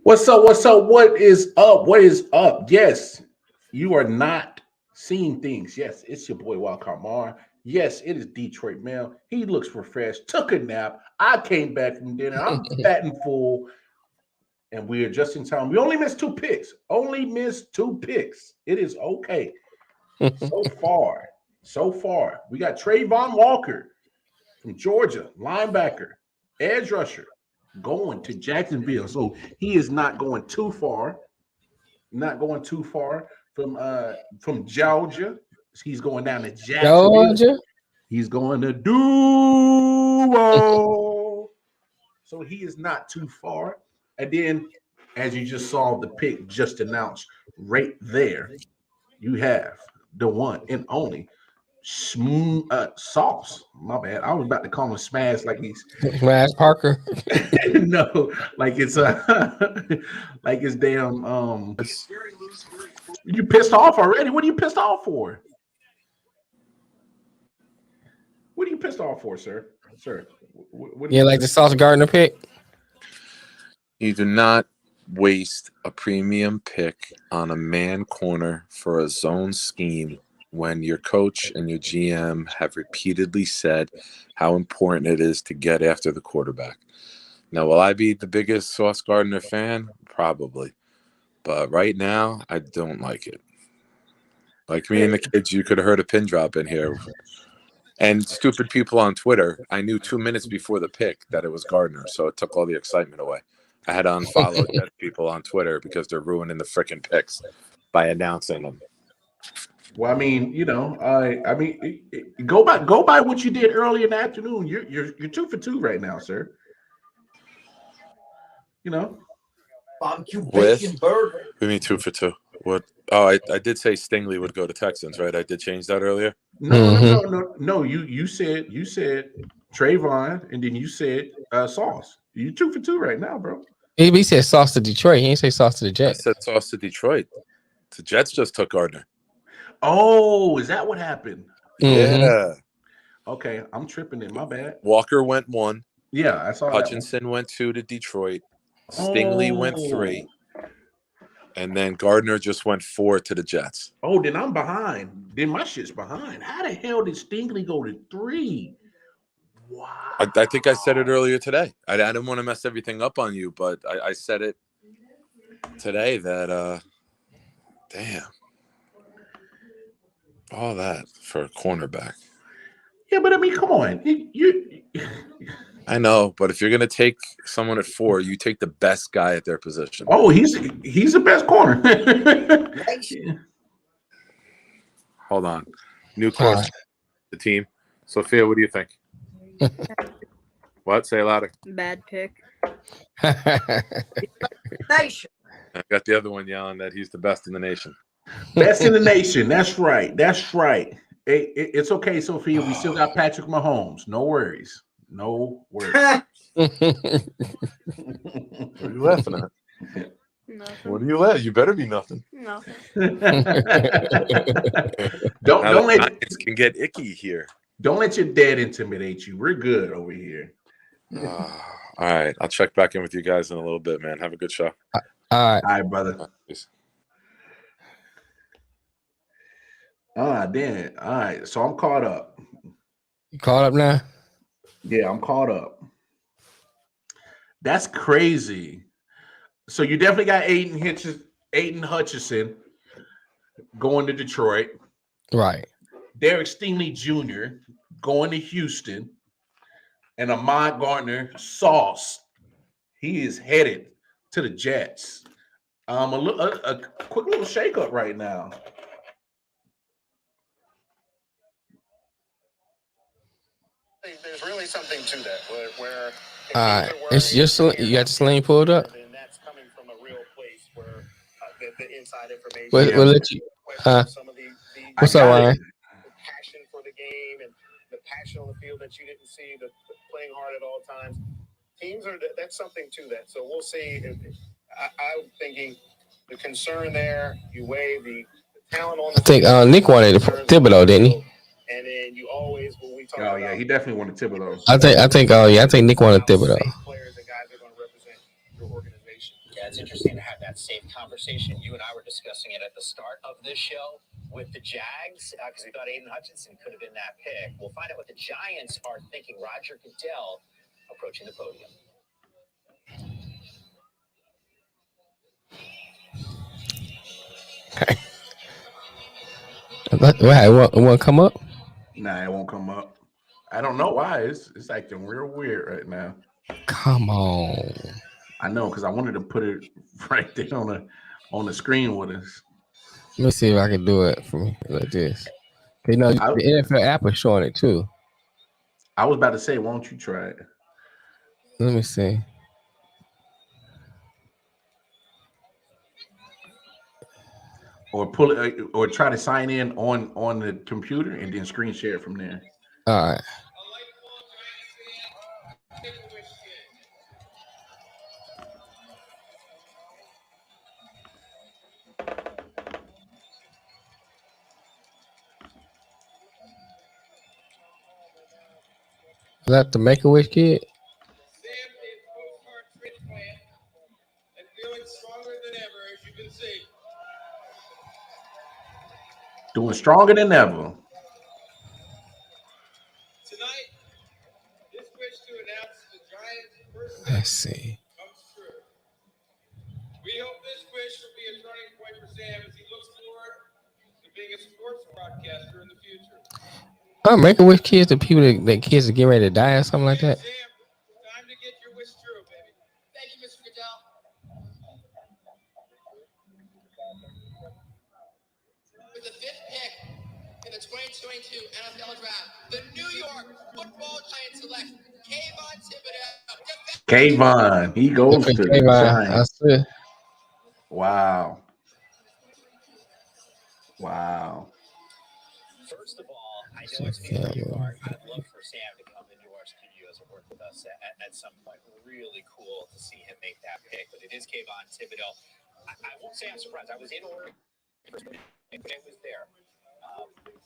What's up? What's up? What is up? What is up? Yes, you are not seeing things. Yes, it's your boy Wildcard Mar. Yes, it is Detroit Mel. He looks refreshed. Took a nap. I came back from dinner. I'm fat and full, and we are just in time. We only missed 2 picks. Only missed 2 picks. It is okay. So far, we got Trayvon Walker from Georgia, linebacker, edge rusher, going to Jacksonville. So he is not going too far. Not going too far from Georgia. He's going down to Jacksonville. Georgia. He's going to Duo. So he is not too far. And then, as you just saw the pick just announced right there, you have the one and only Sauce. My bad. I was about to call him Smash like he's Smash Parker. No, like it's like it's damn you pissed off already. What are you pissed off for? What are you pissed off for, sir? Sir. What Yeah, like the Sauce Gardner pick. You do not waste a premium pick on a man corner for a zone scheme when your coach and your GM have repeatedly said how important it is to get after the quarterback. Now, will I be the biggest Sauce Gardner fan? Probably. But right now, I don't like it. Like me and the kids, you could have heard a pin drop in here. And stupid people on Twitter, I knew 2 minutes before the pick that it was Gardner, so it took all the excitement away. I had to unfollow dead people on Twitter because they're ruining the freaking picks by announcing them. Well, I mean, I mean, go by what you did early in the afternoon. You're 2 for 2 right now, sir. Barbecue bacon burger. We mean 2 for 2. What? Oh, I did say Stingley would go to Texans, right? I did change that earlier. No. You said Trayvon, and then you said Sauce. You 2 for 2 right now, bro. He said Sauce to Detroit. He didn't say Sauce to the I Jets. said Sauce to Detroit. The Jets just took Gardner. Oh, is that what happened? Mm-hmm. Yeah. Okay, I'm tripping in. My bad. Walker went 1. Yeah, I saw Hutchinson went 2 to Detroit. Stingley went 3. And then Gardner just went 4 to the Jets. Oh, then I'm behind. Then my shit's behind. How the hell did Stingley go to 3? Wow. I think I said it earlier today. I didn't want to mess everything up on you, but I said it today that, damn. All that for a cornerback. Yeah, but I mean, come on. You I know, but if you're going to take someone at 4, you take the best guy at their position. Oh, he's the best corner. Hold on. New course, the team. Sophia, what do you think? What? Say it louder. Bad pick. Nation. I got the other one yelling that he's the best in the nation. Best in the nation. That's right. It's okay, Sophia. We still got Patrick Mahomes. No worries. What are you laughing at? Nothing. What are you laughing? You better be nothing. Nothing. Don't let Giants can get icky here. Don't let your dad intimidate you. We're good over here. All right. I'll check back in with you guys in a little bit, man. Have a good show. All right, brother. Peace. Damn. All right. So I'm caught up. You caught up now? Yeah, I'm caught up. That's crazy. So you definitely got Aiden Hutchinson going to Detroit. Right. Derek Stingley Jr. going to Houston. And Ahmad Gardner Sauce. He is headed to the Jets. A quick little shakeup right now. There's really something to that where it's just you got the sling pulled up. and that's coming from a real place where the inside information. We'll let you. Some of the What's up, Ryan? the passion for the game and the passion on the field that you didn't see, the playing hard at all times. Teams that's something to that. So we'll see. I'm thinking the concern there. You weigh the talent on. I think Nick wanted Thibodeau, didn't he? And then you always when we talk. Oh yeah, he definitely wanted Thibodeau. I think Nick wanted Thibodeau. Players and guys are going to represent your organization. Yeah, it's interesting to have that safe conversation. You and I were discussing it at the start of this show with the Jags because we thought Aiden Hutchinson could have been that pick. We'll find out what the Giants are thinking. Roger Goodell approaching the podium. Okay. It won't come up? Nah, it won't come up. I don't know why. It's acting real weird right now. Come on. I know, because I wanted to put it right there on the screen with us. Let me see if I can do it for me like this. You know, the NFL app is showing it too. I was about to say, why don't you try it? Let me see. Or pull it, or try to sign in on the computer and then screen share it from there. All right. Is that the Make-A-Wish kid? Doing stronger than ever. Tonight, this wish to announce the Giants' first Let's see. comes true. We hope this wish will be a turning point for Sam as he looks forward to being a sports broadcaster in the future. Make-A-Wish kids, the people that kids are getting ready to die or something like that. Sam, time to get your wish true, baby. Thank you, Mr. Goodell. With the 5th pick in the 2022 NFL Draft, the New York Football Giants select Kayvon Thibodeau. Kayvon, he goes to the Giants. Wow. First of all, I know it's New York. I'd love for Sam to come into our studios and work with us at some point. Really cool to see him make that pick, but it is Kayvon Thibodeau. I won't say I'm surprised. I was in Oregon. It was there.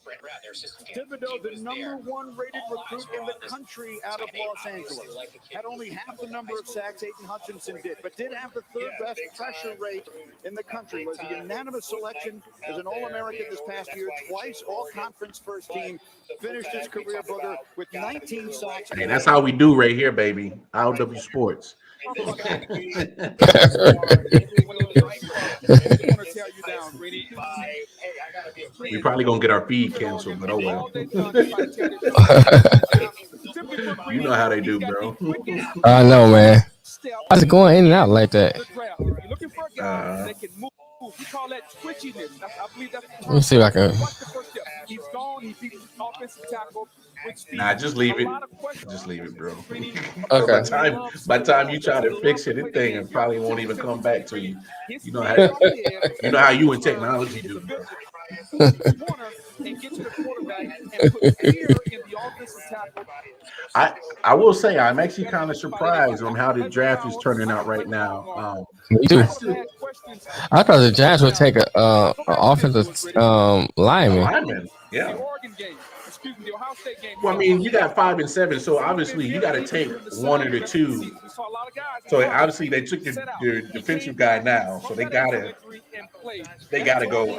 Brent Brown, their assistant. Thibodeau, the #1 rated recruit in the country out of Los Angeles. Had only half the number of sacks Aiden Hutchinson did, but did have the 3rd best pressure rate in the country. Was a unanimous selection as an All-American this past year, twice All-Conference first team. Finished his career, Booger, with 19 sacks. Hey, that's how we do right here, baby. I.O.W. Sports. We probably gonna get our feed canceled, but oh well. You know how they do, bro. I know, man. How's it going in and out like that? We call that twitchiness. I believe that's Let me see if I can. He's gone. He beat the offensive tackle. Nah, just leave it. Just leave it, bro. Okay. By the time you try to fix it, this thing probably won't even come back to you. You know how you in technology do, bro. I will say I'm actually kind of surprised on how the draft is turning out right now. Me too. I thought the Giants would take a offensive lineman. Yeah. Well, I mean, you got 5 and 7, so obviously you got to take one of the two. So obviously they took their defensive guy now, so they gotta go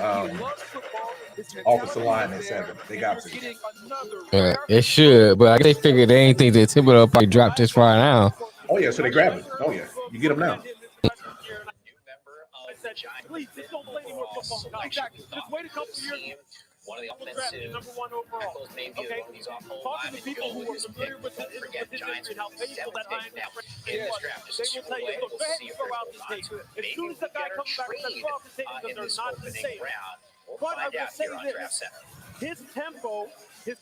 offensive line at 7. They got to. It should, but I guess they figured they ain't think that Thibodeau probably dropped this far now. Oh yeah, so they grab it. Oh yeah, you get them now. Please, just don't play any more football. Exactly. Just wait a couple of years. One of the offensive #1 overall. Okay. Talking to people who are familiar with his history and how painful that line is. They will tell you, look, go ahead and throw out the tape. As soon as the guy comes back, let's throw out the tape because they're not the same. But I will say this, his tempo, his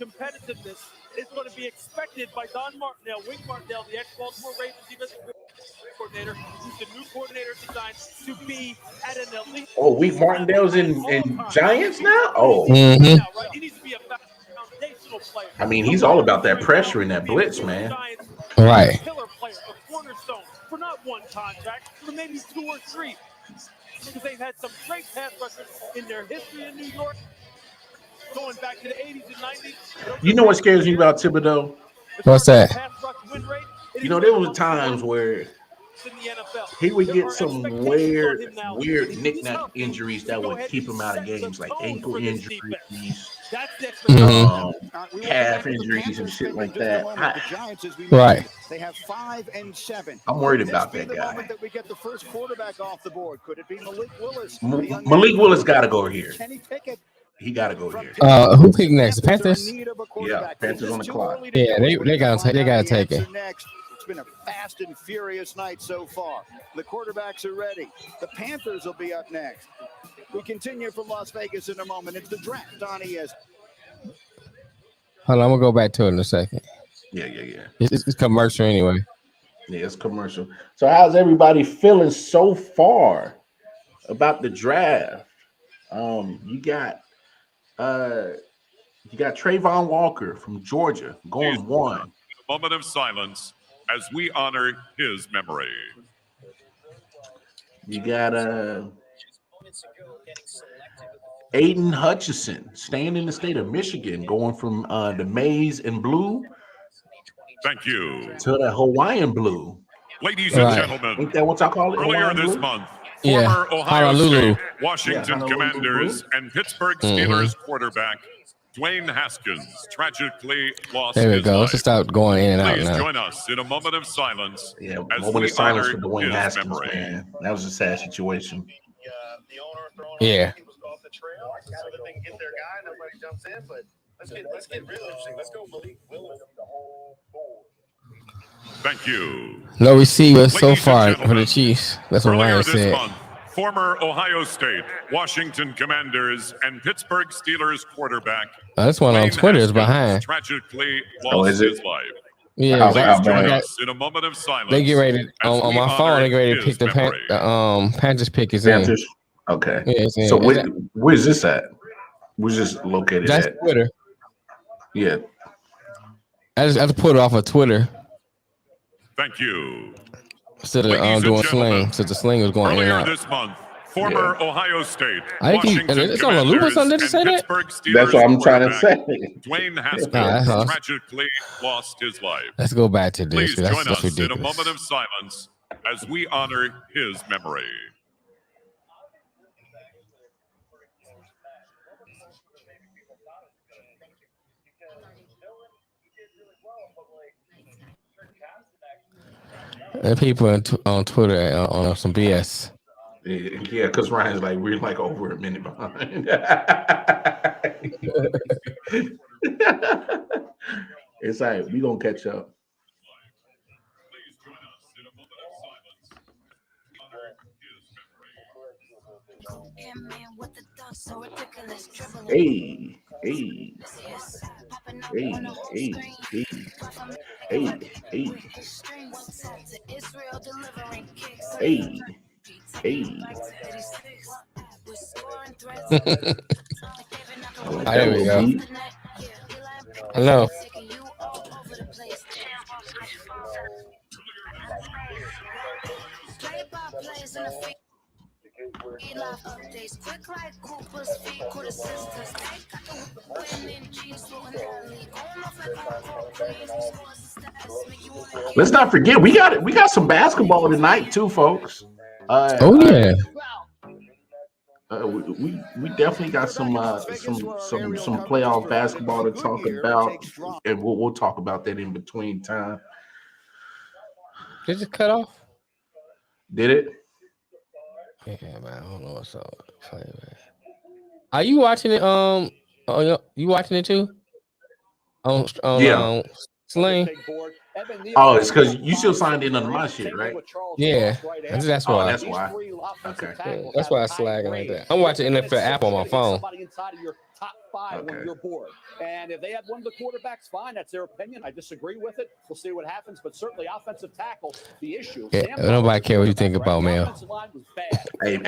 competitiveness is going to be expected by Don Martindale, Wink Martindale, the ex-Baltimore Ravens defensive coordinator, who's the new coordinator designed to be at an elite. Oh, Wink Martindale's in Giants now? Oh. Mm-hmm. He needs to be a foundational player. I mean, he's all about that pressure and that blitz, man. Right. Killer player, a cornerstone for not one contract, but maybe 2 or 3. Because they've had some great pass rushers in their history in New York, going back to the 80s and 90s. You know what scares me about Thibodeau? What's that? You know, there was times where He would get some weird knick-knack injuries that would keep him out of games, like ankle injuries, calf injuries, and shit like that. Right. They have 5 and 7. I'm worried about that guy. That we get the first quarterback off the board. Could it be Malik Willis? Malik Willis got to go here. He got to go here. Who picked next? The Panthers? Yeah, Panthers on the clock. Yeah, they got to take it. It's been a fast and furious night so far. The quarterbacks are ready. The Panthers will be up next. We continue from Las Vegas in a moment. It's the draft on ESPN. Hold on, I'm gonna go back to it in a second. Yeah. It's commercial anyway. Yeah, it's commercial. So, how's everybody feeling so far about the draft? You got Trayvon Walker from Georgia going 1. A moment of silence as we honor his memory. You got Aiden Hutchinson staying in the state of Michigan, going from the maize and blue. Thank you. To the Hawaiian blue. Ladies and gentlemen, ain't that what y'all call it? Earlier Hawaiian this blue? month, former Ohio State, Washington Commanders, and Pittsburgh Steelers quarterback Dwayne Haskins tragically lost There we his go. life. Let's start going in and out Please now. join us in a moment of silence. Yeah, as moment we of silence honor for Dwayne his Haskins, memory. man. That was a sad situation. Yeah. Let's get real interesting. Let's go Malik Willis. Thank you. No receiver so Ladies and far gentlemen, for the Chiefs. That's what Earlier Ryan this said. month, former Ohio State, Washington Commanders, and Pittsburgh Steelers quarterback This one on Dwayne Twitter is Haskins behind. tragically Oh, lost is it? his life. Yeah, Please join us in a moment of silence. they get ready to, as on we my phone. honor They get ready to his pick the memory. Panthers pick is in. Panthers. Okay. Yeah, it's in. So where's this at? Where's this located That's at? Twitter. Yeah. I just put it off of Twitter Thank you. instead of Ladies and doing gentlemen, sling. Since the sling was going in and Earlier out. this month, former Ohio State, I think Washington it's on the loop or Commanders, something to and say that? Pittsburgh Steelers That's what I'm trying to quarterback say. Dwayne Haskins that's awesome. tragically lost his life. Let's go back to this. Please join That's us in a ridiculous. moment of silence as we honor his memory. And people on Twitter on some BS. Yeah, because Ryan's like, we're like over a minute behind. It's like, we going to catch up. Please join us in a moment of silence. Hey. There we go. Hello. Let's not forget, we got some basketball tonight too, folks. Oh yeah. We definitely got some playoff basketball to talk about, and we'll talk about that in between time. Did it cut off? Did it? Yeah, man. I don't know what's up. Are you watching it? You watching it too? Yeah. Sling. Oh, it's because you still signed in on my shit, right? Yeah, that's why. That's why. Okay. Yeah, that's why I slagging like that. I'm watching NFL app on my phone. Top 5 Okay. on your board. And if they had one of the quarterbacks, fine. That's their opinion. I disagree with it. We'll see what happens. But certainly offensive tackle, the issue. Yeah, nobody care what you think about Mel. Hey.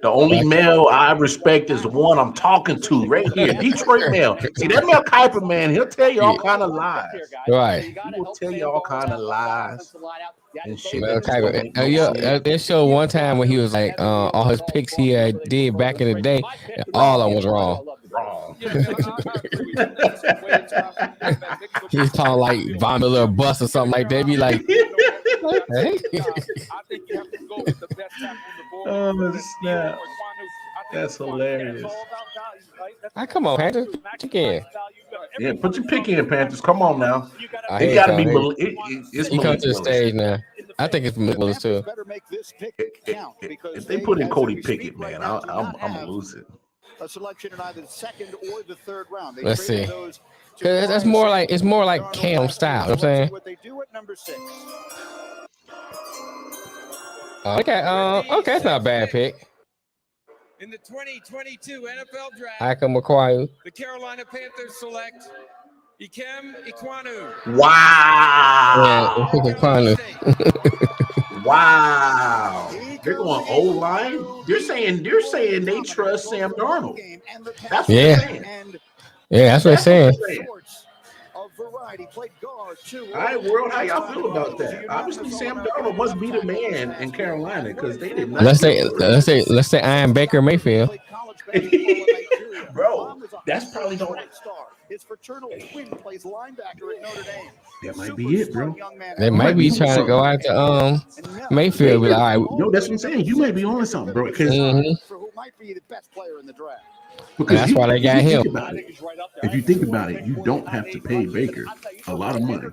The only male I respect is the one I'm talking to right here, Detroit Mel. See that Mel Kiper, man, he'll tell you all kind of lies. Right. He will tell you all kind of lies and shit. Mel Kiper. They showed one time when he was like all his picks he did back in the day, and all of them was wrong. He's calling like vomit or bust or something like that. Be like, hey. I think you have to go with the best tackle on the board. Oh, snap. That's hilarious. Come on, Panthers. Again. Yeah, put your pick in, Panthers. Come on now. It got to be it's he comes to the Willis. stage now. I think it's Malik Willis too. If they put in Cody Pickett, man, I'm gonna lose it. A selection in either the second or the third round. Let's see. Because that's more like Cam style. You know what I'm saying? What they do at number 6. Okay, that's not a bad pick. In the 2022 NFL Draft, I can acquire. the Carolina Panthers select Ikem Ekwonu. Wow. Yeah, Wow. They're going O-line. They're saying they trust Sam Darnold. That's what they're saying. Yeah, that's what they're saying. All right, world, how y'all feel about that? Obviously, Sam Darnold must be the man in Carolina because they did not. Let's say I am Baker Mayfield. Bro, that's probably the only. His fraternal twin plays linebacker at Notre Dame. That might be it, bro. They might be trying to go after Mayfield, but all right. No, that's what I'm saying. You may be on something, bro. Because who might be the best player in the draft. That's why they got him. If you think about it, you don't have to pay Baker a lot of money.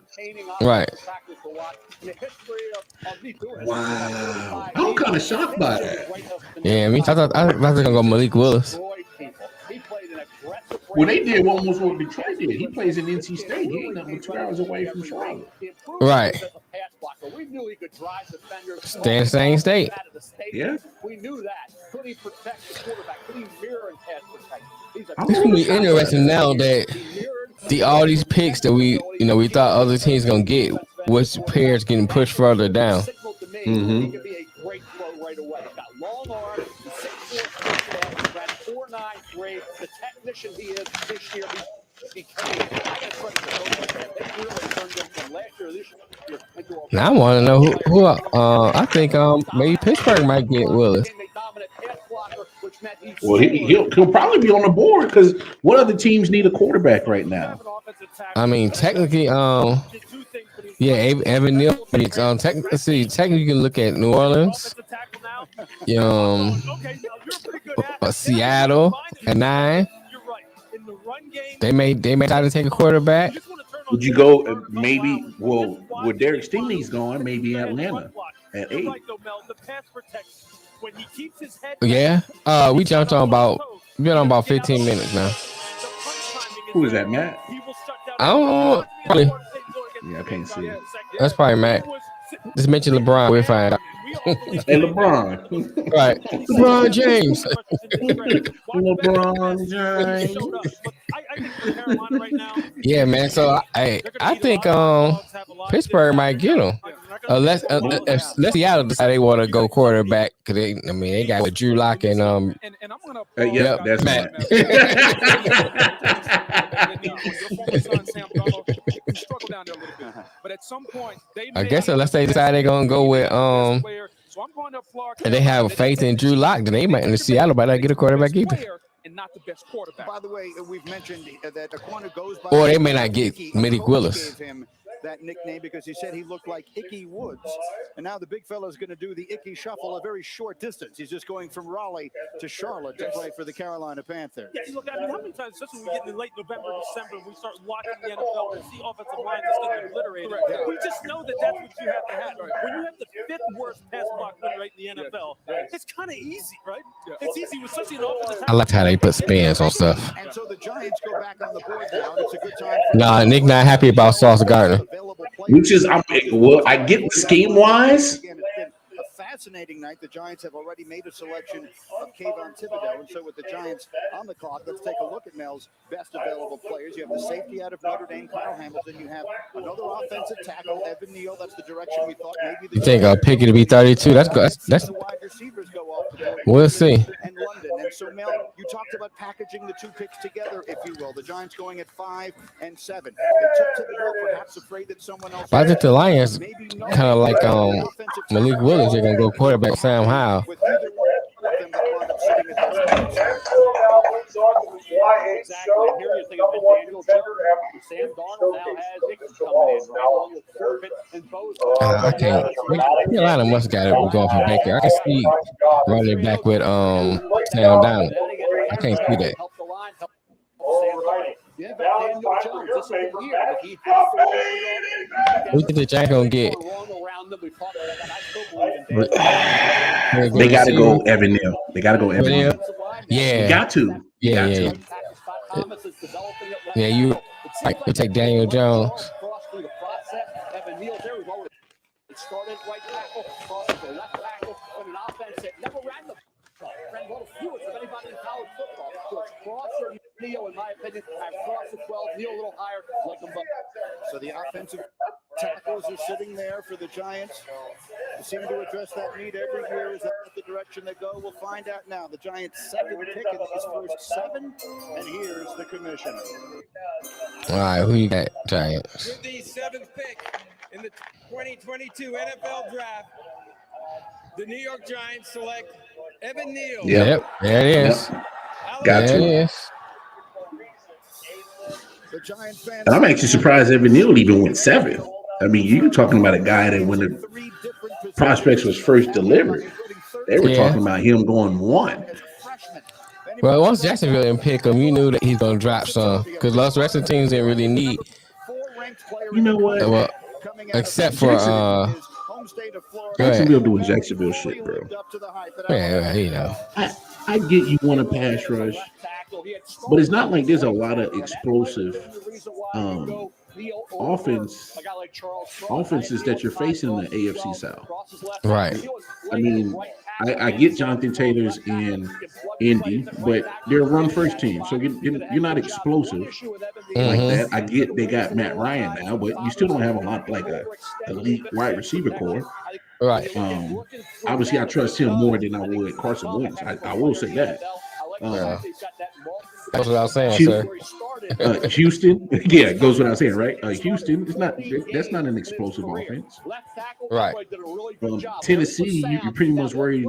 Right. Wow. I'm kind of shocked by that. Yeah, I thought they were going to go Malik Willis. Well, they did almost what Detroit did. He plays in NC State. He ain't nothing but 2 hours away from Charlotte. Right. Stay in the same state. Yeah. We knew that. Could he protect the quarterback? Could he mirror and pass protect? It's gonna be interesting now that all these picks that we thought other teams gonna get, which pairs getting pushed further down. Mm-hmm. The technician he is this year. Now I want to know who I think maybe Pittsburgh might get Willis. Well, he'll probably be on the board because what other teams need a quarterback right now? I mean, technically, Evan Neal. Technically, you can look at New Orleans, Seattle at 9. They may try to take a quarterback. Would you go maybe? Well, where Derek Stingley's going, maybe Atlanta at 8. Yeah. We jumped on about 15 minutes now. Who is that, Matt? I don't know. Probably. Yeah, I can't see it. That's probably Matt. Just mention LeBron. We'll find out. Hey, LeBron. Right. LeBron James. LeBron James. Yeah, man. So I think Pittsburgh might get him. Unless Seattle decide they want to go quarterback, because they got Drew Lock and yeah, that's Matt. I guess unless they decide they're gonna go with and they have faith in Drew Lock, then they might in Seattle might not get a quarterback either. And not the best quarterback. By the way, we've mentioned that Aquanu goes by. Or they may not get Malik Willis. That nickname because he said he looked like Icky Woods. And now the big fella's going to do the Icky shuffle a very short distance. He's just going from Raleigh to Charlotte to play for the Carolina Panthers. Yeah, look, how many times, especially when we get in late November, December, we start watching the NFL and see offensive lines just getting obliterated. We just know that that's what you have to have. When you have the 5th worst pass block win rate in the NFL, it's kind of easy, right? It's easy with such an offensive. I like how they put spins on stuff. And so the Giants go back on the board now. It's a good time. Nah, Nick not happy about Sauce Gardner. Which is, I get the scheme wise. A fascinating night. The Giants have already made a selection of Kayvon Thibodeau, and so with the Giants on the clock, let's take a look at Mel's best available players. You have the safety out of Notre Dame, Kyle Hamilton. You have another offensive tackle, Evan Neal. That's the direction we thought maybe. You think Pickett to be 32? That's the wide receivers go off the board. We'll see. And London. And so Mel, you talked about packaging the two picks together, if you will. The Giants going at 5 and 7. They took Thibodeau, perhaps afraid that someone else. I think the Lions kind of like Malik Willis. They're gonna go quarterback Sam Howell. Exactly. And here you think of Daniel Jones. Sam Darnold now has Hickman coming in, right? Along with Corbett and Bosa. I can't. Carolina must got it going for Baker. I can see running back with Sam Donald. I can't see that. Help the line, help Sam Darnold. Yeah, but Daniel Jones, this will be year that he has Who think the Giants gonna get? They got to go Evan Neal. They got to go Evan Neal. Yeah, You got to. Yeah. Yeah, you take Daniel Jones. Evan Neal, there was already started right tackle, crosses the left tackle, but an offense that never ran the ball. Ran one of fewest of anybody in college football. So it's Crosser and Neal, in my opinion, have crossed the 12, Neal a little higher, like them both. So the offensive tackles are sitting there for the Giants. They seem to address that need every year. Is that the direction they go? We'll find out now. The Giants' second pick in his first 7, and here's the commissioner. All right, who you got, Giants? With the 7th pick in the 2022 NFL Draft, the New York Giants select Evan Neal. Yep, there it is. Yep. Got there to. It is. And I'm actually surprised Evan Neal even went 7. I mean, you're talking about a guy that when the prospects was first delivered, they were talking about him going 1. Well, once Jacksonville didn't pick him, you knew that he's gonna drop some because the rest of the teams didn't really need. You know what? Well, except for Jacksonville doing Jacksonville shit, bro. Yeah, you know. I get you want a pass rush, but it's not like there's a lot of explosive offenses that you're facing in the AFC South. Right. I mean, I get Jonathan Taylor's in Indy, but they're a run-first team, so you're not explosive like that. I get they got Matt Ryan now, but you still don't have a lot like a elite wide receiver core. Right. Obviously, I trust him more than I would Carson Wentz. I will say that. That's what I was saying, sir. Houston, yeah, it goes without saying, right? Houston is not. That's not an explosive offense, right? Tennessee, you're pretty much worried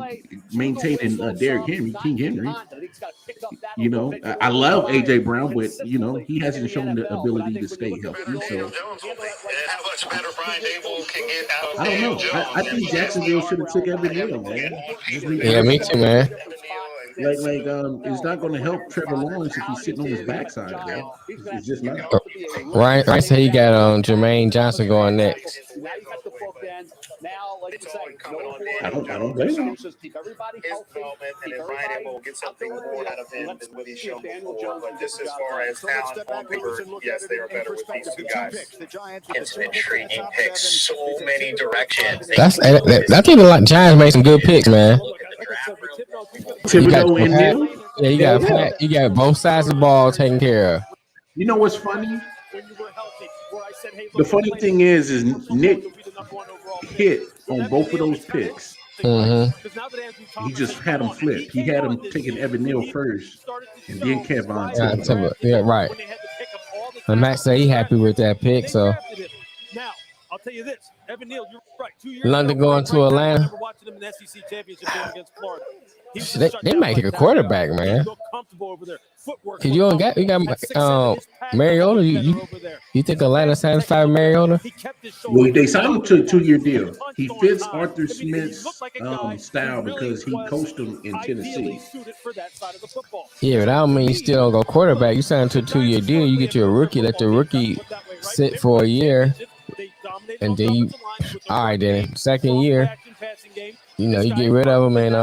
maintaining Derrick Henry, King Henry. You know, I love AJ Brown, but you know he hasn't shown the ability to stay healthy. So I don't know. I think Jacksonville should have took Evan Neal, man. Yeah, me too, man. Like, it's not going to help Trevor Lawrence if he's sitting on his backside, bro. It's just not. Ryan said he got Jermaine Johnson going next. I don't blame him. His development and Ryan will get something more out of him than what he's shown before. But just as far as talent on paper, yes, they are better with these two guys. It's an intriguing pick, so many directions. I think the Giants made some good picks, man. Thibodeau and Neal? Yeah, you got both sides of the ball taken care of. You know what's funny? The funny thing is Nick hit on both of those picks. He just had him flip. He had him taking Evan Neal first, and then Kevon. Yeah, right. And Matt said he happy with that pick, so. Now, I'll tell you this, Evan Neal, you're right. 2 years London ago, going to Atlanta. I remember watching him in the SEC championship game against Florida. They might take a quarterback, man. Cause you got Mariota. You think Atlanta satisfied Mariota? Well, they signed him to a 2-year deal. He fits Arthur Smith's style because he coached him in Tennessee. Yeah, but I don't mean you still don't go quarterback. You sign to a 2-year deal. You get you a rookie. Let the rookie sit for a year, and then you. All right, then second year, you know you get rid of him and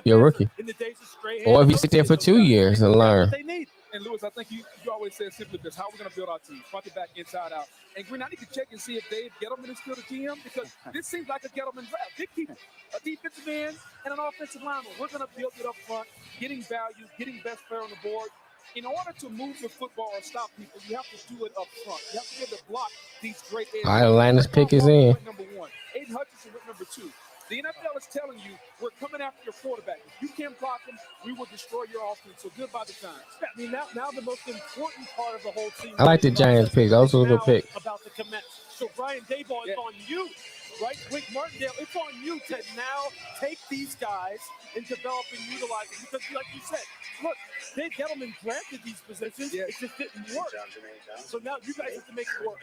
your rookie, or if you sit there for 2 years and learn. And Lewis, I think you always say simply this: how are we going to build our team, front to back, inside out? And Green, I need to check and see if Dave Gettleman is still the GM because this seems like a Gettleman draft. Big people, a defensive end and an offensive lineman. We're going to build it up front, getting value, getting best player on the board. In order to move the football or stop people, you have to do it up front. You have to be able to block these great ends. All right, Atlanta's pick is in. Number 1, Aiden Hutchinson with number 2. The NFL is telling you, we're coming after your quarterback. If you can't block him, we will destroy your offense. So goodbye the Giants. I mean, now the most important part of the whole team. I like the Giants pick. Those were a good pick. About the commence. So Brian Daboll is on you right? Wink Martindale, it's on you to now take these guys and develop and utilize them. Because, like you said, look, Dave Gettleman drafted these positions. It just didn't work. So now you guys have to make it work.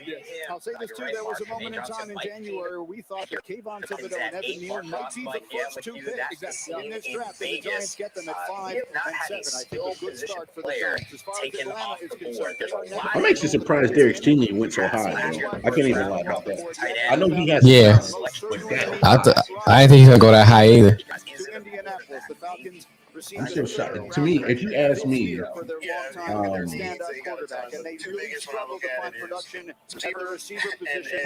I'll say this, too. There was a moment in time in January where we thought that Kayvon Thibodeau and Evan Neal might be the first two picks in this draft. And the Giants get them at 5 and 7. I think a good start for the Giants. As far as Atlanta is concerned, I'm actually surprised Derek Stingley went so high, though. I can't even lie about that. I know he has. Yeah. I didn't think he's going to go that high either. I'm still shocked. To me, if you ask me, I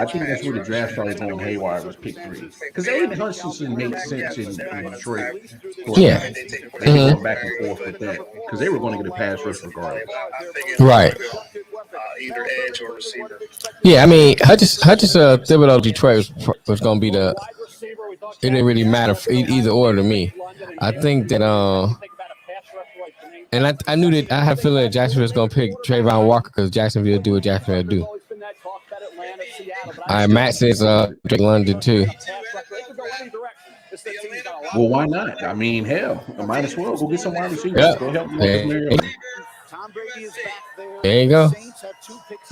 think that's where the draft started going haywire was pick 3. Because Aiden Hutchinson made sense in Detroit. Yeah. They were going back and forth with that because they were going to get a pass rush regardless. Right. Either edge or receiver. Yeah, I mean, Hutchinson Thibodeau Detroit was going to be the. It didn't really matter either or to me. I think that and I knew that I had a feeling that Jacksonville was going to pick Trayvon Walker because Jacksonville do what Jacksonville do. All right, Matt says Drake London too. Well, why not? I mean, hell, I might as well go get some wide receivers. Yep. Go help There you go.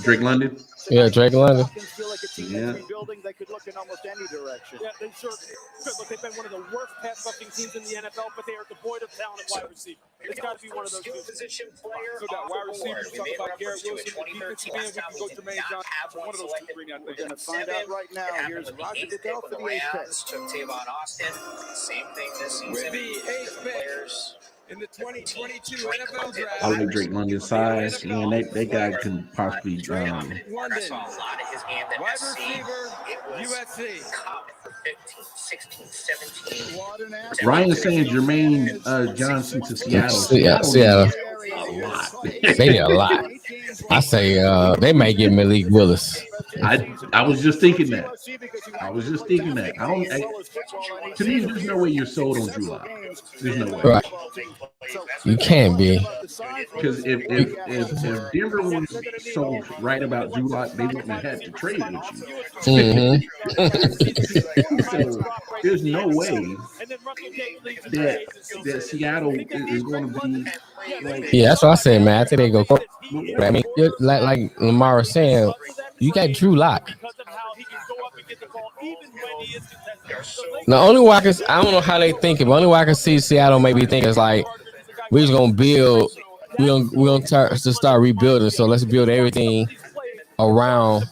Drake London. Yeah, Drake London. Yeah. They could look in almost any direction. Yeah, they sure could. Look, they've been one of the worst pass rushing teams in the NFL, but they are devoid of talent at wide receiver. It's got to be one of those two. Position player. So that wide receiver, talk about Garrett Wilson, defensive man, we can go Jermaine Johnson. One of those two, I think. We're going to find out right now. Here's Roger Goodell for the 8th pick. Took Tavon Austin. Same thing this season. With the 8th pick in the 2022 NFL draft. I like Drake London's size, and that guy can possibly. I saw a lot of his game that Wide receiver, USC. For 15, 16, 17. Ryan saying Jermaine Johnson to Seattle. Yeah, Seattle. A lot. They need a lot. I say they might get Malik Willis. I was just thinking that. To me, there's no way you're sold on Drew Lock. There's no way. Right. You can't be. Because if Denver was so right about Drew Lock, they wouldn't have had to trade with you. So there's no way that Seattle is going to be like. Yeah, that's what I said, man. I think they go. I mean, like Lamar was saying, you got Drew Lock. The only way I don't know how they think it, but the only way I can see Seattle maybe think is like, we're just gonna build, we're gonna start rebuilding. So let's build everything around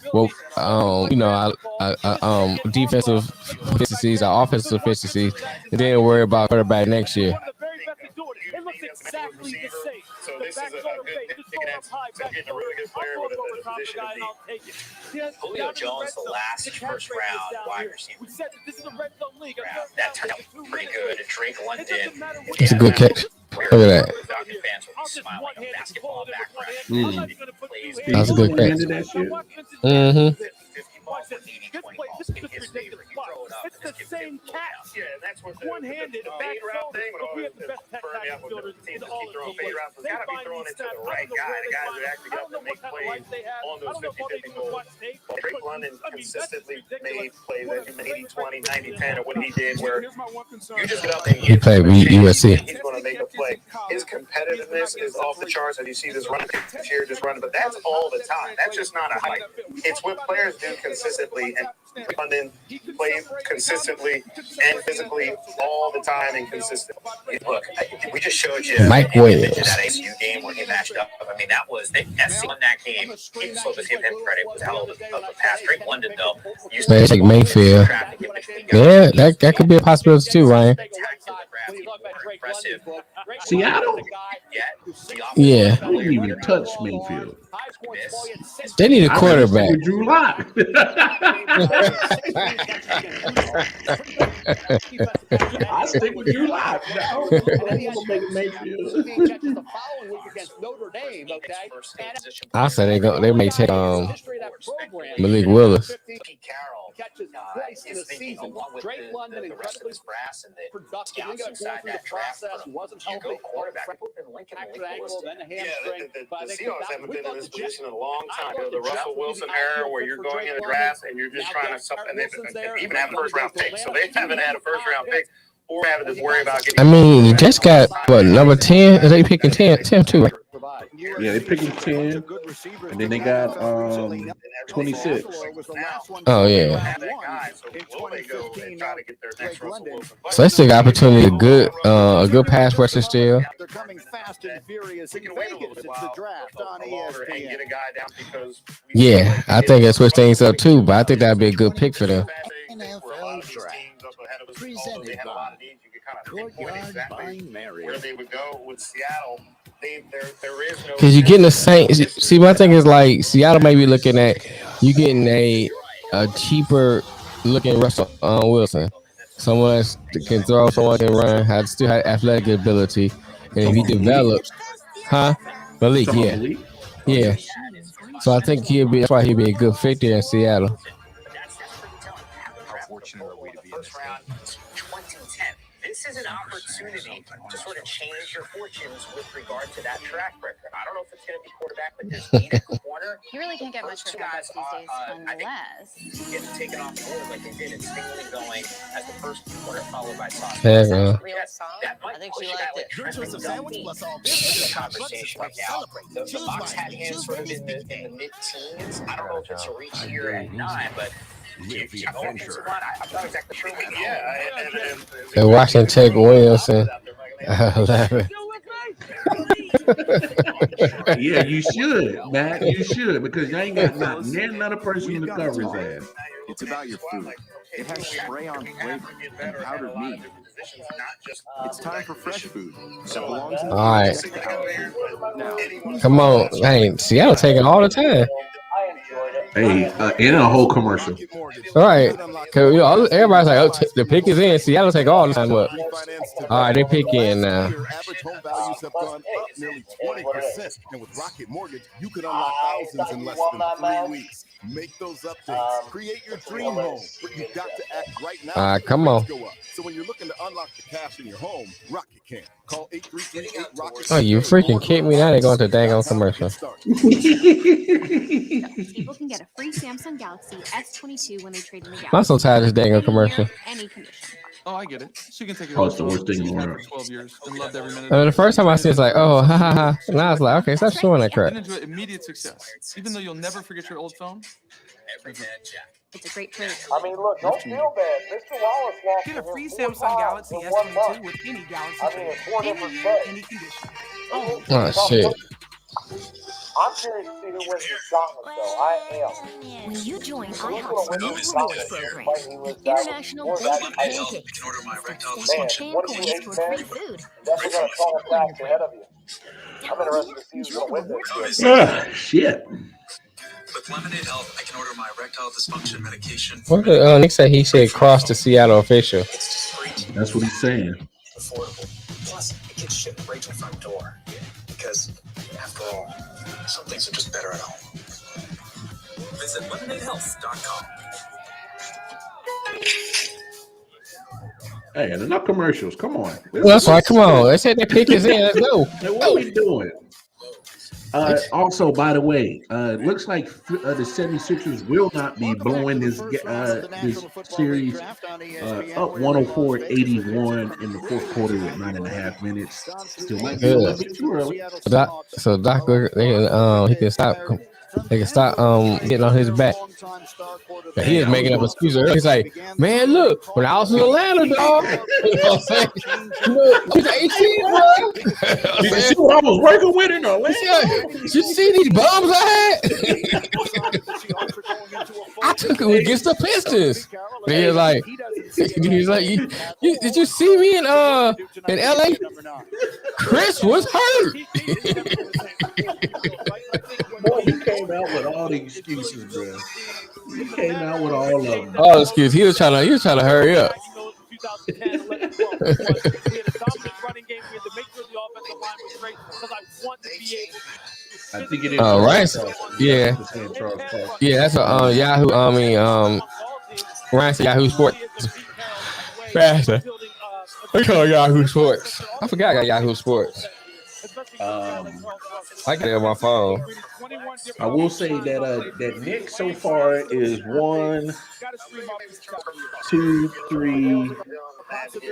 defensive efficiencies, our offensive efficiencies, and then worry about quarterback next year. It looks exactly the same. So this is a good getting a really good player with a position of need. Julio Jones, the last first round wide receiver. We said that this is a red zone league. That turned out pretty good. Drake London. It's a good catch. Look at that. Fans will be smiling like a basketball background. That's a good catch. Mm-hmm. This is just ridiculous. It's the same catch. Yeah, that's what one-handed back thing. We have the best tech fielders in all of the league. They got to be find throwing these it to the snaps. right guy, the guys that actually I got don't to know make what kind of life plays they have. on I those don't know if 50-50 they watch goals. tape. Drake London consistently made plays that 80-20, 90-10, or what he did where you just get up and He played USC. he's going to make a play. His competitiveness is off the charts, and you see this running here just running, but that's all the time. That's just not a hype. It's what players do consistently, and London played consistently and physically all the time and consistently. Look, we just showed you Mike Williams. that ACU game where he matched up. I mean, that was SC won that game. So let's give him credit. It was a hell of a pass. Drake London, though, used They take Mayfield. Yeah, that could be a possibility too, Ryan. Impressive. Seattle? Yeah. I wouldn't even touch Mayfield. They need a quarterback. Drew Lock. I stick with Drew Lock. I say they may take Malik Willis. Drake London incredibly brass and the scouts inside that draft wasn't healthy. Quarterback, The Seahawks haven't been in this position in a long time. The Russell Wilson era where you're going in the draft and you're just trying to and they even have a first round pick. So they haven't had a first round pick or having to worry about getting. I mean, you just got what number 10? Are they picking 10 too? Right? Yeah, they're picking 10, and then they got 26. Oh yeah. So they still got opportunity. A good pass rusher still. They're coming fast and furious in Vegas. It's the draft on ESPN. Yeah, I think they switch things up too, but I think that'd be a good pick for them. NFL draft. Presented by Courtyard by Marriott. Where they would go with Seattle. There is no. Because you're getting the same. See, my thing is like Seattle may be looking at you getting a cheaper looking Russell Wilson. Someone that can throw, someone can run, still have athletic ability, and if he develops, Malik, yeah. So I think that's why he'd be a good fit there in Seattle. This is an opportunity to sort of change your fortunes with regard to that track record. I don't know if it's going to be quarterback, but there's need a corner. You really can't get much better these days unless get taken off the board like they did. It's Stingley going as the first corner, followed by Sauce. I think she liked it. Your choice of sandwich plus all this conversation right now. The Bucs had him sort of in the mid-teens. I don't know if it's a reach here at 9, but. I'm not exactly sure. And Washington Tech Williamson. 11. Yeah, you should, Matt. You should, because you ain't got another person in the cover his ass. It's about your food. It has spray-on flavor and powdered meat. It's time for fresh food. All right. Come on. Hey, Seattle taking all the time. Hey, in a whole commercial. All right. Cause everybody's like, the pick is in. Seattle take all the time up. All right, they pick in now. Average home values have gone up nearly 20%. And with Rocket Mortgage, you could unlock thousands in less than 3 weeks. Make those updates. Create your dream home. But you've got to act right now. All right, come on. So when you're looking to unlock the cash in your home, Rocket can. Call 833-8-ROCKET. Oh, you freaking kidding me? Now they're going to dang on commercial. People can get a free Samsung Galaxy S22 when they trade in the Galaxy. I'm so tired of this dang on commercial. Any condition. Oh, I get it. So you can take it. It's the worst thing in the world. 12 years and loved every minute. The first time I see it, it's like, oh, ha ha ha. And I was like, okay, stop showing that crap. And enjoy immediate success, even though you'll never forget your old phone. It's a great trade. I mean, look, don't feel bad. Mr. Wallace walked Get a free Samsung Galaxy S22 with any Galaxy any condition. Oh, shit. I'm curious to see who wins the Scotland, though. I am. When you join iHeart's new rewards program, the International Golden Pancake special pan coins for free food. Definitely going to call it back ahead of you. I'm interested to see who's going to win this. Shit. With Lemonade Health, I can order my erectile dysfunction medication. What did Nick say? He said cross the Seattle official. That's what he's saying. Affordable. Plus, it gets shipped right to the front door. Because, after all, some things are just better at home. Visit lemonadehealth.com. Hey, enough commercials. Come on. Well, that's right. Come on. They said their pick is in. Let's go. Hey, what are we doing? Also, by the way, looks like the 76ers will not be blowing this series up 104-81 in the fourth quarter with 9.5 minutes. Still might be a little bit too early. So Doc, he can stop. They can stop getting on his back. He is making up excuses. He's like, man, look, when I was in Atlanta, dog. You know what I'm saying? He's 18, bro. Did you see what I was working with in Atlanta? Did you see these bums I had? I took it against the Pistons. He's like, did you see me in LA? Chris was hurt. Boy, you came out with all the excuses, bro. You came out with all of them. Oh, excuse. He was trying to hurry up. I think it is. Right. Yeah. Yeah, that's a Yahoo. Ryan said Yahoo Sports. Faster. We call it Yahoo Sports. I forgot I got Yahoo Sports. I get it on my phone. I will say that that Nick so far is 1, 2, 3,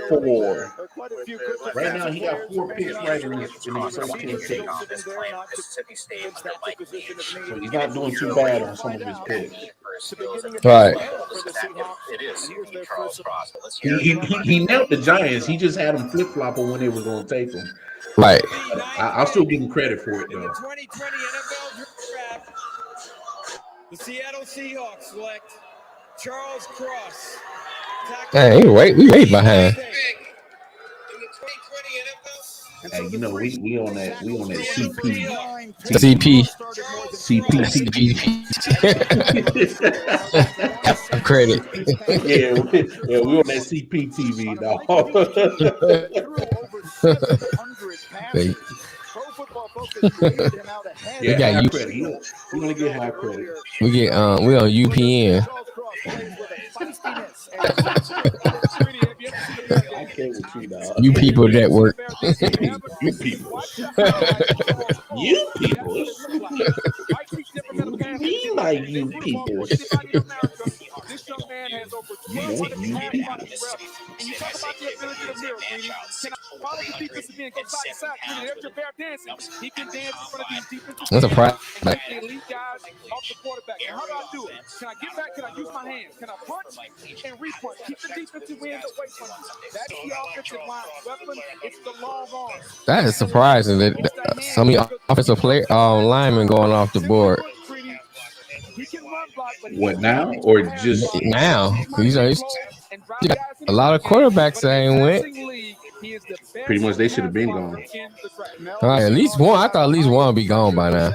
4. Right now, he got 4 picks right in his first 10 picks. So he's not doing too bad on some of his picks. Right. He nailed the Giants. He just had them flip flopping when they were going to take them. Right. I'll still give him credit for it though. 2020 NFL Draft, the Seattle Seahawks select Charles Cross. Hey, we way behind. Hey, you know we on that CP. Credit. yeah, we on that CP TV, dog. We got high credit. You only get high credit. We on UPN. I can't with you, dog. You people network. You people. You people. Be like you people. This young man has over You 12 people. And you talk about the ability to mirror, Greeny. Can I follow the defensive end? Go side to side. Greeny, there's your bear dancing. He can dance in front of these defensive That's a problem. the elite guys off the quarterback. And how do I do it? Can I get back? Can I use my hands? Can I punch and re-punch? Keep the defensive ends away from you. That's the offensive line weapon. It's the long arm. That is surprising that some of the offensive linemen going off the board. What now? Or just now? You know, a lot of quarterbacks ain't went. Pretty much they should have been gone. All right, at least one. I thought at least one would be gone by now.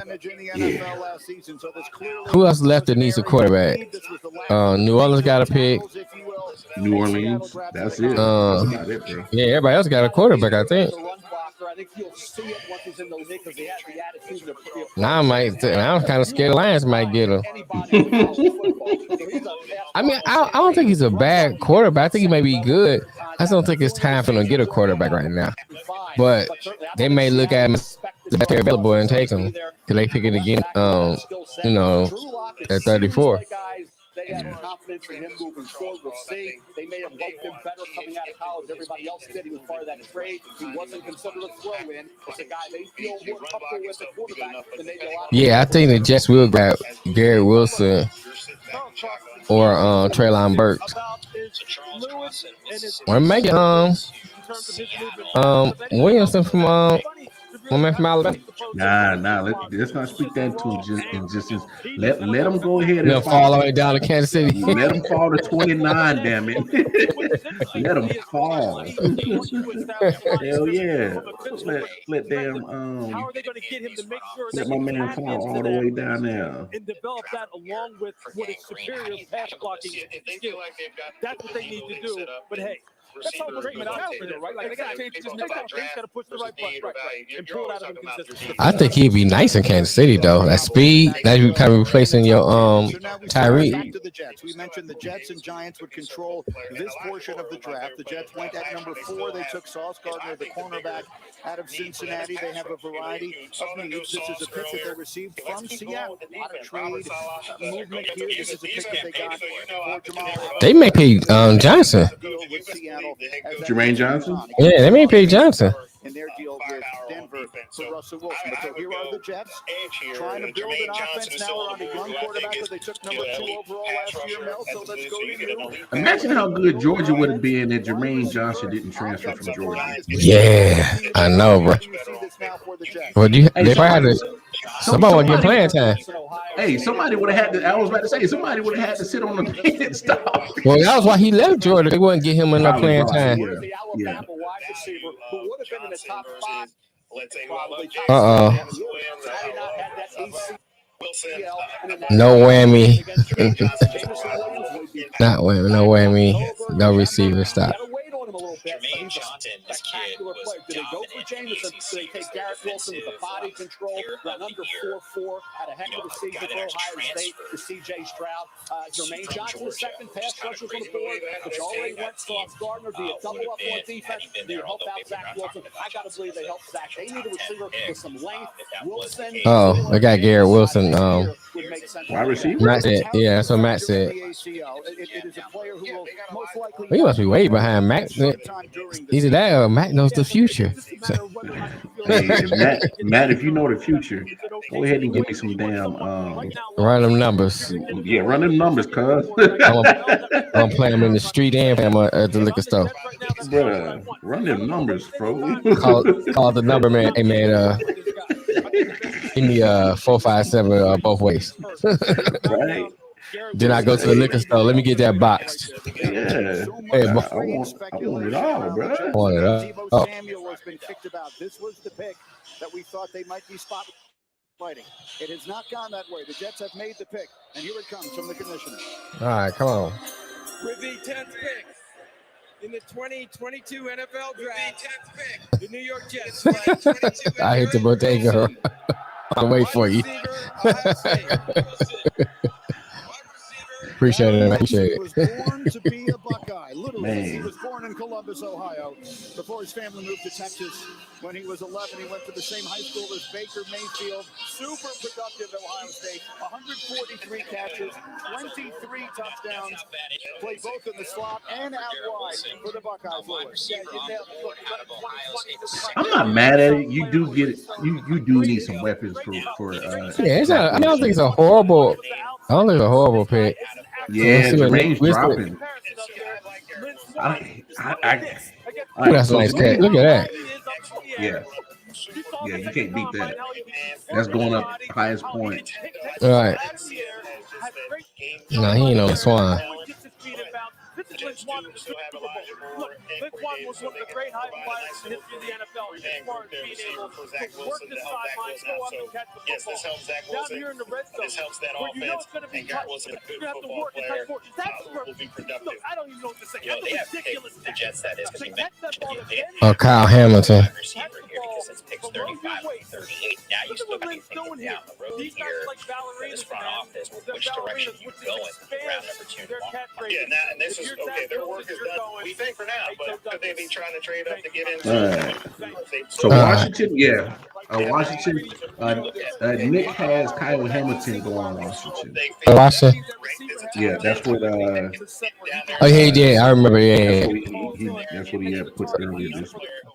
Yeah. Who else left that needs a quarterback? New Orleans got a pick. New Orleans. That's it. That's about it, bro. Yeah, everybody else got a quarterback, I think. Now I'm kind of scared the Lions might get him. I mean, I don't think he's a bad quarterback. I think he may be good. I just don't think it's time for him to get a quarterback right now. But they may look at him as the best player available and take him because they pick it again. At 34. They have confidence in him moving forward. We'll see. They may have liked him better coming out of college. Everybody else did. He was part of that trade. He wasn't considered a throw-in. It's a guy they feel more comfortable with the quarterback than maybe a lot. Yeah, I think the Jets will grab Garrett Wilson or Treylon Burks. Or maybe Williamson from Alabama. Nah. Let's not speak that to just let them go ahead and they'll fall all the way down to Kansas City. Let them fall to 29, damn it. Let them fall. Hell yeah. Let them how are they going to get him to make sure let my man fall all the way down there and develop that along with what is superior pass blocking skill? That's what they need to do. But hey, that's all great mentality, though, right? Like, they got to change just next time. They got to push the right button, right, and pull it out of inconsistency. I think he'd be nice in Kansas City, though. That speed, that you kind of replacing your Tyreek. Back to the Jets. We mentioned the Jets and Giants would control this portion of the draft. The Jets went at number 4. They took Sauce Gardner, the cornerback out of Cincinnati. They have a variety of needs. This is a pick that they received from Seattle. A lot of trade movement here. This is a pick that they got for Jamal. They may pay Johnson. Jermaine Johnson? Yeah, they may pay Johnson. In their deal with Denver for Russell Wilson. But so here are the Jets trying to build an offense now around a young quarterback that they took number 2 overall last year, Mel. So let's go to you. Imagine how good Georgia would have been if Jermaine Johnson didn't transfer from Georgia. Yeah, I know, bro. Well, they probably had to. Somebody would get playing time. Hey, somebody would have had to. I was about to say somebody would have had to sit on the bench. Well, that was why he left Georgia. They wouldn't get him enough playing time. Yeah. No whammy. Not whammy. No whammy. No receiver. Stop. Jermaine Johnson, this kid was Jameson. So they take Garrett Wilson with the body control, run under 4.4, had a heck of a season for Ohio State. The C.J. Stroud, Jermaine Johnson, the second pass rushers on the board, which already went Sauce Gardner. Do you double up on defense? Do you help out Zach Wilson? I got to believe they helped Zach. They need a receiver with some length. Wilson. Oh, they got Garrett Wilson. Wide receiver? Matt said, yeah, that's what Matt said. It is a player who will most likely. He must be way behind Mac. Either that or Mac knows the future. Hey, Matt, if you know the future, go ahead and give me some damn run them numbers. Yeah, run them numbers, cuz. I'm playing them in the street and play them at the liquor store. Bruh, run them numbers, bro. Call the number, man. Hey, man, give me 457 both ways. Right. Then I go to the liquor store. Let me get that boxed. Yeah. Hey, I want it all, bro. I want it all. Samuel has been kicked about. This was the pick that we thought they might be spotlighting. It has not gone that way. The Jets have made the pick, and here it comes from the commissioner. All right, come on. With the 10th pick in the 2022 NFL Draft, the New York Jets. I hit the bodega. I'll wait for you. Appreciate it. Appreciate He was born to be a Buckeye. Literally, Man. he was born in Columbus, Ohio. Before his family moved to Texas, when he was 11, he went to the same high school as Baker Mayfield. Super productive at Ohio State. 143 catches, 23 touchdowns. Played both in the slot and out wide for the Buckeyes. I'm not mad at it. You do get it. You do need some weapons for Yeah, it's not, I don't think it's a horrible. I don't think it's a horrible pick. Yeah, the range dropping. That's a nice catch. Look at that. Yeah. Yeah, you can't beat that. That's going up highest point. All right. No, he ain't on the Swan. Vince Vaughn was one of the great high flyers in the history of the NFL. As far as being able to work the sideline, go up and catch the football. Down here in the red zone, where you know it's going to be tough, you're going to have to work and type work. That's look, I don't even know what to say. That's ridiculous. The Jets, that is, because Oh, Kyle Hamilton. it's picks 35 and 38. Now you still got to be thinking down the road here. This front office, which direction you going round number 2? Yeah, now, and this is okay. Their work is done. We think for now, but could they be trying to trade up to get into? So Washington, yeah, Washington. Nick has Kyle Hamilton going on Washington. Washington. Yeah, that's what. Oh yeah, I remember. Yeah, that's what he had put earlier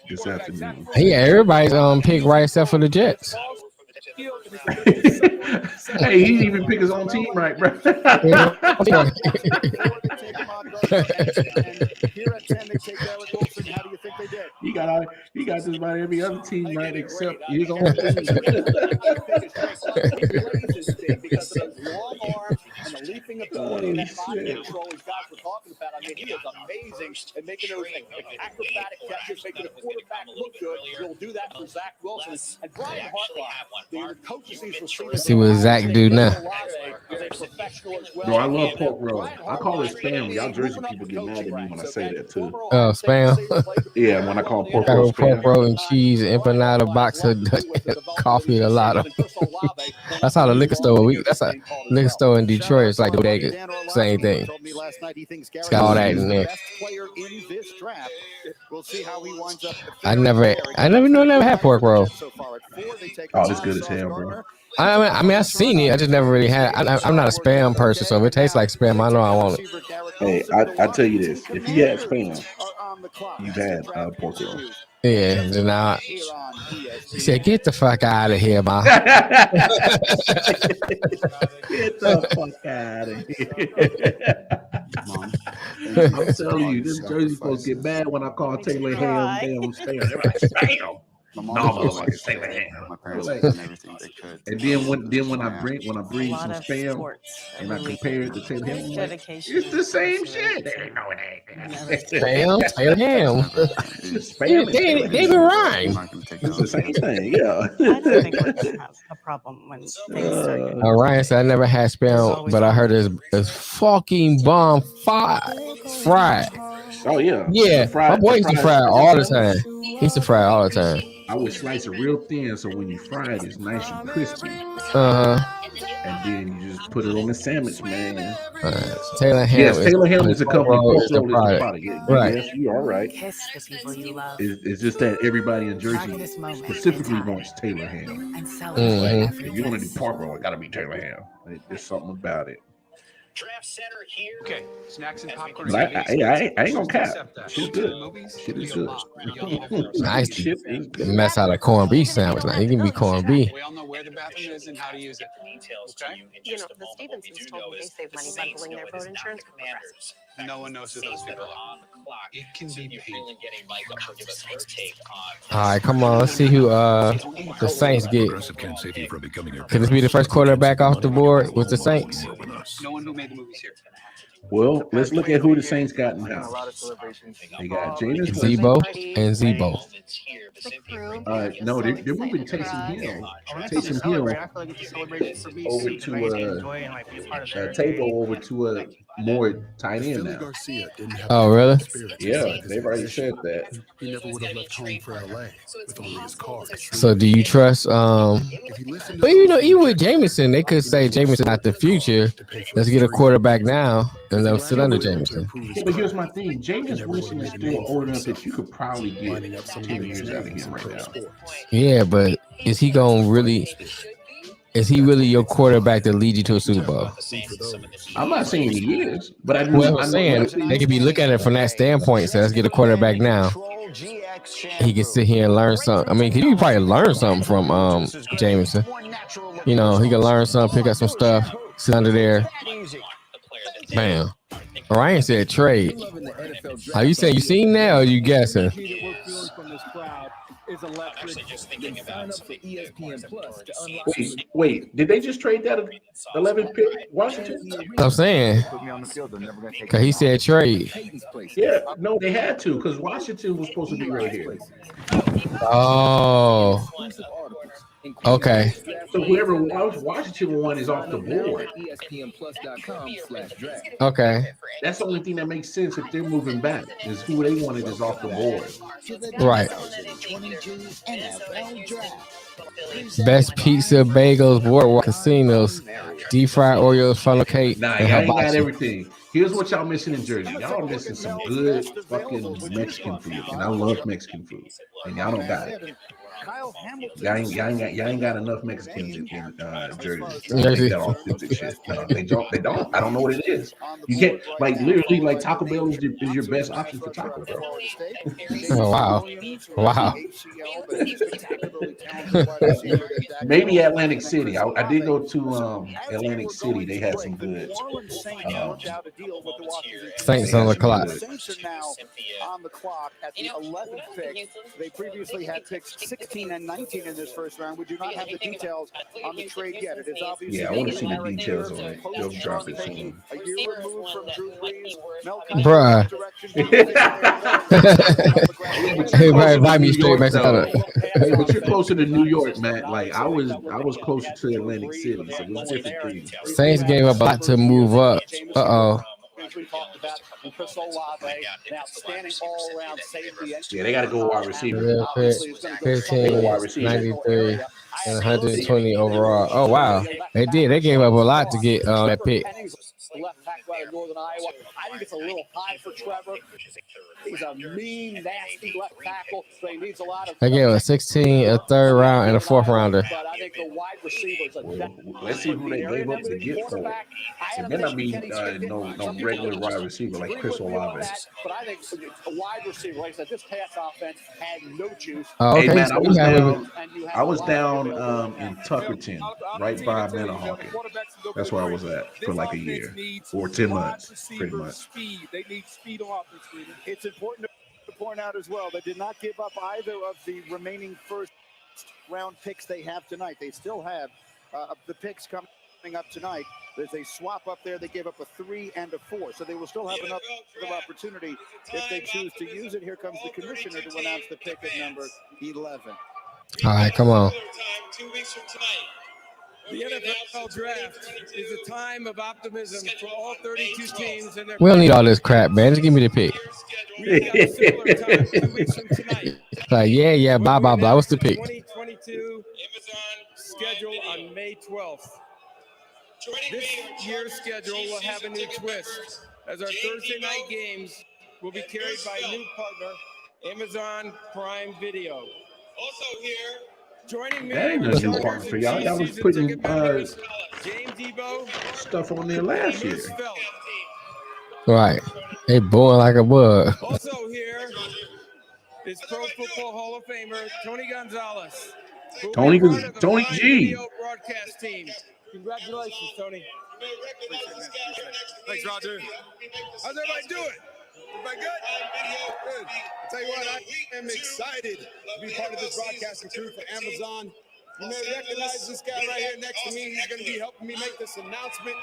this afternoon. Yeah, everybody's pick right except for the Jets. Hey, he didn't even pick his own team right, bro. Here at 10, they take Garrett Wilson. How do you think they did? He got just about every other team right except his own team. Because of those long arms and the leaping ability and that body control these guys were talking about. I mean, he is amazing at making those acrobatic catches, making the quarterback look good. He'll do that for Zach Wilson. And Brian Hartline, the coach of these receivers. See what Zach do now. Bro, I love pork roll. I call it spam. Y'all Jersey people get mad at me when I say that too. Oh, spam. Yeah, when I call pork roll, pork roll and cheese, empanada, box of coffee, and a lot of. That's how the liquor store. That's a liquor store in Detroit. It's like the bodega, same thing. It's got all that in there. I never had pork roll. Oh, it's good as hell, bro. I mean, I've seen it. I just never really had. I'm not a spam person, so if it tastes like spam, I know I want it. Hey, I tell you this: if you had spam, you've had pork roll. Yeah, then he said, "Get the fuck out of here, ma." Get the fuck out of here. I'm telling you, this Jersey folks get mad when I call Taylor Ham damn spam. They're like, spam. No, motherfuckers Taylor Ham. My parents did everything they could. And then when I bring some spam and I compare it to Taylor Ham, like, it's the same shit. They ain't know it ain't. Spam, Taylor Ham. Spam. David Rhyme. It's the same thing, yeah. I don't think we're gonna have a problem when things start getting Ryan said, I never had spam, but I heard it's fucking bomb fried. Oh yeah. Yeah, my boy used to fry it all the time. He used to fry it all the time. I would slice it real thin so when you fry it, it's nice and crispy. And then you just put it on the sandwich, man. Taylor ham. Yes, Taylor ham is a company. Pork Is the roll is the product. product. Right. Yes, you are right. Kiss the people you love. It's just that everybody in Jersey Target this moment specifically in time wants Taylor ham. and celebrate Like, every if you want to do kiss. pork roll, it got to be Taylor ham. There's something about it. Draft center here. Okay, snacks and popcorn. But I ain't gonna cap. Shit's good. Shit is good. Nice mess out of corned beef sandwich. Now you can be corned beef. We all know where the bathroom is and how to use it. Okay. You know, the Stevensons told me they save money bundling their boat insurance with Progressive. No one knows who those people are. It can be painful. All right, come on. Let's see who the Saints get. Could this be the first quarterback off the board with the Saints? No one who made the movies here. Well, let's look at who the Saints got now. They got James Zebo and Zebo. No, they're moving Taysom Hill. Taysom Hill over to Table over to a more tight end now. Oh, really? Yeah, they've already said that. He never would have left home for LA with only his car. So do you trust but you know, even with Jameson, they could say Jameson not the future. Let's get a quarterback now and they'll sit under Jameson. Yeah, but here's my thing. James Winston is still old enough that you could probably get 10 years out of him right now. Yeah, but is he really your quarterback that lead you to a Super Bowl? I'm not saying he is, but I'm saying they could be looking at it from that standpoint. So let's get a quarterback now. He can sit here and learn something. I mean, he could probably learn something from Jameson. You know, he can learn something, pick up some stuff, sit under there. Bam. Ryan said trade. Are you saying you seen that or are you guessing? Wait, did they just trade that 11th pick, Washington? I'm saying, because he said trade. Yeah, no, they had to because Washington was supposed to be right here. Oh, okay. So whoever Washington won is off the board. Okay. That's the only thing that makes sense if they're moving back is who they wanted is off the board. Right. Best pizza, bagels, boardwalk casinos, deep fried Oreos, funnel cake. Nah, y'all ain't got everything. Here's what y'all missing in Jersey. Y'all are missing some good fucking Mexican food, and I love Mexican food, and y'all don't got it. Y'all ain't got enough Mexicans in Jersey. That authentic shit. They don't. I don't know what it is. You can't literally Taco Bell is your best option for taco, bro. Oh, wow. Maybe Atlantic City. I did go to Atlantic City. They had some good Saints on the clock. Saints are now on the clock at the 11th pick. They previously had picks 16 and 19 in this first round. We do not have the details on the trade yet. It is obviously I want to see the details on it. They'll drop it soon. A year removed from Drew Brees. Bruh. Hey, man, invite me straight back to Hey, but you're closer to New York, man. Like I was closer to Atlantic City, so it was different things. Saints gave up a lot to move up. Yeah, they got to go wide receiver. 15, 93, and 120 overall. Oh, wow. They did. They gave up a lot to get that pick. Left tackle out of Northern Iowa. I think it's a little high for Trevor. He's a mean, nasty left tackle, so he needs a lot of. They gave a 16, a third round, and a fourth rounder. But I think the wide receivers. Let's see who they gave up to get for it. And then I mean, no regular wide receiver like Chris Olave. But I think a wide receiver, like I said, this pass offense had no juice. Oh, okay. Hey man, I was down in Tuckerton, right by Manahawkin. That's where I was at for like a year or 10 months, pretty much. They need speed on offense. It's important to point out as well, they did not give up either of the remaining first round picks they have tonight. They still have the picks coming up tonight. There's a swap up there. They gave up a 3 and a 4, so they will still have another opportunity if they choose to use it. Here comes the commissioner to announce the pick at number 11. All right, come on. 2 weeks from tonight. The NFL draft is a time of optimism for all 32 teams. And we don't need all this crap, man. Just give me the pick. We've got a similar time 2 weeks from tonight. Like, yeah, blah, blah, blah. What's the pick? 2022 schedule on May 12th. This year's schedule will have a new twist, as our Thursday night games will be carried by a new partner, Amazon Prime Video. Also here, joining me. That ain't a new partner for y'all. Y'all was putting stuff on there last year. Right. They born like a bug. Also here is Pro Football Hall of Famer Tony Gonzalez. Tony G. Broadcast team. Congratulations, Tony. Thanks, Roger. How's everybody doing? Everybody good? Good. I'll tell you what, I am excited to be part of this broadcasting crew for Amazon. You may recognize this guy right here next to me. He's going to be helping me make this announcement.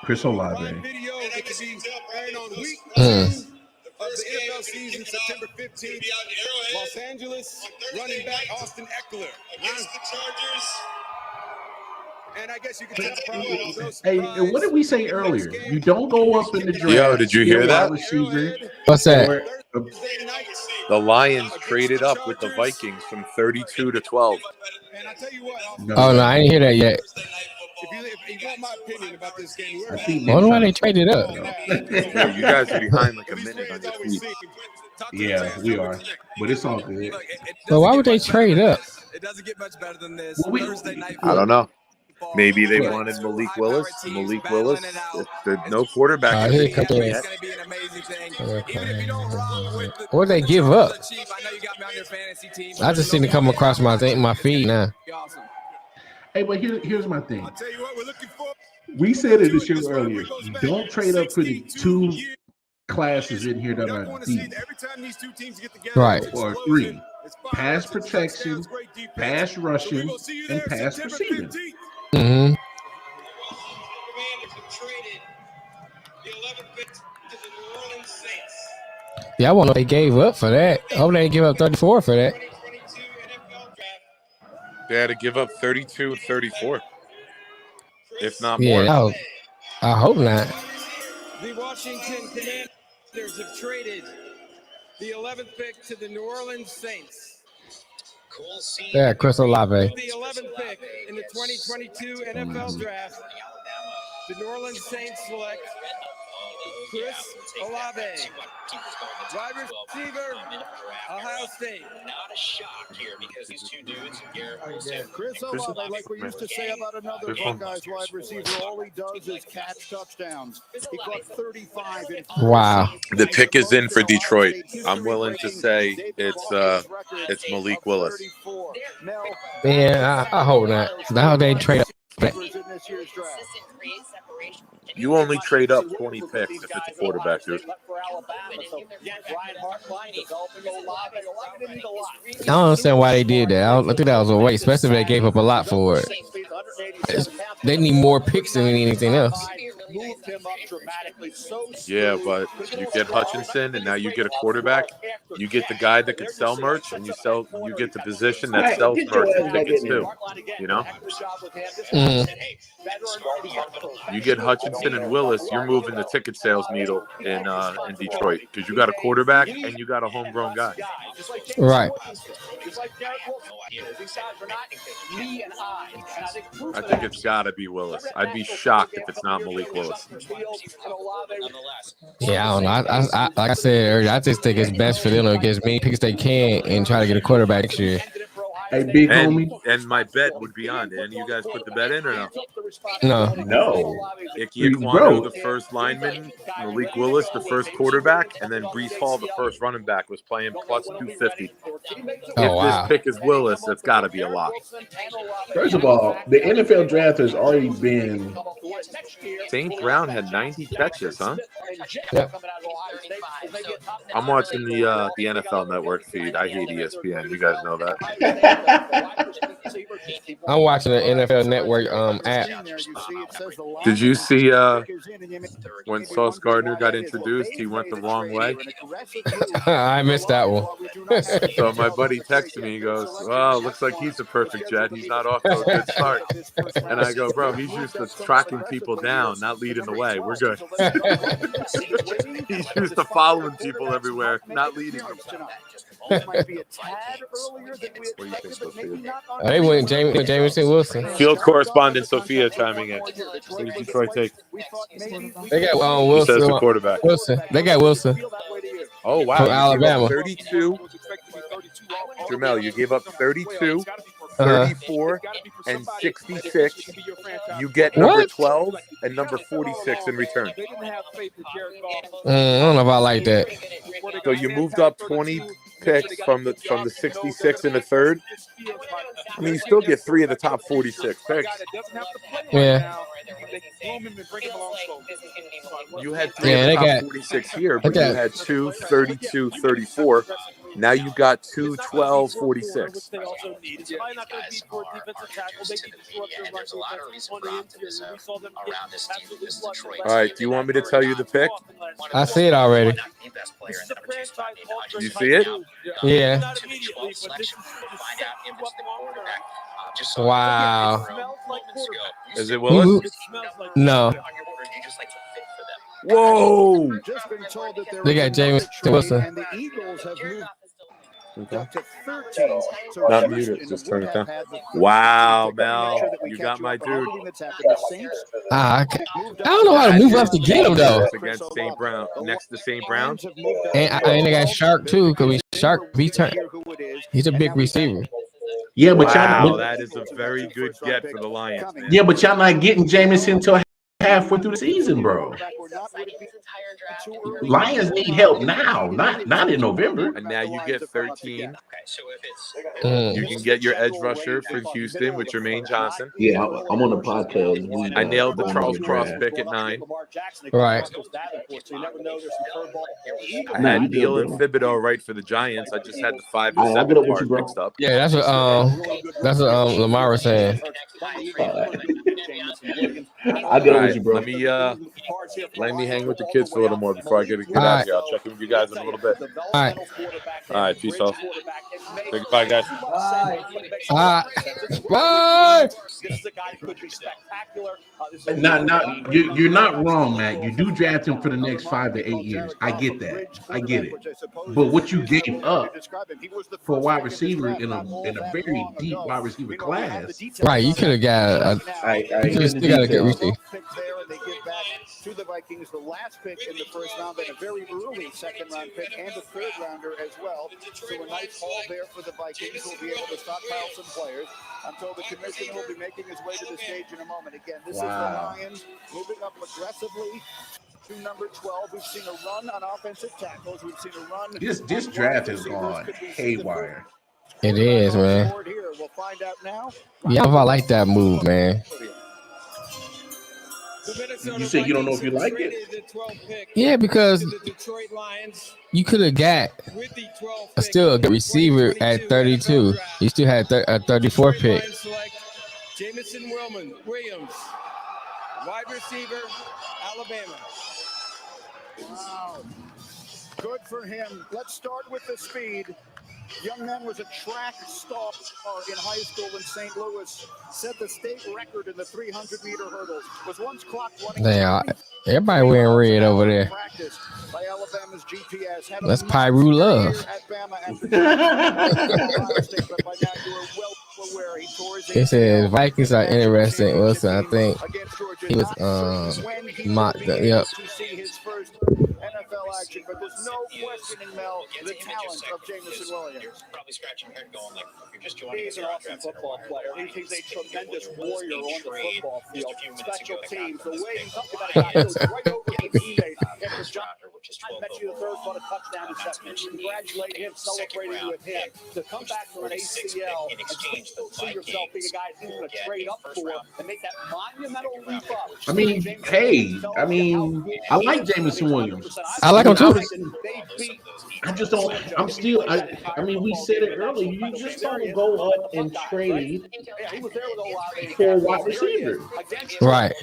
Chris Olave. Video that will be airing on week 2 of the NFL season, September 15th. Los Angeles running back Austin Eckler against the Chargers. And I guess you can tell probably Hey, and what did we say earlier? You don't go up in the draft. Yo, did you hear that? What's that? The Lions traded up with the Vikings from 32 to 12. Oh, no, I didn't hear that yet. If you want my opinion about this game, I wonder why they traded up. Yeah, you guys are behind like a minute on your feet. Yeah, we are. But it's all good. But why would they trade up? It doesn't get much better than this. Thursday night. I don't know. Maybe they wanted Malik Willis. There's no quarterback. Here comes yet. Or they give up. I just seen it come across my feed now. Hey, but here's my thing. We said in the show earlier, don't trade up for the 2 classes in here that are deep. Right. Or 3. Pass protection, pass rushing, and pass receiving. Mm-hmm. Yeah, I wonder if they gave up for that. I hope they didn't give up 34 for that. They had to give up 32 and 34. If not Yeah, more. I hope not. The Washington Commanders have traded the 11th pick to the New Orleans Saints. Yeah, Chris Olave. With the 11th pick in the 2022 NFL Draft, the New Orleans Saints select Chris Olave, wide receiver, Ohio State. Not a shock here because these two dudes, Garrett Chris Olave, like we used to say about another Buckeyes wide receiver, all he does is catch touchdowns. He caught 35 in Wow. The pick is in for Detroit. I'm willing to say it's Malik Willis. Yeah, I hope not. Now they trade up. You only trade up 20 picks if it's a quarterback, dude. I don't understand why they did that. I think that was a waste, especially if they gave up a lot for it. They need more picks than anything else. Yeah, but you get Hutchinson, and now you get a quarterback. You get the guy that can sell merch, and you get the position that sells merch and tickets too. You know? You get Hutchinson and Willis, you're moving the ticket sales needle in Detroit because you got a quarterback and you got a homegrown guy. Right. I think it's got to be Willis. I'd be shocked if it's not Malik Willis. Yeah, I don't know. I like I said earlier, I just think it's best for them to get as many picks they can and try to get a quarterback next year. Hey, big homie. And my bet would be on. Didn't you guys put the bet in or no? No. Ike Ekwonu, the first lineman, Malik Willis, the first quarterback, and then Breece Hall, the first running back, was playing plus 250. If this pick is Willis, it's got to be a lot. First of all, the NFL draft has already been. St. Brown had 90 catches, huh? Yep. I'm watching the NFL Network feed. I hate ESPN. You guys know that. I'm watching the NFL Network app. Did you see when Sauce Gardner got introduced, he went the wrong way? I missed that one. So my buddy texted me, he goes, well, looks like he's a perfect Jet. He's not off to a good start. And I go, bro, he's used to tracking people down, not leading the way. We're good. He's used to following people everywhere, not leading them. might be a tad earlier than we expected, but maybe not. They went Jameson Wilson. Field correspondent Sophia chiming in. What did Detroit take? They got Who Wilson. says the quarterback? Wilson. They got Wilson. Oh, wow. From You Alabama. gave up 32. Jamel, you gave up 32, 34, and 66. You get number 12 and number 46 in return. I don't know if I like that. So you moved up 20 picks from the 66 in the third. I mean, you still get 3 of the top 46 picks. Yeah. You had 3 of the top 46 here, but you had 2, 32, 34. Now you got 2, 12, 46. They also need. It's probably not going to be for a defensive tackle. They can disrupt their there's a lot of reason for optimism around this team in this Detroit. All right, do you want me to tell you the pick? I see it already. The best player in the number 2 spot. You see it? Yeah. To the 12th selection, we'll find out if it's the quarterback. Just Wow. Is it Willis? No. Whoa! They got Jameson Wilson. And the Eagles have moved Okay. to 13. So Not muted, just turn it down. Wow, Mel, you got my dude. I don't know how to move up to get him though. It's against St. Brown, next to St. Brown. And they got Shark too, because Shark he's a big receiver. Yeah, but wow, y'all, that is a very good get for the Lions, man. Yeah, but y'all not getting Jameson until halfway through the season, bro. Lions need help now, not in November. And now you get 13. You can get your edge rusher for Houston with Jermaine Johnson. Yeah, I'm on the podcast. I nailed the Charles Cross pick at 9. Right. I had Neal and Thibodeau right for the Giants. I just had the 5 and 7 part mixed up. Yeah, that's what Lamar was saying. I get with you, bro. Let me hang with the kids for a little more before I get out of here. I'll check in with you guys in a little bit. All right, peace out. Say goodbye, guys. Bye. You're not wrong, Matt. You do draft him for the next 5 to 8 years. I get that. I get it. But what you gave up for a wide receiver in a very deep wide receiver class, right? You could have got a good receiver. They give back to the Vikings the last pick in the first round, and a very early second-round pick, and a third-rounder as well. So a nice haul there for the Vikings. Who will be able to stockpile some players. I'm told the commissioner will be making his way to the stage in a moment. Again, this is the Lions moving up aggressively to number 12. We've seen a run on offensive tackles. We've seen a run. This draft has gone haywire. It is, man. We'll find out now. Yeah, I like that move, man. You say you don't know if you like it? Yeah, because you could have got still a good receiver at 32. You still had a 34 pick. Jameson Williams, wide receiver, Alabama. Wow. Good for him. Let's start with the speed. Young man was a track star in high school in St. Louis. Set the state record in the 300-meter hurdles. Was once clocked running. They are. Everybody wearing red over there. By Alabama's GPS. That's Pyru Love. It says Vikings are interesting. Wilson, I think he was mocked. Yep. NFL action, but there's no questioning, Mel, the talent of Jameson Williams. Probably scratching your head going like, you're just joining. He's an awesome football player. He's a tremendous warrior on the football field. Special teams, the way he talked about it, goes right over the teammate. I bet you the third one a touchdown reception. Congratulate him, celebrating with him. To come back from an ACL and still see yourself being a guy who's going to trade up for and make that monumental leap up. I mean, hey, I like Jameson Williams. I like him too. I just don't. I mean, we said it earlier. You just don't go up and trade for a wide receiver, right?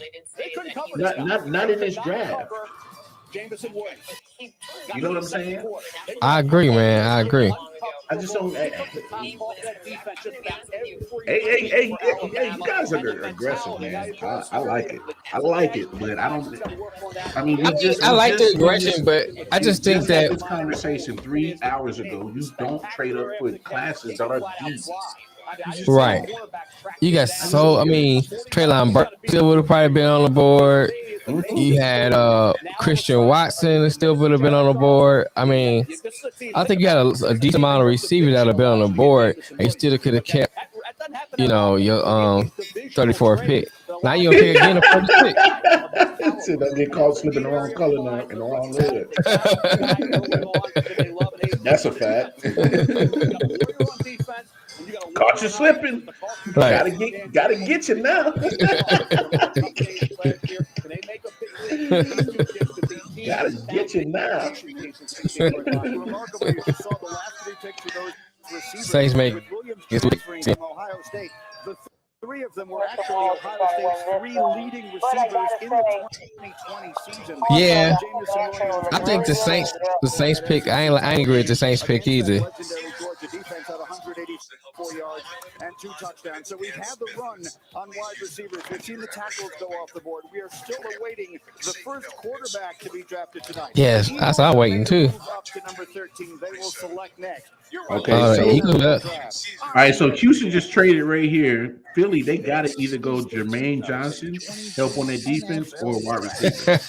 Not in this draft. You know what I'm saying? I agree, man. I agree. I just don't. Hey, you guys are aggressive, man. I like it. I like it, but I don't. I mean, I like the aggression, but I just think had that this conversation 3 hours ago. You don't trade up for classes that are deep. right. You got so. I mean, Treylon Burks still would have probably been on the board. You had Christian Watson that still would have been on the board. I mean, I think you had a decent amount of receivers that have been on the board, and you still could have kept, your 34th pick. Now you gonna pick again the first pick. So don't get caught slipping the wrong color now in the wrong hood. That's a fact. Caught you slipping. Right. Gotta get you now. Gotta get you now. Saints make Ohio State. The three of them were actually Ohio State's three leading receivers in the 2020 season. Yeah, I think the Saints pick. I ain't agree with the Saints pick either. Legendary Georgia defense had 184 yards and 2 touchdowns. So we've had the run on wide receivers. We've seen the tackles go off the board. We are still awaiting the first quarterback to be drafted tonight. Yes, that's what I'm waiting too. Up to number 13, they will select next. Okay, all right. So Houston just traded right here. Philly, they got to either go Jermaine Johnson, help on their defense, or wide receiver.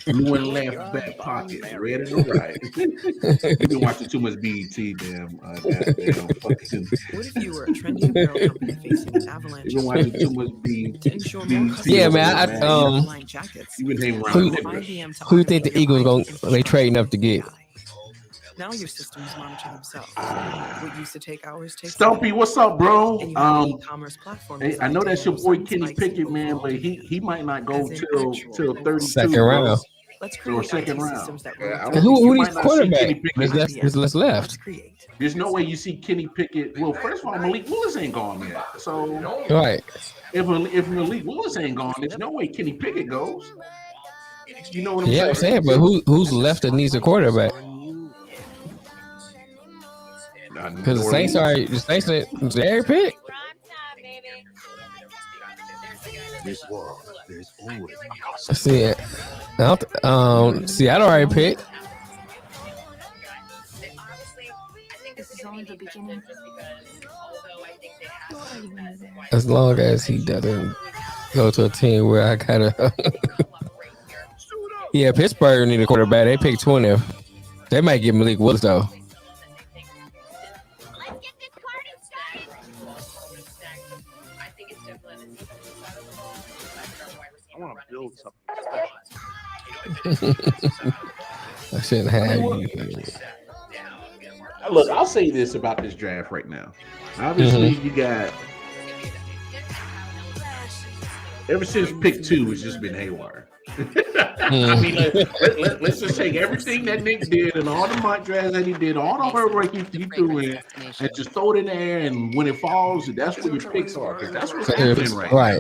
Blue and left back pocket, red and right. You've been watching too much BET, damn. Fucking. What if you were a trendy apparel company facing an avalanche? You've been watching too much BET. Yeah, man. You've been hanging who you think the Eagles they trading up to get? Now your systems monitor themselves. What used to take hours takes. Stumpy, what's up, bro? E-commerce platform Hey, I know that's your boy Kenny Pickett, man, but he might not go till 32. Second round. Or second round. Who needs quarterback? There's left. There's no way you see Kenny Pickett. Well, first of all, Malik Willis ain't gone yet. So right. If Malik Willis ain't gone, there's no way Kenny Pickett goes. You know what I'm saying? Yeah, I'm saying, but who's left that needs a quarterback? Because the Saints are their pick. See it. Seattle already picked. As long as he doesn't go to a team where I gotta. Yeah, Pittsburgh need a quarterback. They picked 20th. They might get Malik Willis though. I want to build something I shouldn't have you. Look, I'll say this about this draft right now. Obviously, you got ever since pick 2, it's just been haywire. I mean, let's just take everything that Nick did and all the mock drafts that he did, all the hard work he threw in, and just throw it in there. And when it falls, that's where your picks are, because that's what's happening right now.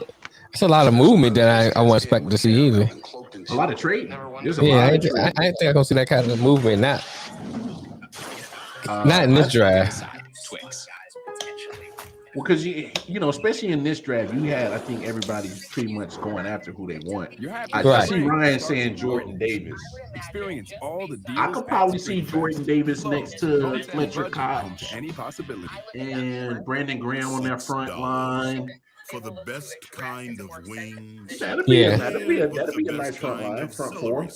It's a lot of movement that I wasn't expecting to see either. A lot of trading. There's a lot of I trading. think I'm gonna see that kind of movement. Not in this draft. Well, because you know, especially in this draft, you had, I think everybody's pretty much going after who they want. I see Ryan saying Jordan Davis. Experience all the deals. I could probably see Jordan Davis next to Fletcher Koch any possibility and Brandon Graham on their front line. For the best kind of wings. That'd be a nice front line, front four.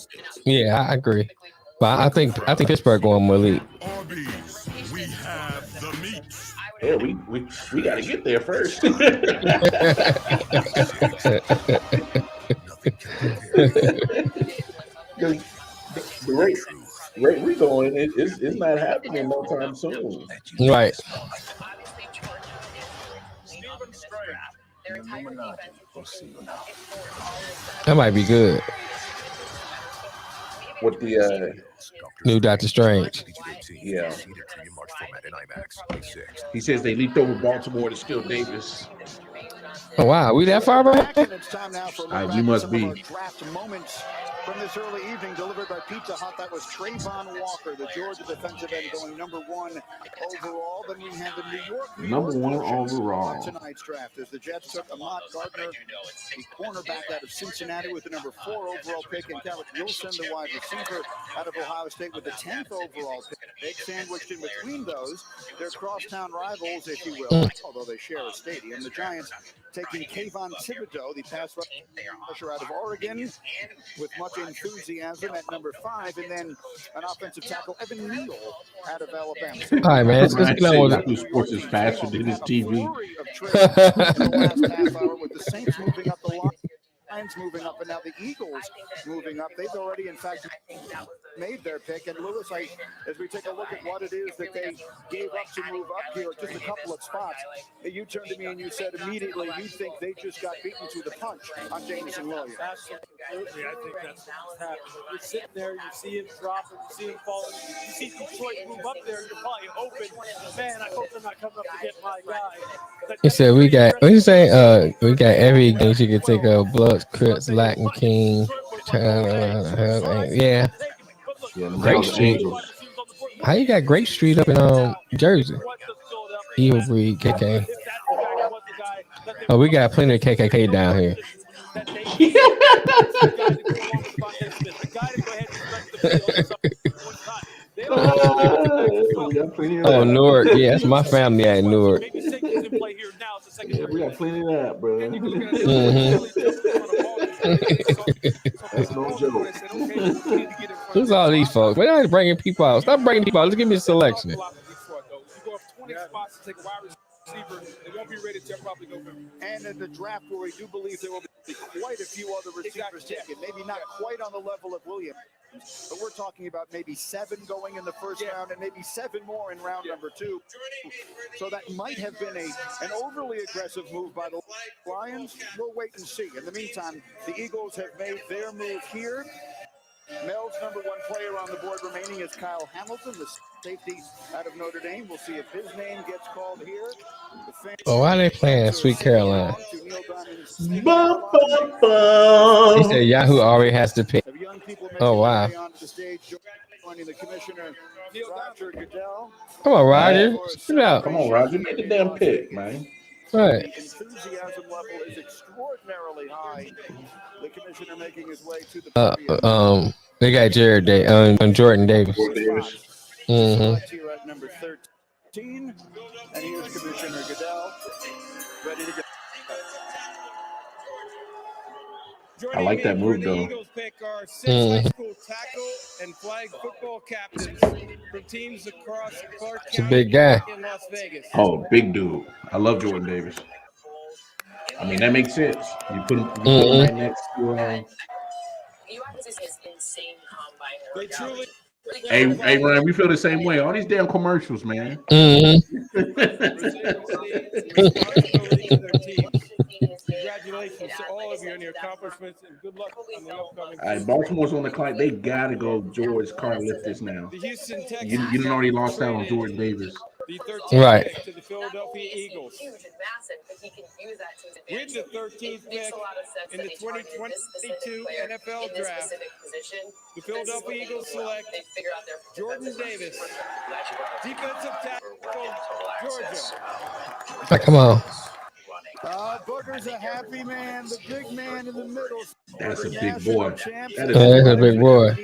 Yeah, I agree. But I think Pittsburgh going Malik. We have the meat. Yeah, we got to get there first. The rate we going, it's not happening no time soon. Right. That might be good. With the new Doctor Strange. Yeah. He says they leaped over Baltimore to steal Davis. Oh wow, we that far back? We must be. From this early evening, delivered by PJ Pizza Hut. That was Trayvon Walker, the Georgia defensive end, going number 1 overall. Then we had the New York Number 1 overall. on tonight's draft as the Jets took Ahmad Gardner, the cornerback out of Cincinnati, with the number 4 overall pick, and Calvin Wilson, the wide receiver out of Ohio State, with the 10th overall pick. Sandwiched in between those, they're crosstown rivals, if you will, although they share a stadium. The Giants taking Kayvon Thibodeau, the pass rusher out of Oregon, with much enthusiasm at number 5, and then an offensive tackle, Evan Neal, out of Alabama. All right, man. Let's get on with it. Sports is faster than his TV. In the last half hour, with the Saints moving up the line. Lions moving up, and now the Eagles moving up. They've already, in fact, made their pick. And Lewis, as we take a look at what it is that they gave up to move up here, just a couple of spots, you turned to me and you said immediately you think they just got beaten to the punch on Jameson Williams. Absolutely, I think that's what's happening. You're sitting there, you see him dropping, you see him falling, you see Detroit move up there, you're probably hoping, man, I hope they're not coming up to get my guy. He said we got. What you say? We got every game. You could take a Bloods, Crips, Latin King. Yeah. Great Street. How you got Great Street up in Jersey? Evil Breed, KK. Oh, we got plenty of KKK down here. Oh, Newark. Yeah, that's my family at Newark. Yeah, we got plenty of that, bro. That's no joke. Who's all these folks? We're not bringing people out. Stop bringing people out. Let's give me a selection. You go up 20 spots to take a wide receiver. They won't be ready till probably November. And in the draft, where we do believe there will be quite a few other receivers taken, maybe not quite on the level of Williams, but we're talking about maybe 7 going in the first round and maybe 7 more in round number 2. So that might have been an overly aggressive move by the Lions. We'll wait and see. In the meantime, the Eagles have made their move here. Mel's number 1 player on the board remaining is Kyle Hamilton, the safety out of Notre Dame. We'll see if his name gets called here. Oh, why are they playing Sweet Caroline? Bum, bum, bum. He said Yahoo already has to pick. Oh, wow. Come on, Roger. Sit out. Come on, Roger. Make the damn pick, man. Right. Enthusiasm level is extraordinarily high. The commissioner making his way to the they got Jordan Davis. Here at number 13, and here's Commissioner Goodell ready to go. I like that move, though. Eagles pick our 6 high school tackle and flag football captains from teams across Clark County. It's a big guy. In Las Vegas. Oh, big dude. I love Jordan Davis. I mean, that makes sense. You put him right next to. They truly. Hey, Ryan, we feel the same way. All these damn commercials, man. Congratulations to all of you on your accomplishments, and good luck on the upcoming. All right, Baltimore's on the clock. They gotta go George Karlaftis now. The Houston Texans. You done already lost out on Jordan Davis. The 13th Right. pick to the Philadelphia Eagles. With the 13th pick in the 2022 NFL Draft, the Philadelphia Eagles select Jordan Davis, defensive tackle, Georgia. Come on. Booker's a happy man, the big man in the middle. That's a big boy. That's a big boy.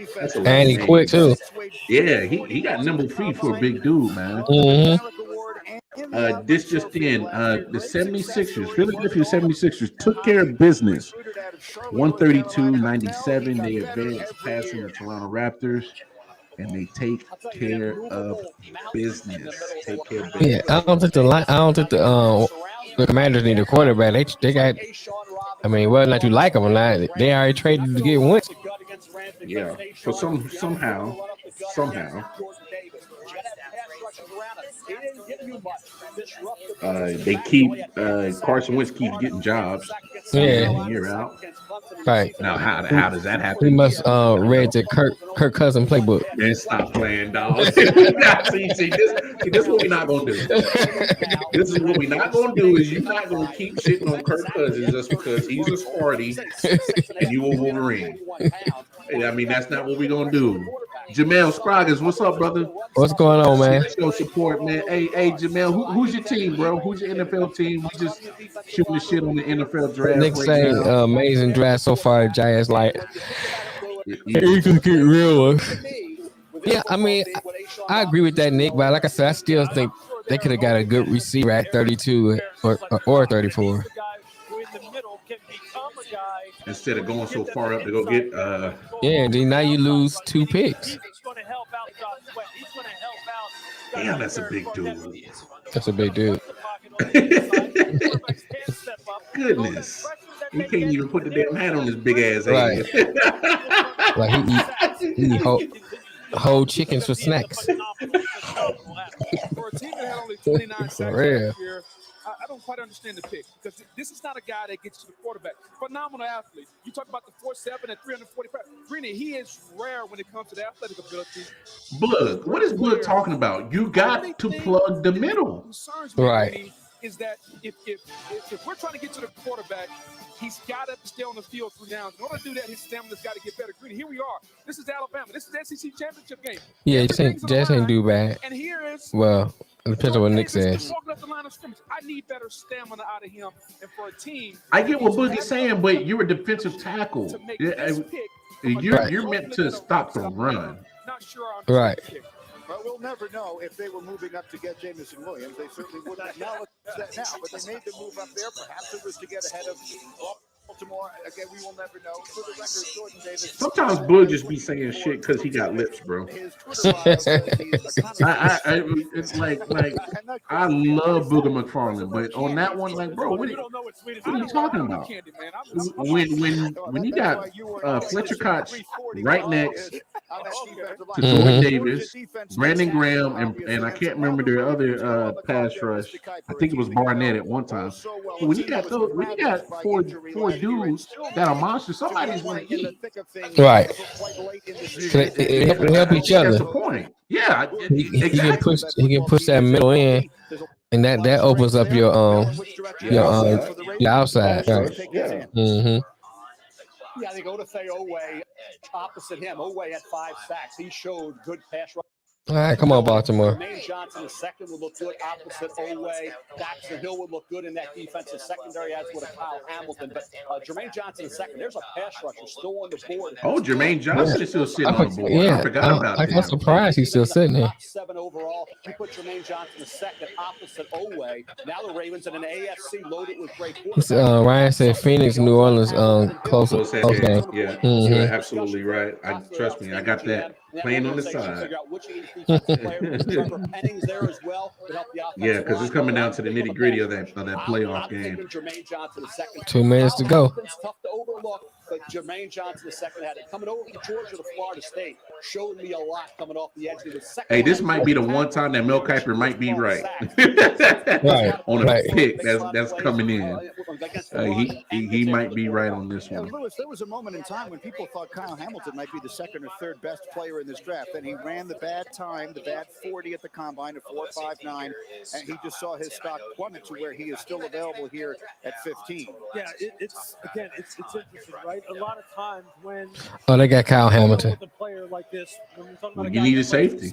And he quick, too. Yeah, he got nimble feet for a big dude, man. This just in, the 76ers, Philadelphia 76ers took care of business. 132-97, they advanced passing the Toronto Raptors, and they take care of business. Take care of business. Yeah, I don't think the Commanders need a quarterback. They got. I mean, whether or not you like them or not, they already traded to get Wentz. Yeah, so somehow. They keep Carson Wentz keeps getting jobs. Year out. Right. Now, how does that happen? We must read the Kirk Cousin playbook. Man, stop playing, dog. see, this is what we're not gonna do. This is what we're not gonna do. Is you're not gonna keep shitting on Kirk Cousins just because he's a Sparty and you a Wolverine. I mean, that's not what we're gonna do. Jamel Scroggins, what's up, brother? What's going on, man? Show support, man. Hey, Jamel, who's your team, bro? Who's your NFL team? We just shooting the shit on the NFL draft. Nick right say now. amazing draft so far. Giants like it could get real. Yeah, I mean, I agree with that, Nick. But like I said, I still think they could have got a good receiver at 32 or 34. Instead of going so far up to go get yeah, and then now you lose 2 picks. Damn, that's a big dude. That's a big dude. Goodness. He can't even put the damn hat on his big ass Right. head. Like he eat whole chickens for snacks. For a team that had only 29 sacks last year, I don't quite understand the pick because this is not a guy that gets to the quarterback. Phenomenal athlete. You talk about the 4.7 and 345. Granted, he is rare when it comes to the athletic ability. Bug. What is Bug talking about? You got to plug the middle. Right. Is that if we're trying to get to the quarterback, he's got to stay on the field through downs. In order to do that, his stamina's got to get better. Here we are. This is Alabama. This is the SEC championship game. Yeah, just ain't do bad. And here is well, it depends on what Nick says. walking up the line of scrimmage. I need better stamina out of him. And for a team, I get what Boogie's saying, but you're a defensive tackle. You're meant to stop the run. Not sure. Right. But we'll never know if they were moving up to get Jamison Williams. They certainly would not acknowledge that now, but they made the move up there. Perhaps it was to get ahead of Baltimore. Again, we will never know. For the record, Jordan Davis. Sometimes Boog just be saying shit because he got lips, bro. It's like I love Booger McFarland, but on that one, like, bro, what are you talking about? When you got Fletcher Cox right next to Jordan Davis, Brandon Graham, and I can't remember their other pass rush. I think it was Barnett at one time. But when you got four dudes that are monsters, somebody's going to eat. Right. Help each other. That's the point. Yeah, he can push that middle in, and that opens up your outside. Right. Mm-hmm. Yeah, they go to say O.W. opposite him. O.W. had 5 sacks. He showed good pass rush. All right, come on, Baltimore. Jermaine Johnson, the second, would look good opposite O.W. Daxton Hill would look good in that defensive secondary, as would a Kyle Hamilton. But Jermaine Johnson, the second, there's a pass rusher still on the board. Oh, Jermaine Johnson is still sitting on the board. I forgot about that. I'm surprised he's still sitting there. 7 overall. You put Jermaine Johnson, the second, opposite O.W. Now the Ravens in an AFC loaded with great quarterbacks. Ryan said Phoenix, New Orleans, close game. Yeah, mm-hmm. You're absolutely right. Trust me, I got that playing on the side. Yeah, because it's coming down to the nitty gritty of that playoff game. 2 minutes to go. Tough to overlook, but Jermaine Johnson, the second, had it coming over from Georgia to Florida State. Showed me a lot coming off the edge. Hey, this might be the one time that Mel Kiper might be right. Right. On a pick that's coming in. He might be right on this one. Lewis, there was a moment in time when people thought Kyle Hamilton might be the second or third best player in this draft. Then he ran the bad 40 at the combine, a 4.59, and he just saw his stock plummet to where he is still available here at 15. Yeah, it's interesting, right? A lot of times when they got Kyle Hamilton. A player like this, when you need a safety.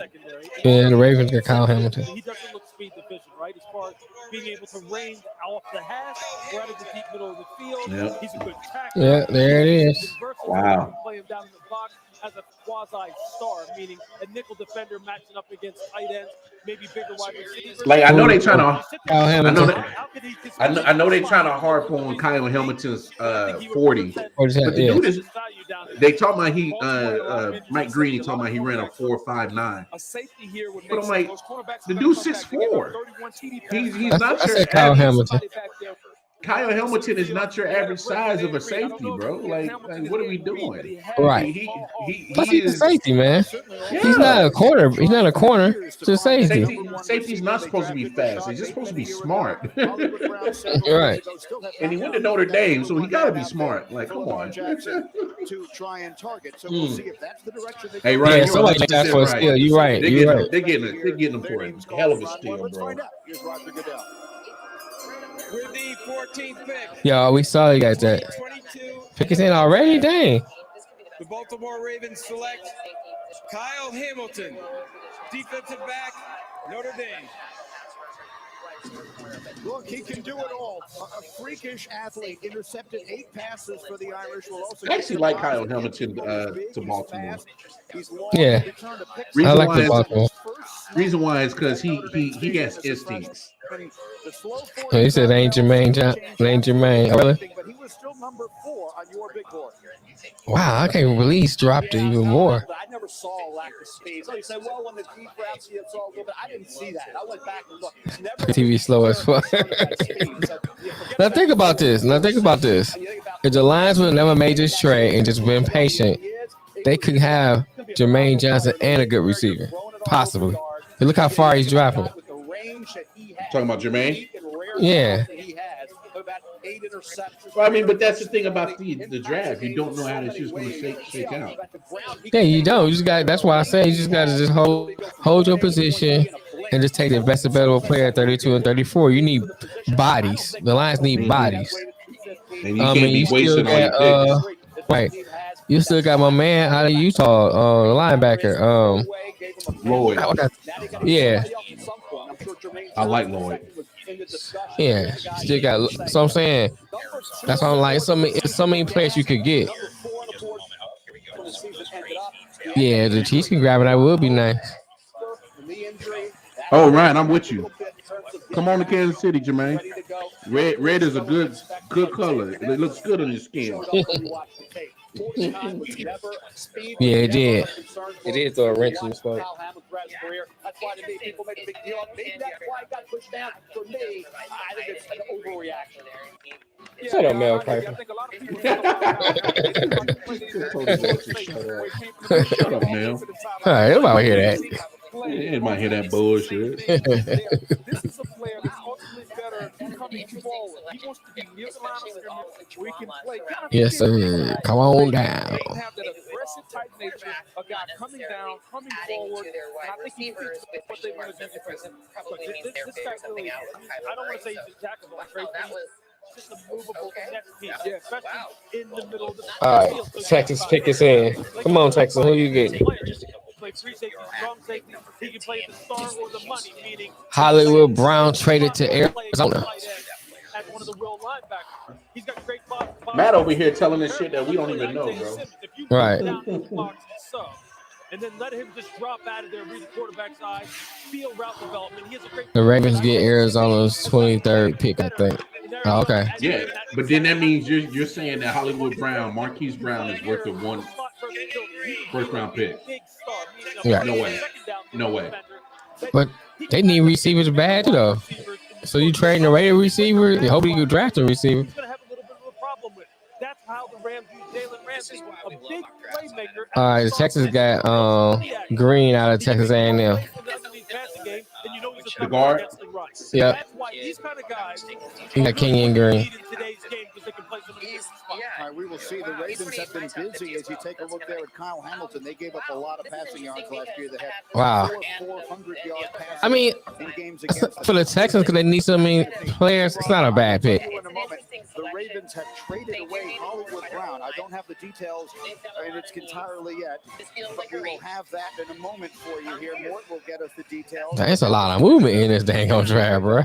Yeah, the Ravens got Kyle Hamilton. He doesn't look speed deficient, right? As far as being able to range off the hash, or out of the deep middle of the field. Yep. He's a good tackler. Yeah, there it is. Wow. Play him down in the box as a quasi-star, meaning a nickel defender matching up against tight ends, maybe bigger wide receivers. Like I know they trying to. Kyle Hamilton. I know they trying to harp on Kyle Hamilton's 40. But the dude is. They talking about he Mike Green talking about he ran a 4.59. But I'm like, the dude's 6'4". He's not your Kyle Hamilton. Kyle Hamilton is not your average size of a safety, bro. Like what are we doing? Right. He is a safety, man. Yeah. He's not a corner. He's not a corner. It's a safety. Safety's not supposed to be fast. He's just supposed to be smart. Right. And he went to Notre Dame, so he got to be smart. Like, come on. To try and target. So we'll see if that's the direction they Hey, Ryan, somebody asked for a steal. You're right. They're getting him for it. Hell of a steal, bro. Here's Roger Goodell. With the 14th pick. Yo, we saw you guys that. Pick is in already? Dang. The Baltimore Ravens select Kyle Hamilton, defensive back, Notre Dame. Look, he can do it all. A freakish athlete. Intercepted 8 passes for the Irish. Will also I actually like Kyle Hamilton to Baltimore. Yeah, I like the Baltimore. Reason why is because he has instincts. Oh, he said ain't Jermaine. Ain't Jermaine. Oh, really? But he was still number 4 on your big board. Wow, I can't believe he's dropped it even more. I never saw a lack of speed. So you say, well, when the deep routes, it's all good, but I didn't see that. I went back and looked. TV slow as fuck. Now think about this. If the Lions would have never made this trade and just been patient, they could have Jermaine Johnson and a good receiver, possibly. But look how far he's dropping. Talking about Jermaine? Yeah. Well, I mean, but that's the thing about the draft. You don't know how this is going to shake out. Yeah, you don't. You just got. That's why I say you just got to just hold your position and just take the best available player at 32 and 34. You need bodies. The Lions need bodies. And you can't be wasting all your picks. Right. You still got my man out of Utah, linebacker. Lloyd. Yeah. I like Lloyd. Yeah. Still got. So I'm saying that's why I'm like so many players you could get. Yeah, the Chiefs can grab it. That would be nice. Oh, Ryan, I'm with you. Come on to Kansas City, Jermaine. Red is a good color. It looks good on your skin. Yeah, it did. It did throw a wrench in the spot. That's why people make a big deal. Maybe that's why it got pushed down. For me, I think it's an overreaction. Shut up, Mel Kiper. Shut up, Mel. All right, nobody hear that. You might hear that bullshit. This is a player that's ultimately better coming forward. He wants to be near the line of scrimmage where he can play. Yes, sir. Come on down. Have that aggressive type nature, a guy coming down, coming forward. I think he fits what they want to do defensively. This guy really, I don't want to say he's a jack of all trades, but he's just a movable next piece, especially in the middle of the field. All right, Texas pick us in. Come on, Texas. Who you getting? Play free safety, strong safety. He can play the star or the money, meaning Hollywood Brown traded to Arizona. as one of the will linebackers. He's got great body. Matt over here telling us shit that we don't even know, bro. Right. And then let him just drop out of there, read the quarterback side, feel route development. He has a great. The Ravens get Arizona's 23rd pick, I think. Oh, okay. Yeah, but then that means you're saying that Hollywood Brown, Marquise Brown, is worth of one first round pick. Yeah. No way. But they need receivers bad though. So you trading a Raider receiver? You hope you draft a receiver. That's how the Rams use Jalen Ramsey, a big playmaker. All right, Texas got Green out of Texas A&M. The guard. Yeah. That's why these kind of guys. He got Kenyon Green. All right, we will see. The Ravens have been busy. As you take a look there at Kyle Hamilton, they gave up a lot of passing yards last year. They had 400-yard passes. I mean, for the Texans, because they need so many players, it's not a bad pick. The Ravens have traded away Hollywood Brown. I don't have the details, and it's entirely yet, but we will have that in a moment for you here. Mort will get us the details. There's a lot of movement in this dang on draft, bro.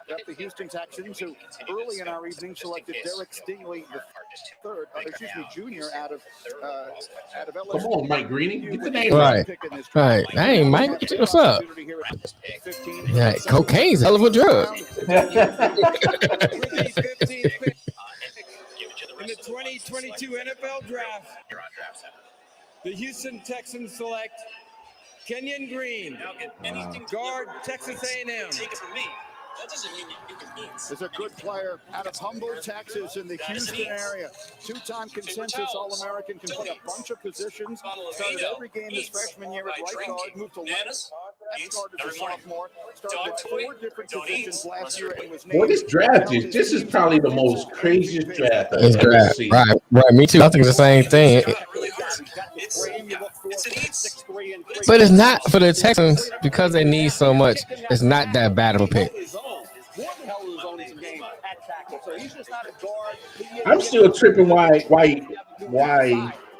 Got the Houston Texans, who early in our evening selected Derek Stingley, the junior out of LSU. Come on, Mike Greening. Get the name right. Right. Hey, Mike, what's up? Yeah, cocaine's a hell of a drug. In the 2022 NFL Draft, the Houston Texans select Kenyon Green, guard, Texas A&M. Is a good player out of Humboldt, Texas, in the Houston area. Two-time consensus All-American, can play a bunch of positions. Started every game his freshman year at right guard, moved to left guard as a sophomore. Started at 4 different positions last year and was named. Boy, this draft is probably the most craziest draft I've ever seen. Right. Me too. I think it's the same thing. But it's not for the Texans because they need so much. It's not that bad of a pick. I'm still tripping why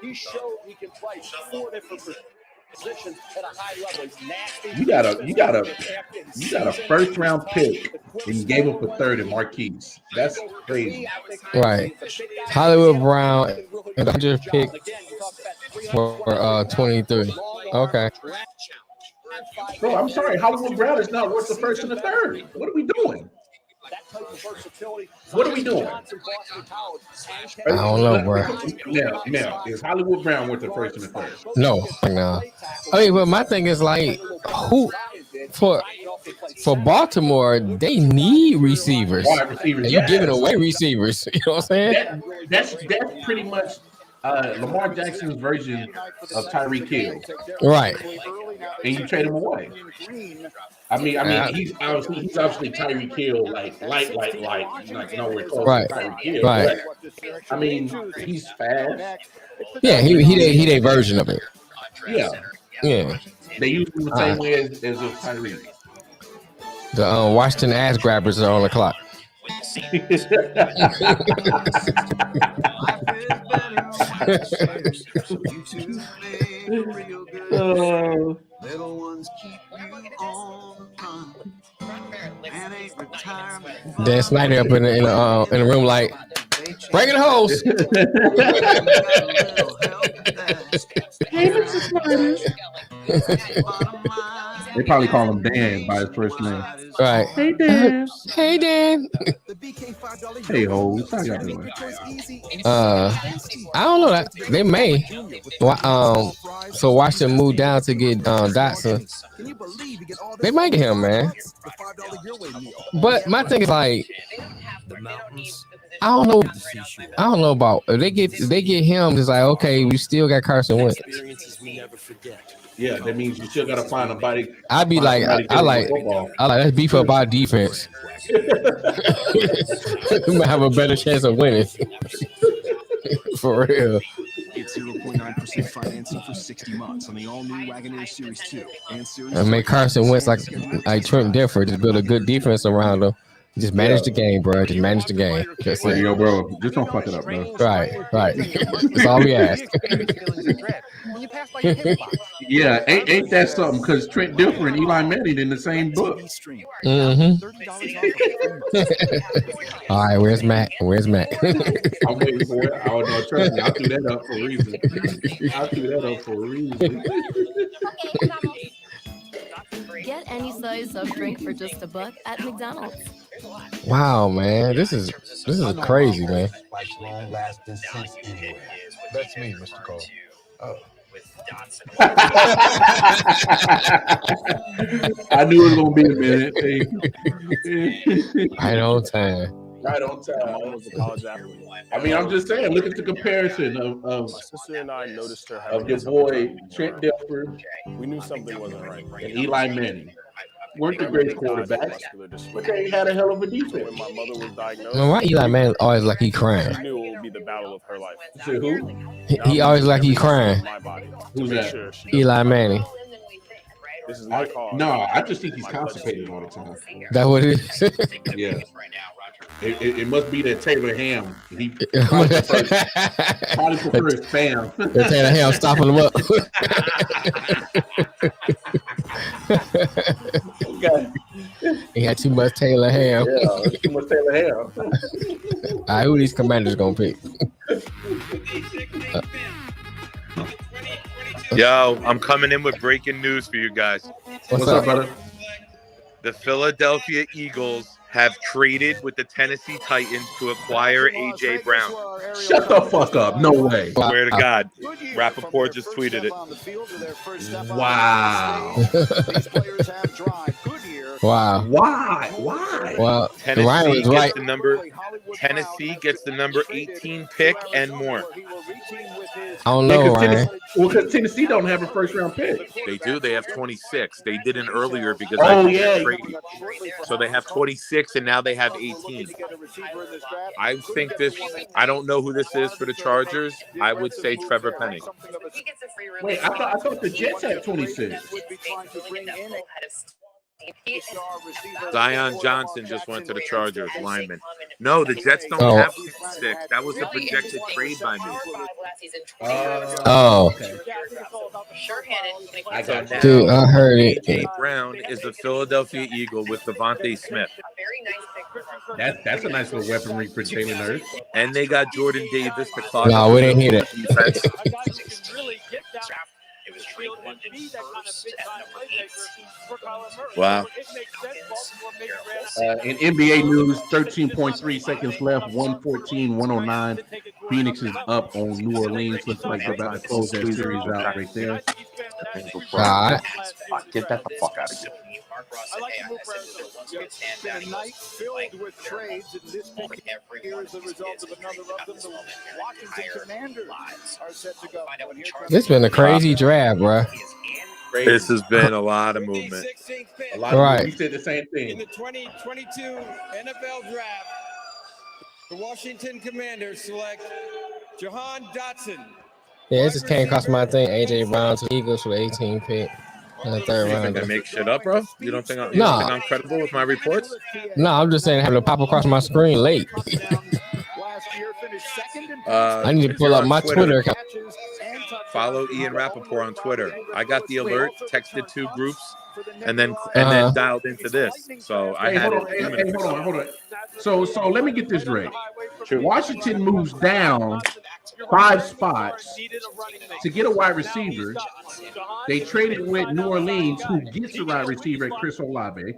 He showed he can play 4 different positions at a high level. He's nasty. You got a first round pick and you gave up a third in Marquise. That's crazy. Right. Hollywood Brown and the 100th pick for 23. Okay. Bro, I'm sorry. Hollywood Brown is not worth the first and the third. What are we doing? What are we doing? I don't know, bro. Now, is Hollywood Brown worth the first and the third? No. I mean, but my thing is like, who for Baltimore, they need receivers. Wide receivers. And you're giving away receivers. You know what I'm saying? That's pretty much Lamar Jackson's version of Tyreek Hill. Right. And you trade him away. I mean, he's obviously Tyreek Hill, like nowhere close to Tyreek Hill. Right. But, I mean, he's fast. Yeah, he their version of it. Yeah. Yeah. They use him the same way as Tyreek. The Washington ass grabbers are on the clock. Little ones keep you on the run. Dan Snyder up in the room like breaking the hose. Hey, Mr. Snyder. They probably call him Dan by his first name. Right. Hey, Dan. Hey, Dan. Hey, hoes. How y'all doing? I don't know that they may. So Washington moved down to get Dotson. They might get him, man. But my thing is like, I don't know about if they get him. It's like, okay, we still got Carson Wentz. Yeah, that means you still gotta find a body. I'd be like, I like let's beef up our defense. We might have a better chance of winning. For real. Get 0.9% financing for 60 months on the all-new Wagoneer Series 2 and Series 3. And make Carson Wentz like Trent Dilfer. Just build a good defense around him. Just manage the game, bro. Just manage the game. Just yo, bro. Just don't fuck it up, bro. Right. That's all we ask. Yeah, ain't that something? Because Trent Dilfer and Eli Manning in the same book. Mm-hmm. All right, where's Matt? I'm waiting for it. Oh no, trust me, I'll do that up for a reason. Get any size soft drink for just $1 at McDonald's. Wow, man, this is crazy, man. That's me, Mr. Cole. Oh. I knew it was gonna be a minute. Right on time. Right on time. I mean, I'm just saying, look at the comparison of my sister and I noticed her of your boy Trent Dilfer. We knew something wasn't right. And Eli Manning. Weren't the great quarterbacks, but they had a hell of a defense. When my mother was diagnosed, Man, why Eli Manning always like he crying? she knew it would be the battle of her life. So who? He always like he crying. Who's that? Eli Manning. This is my call. No, I just think he's constipated all the time. That what it is? Yeah. It must be that Taylor Ham. He probably prefers spam. That Taylor Ham stopping him up. Okay. He had too much Taylor Ham. Yeah, too much Taylor Ham. All right, who these Commanders gonna pick? Yo, I'm coming in with breaking news for you guys. What's up, brother? The Philadelphia Eagles have traded with the Tennessee Titans to acquire A.J. Brown. Shut the fuck up. No way. Swear to God. Rappaport just tweeted it. Wow. Wow. Why? Well, Tennessee was right. Tennessee gets the number 18 pick and more. I don't know, Ryan. Because Tennessee don't have a first round pick. They do. They have 26. They didn't earlier because traded. So they have 26 and now they have 18. I think I don't know who this is for the Chargers. I would say Trevor Penning. Wait, I thought the Jets had 26. Zion Johnson just went to the Chargers, lineman. No, the Jets don't Oh. have 6. That was a projected trade by me. Oh. Okay. I got now. Dude, I heard it. A.J. Brown is a Philadelphia Eagle with Devonte Smith. That's a nice little weaponry for Jalen Hurts. And they got Jordan Davis to clock No, up we the didn't hear middle that. of the defense. Wow. In NBA news, 13.3 seconds left, 114-109. Phoenix is up on New Orleans. Looks like they're about to close that series out right there. Get that the fuck out of here. It's been a night filled with trades, and this pick here is the result of another of them. The Washington Commanders are set to go. This been a crazy draft, bro. This has been a lot of movement. A lot of Right. we said the same thing. In the 2022 NFL Draft, the Washington Commanders select Jahan Dotson. Yeah, it just came across my thing. A.J. Brown to Eagles with 18 pick in the third You round. think I make shit up, bro? You don't think Nah. I'm credible with my reports? No, I'm just saying having to pop across my screen late. I need to pull up my Twitter account. Follow Ian Rappaport on Twitter. I got the alert, texted 2 groups, and then dialed into this. So I had it. Hold on. So let me get this right. Washington moves down 5 spots to get a wide receiver. They traded with New Orleans, who gets a wide receiver at Chris Olave.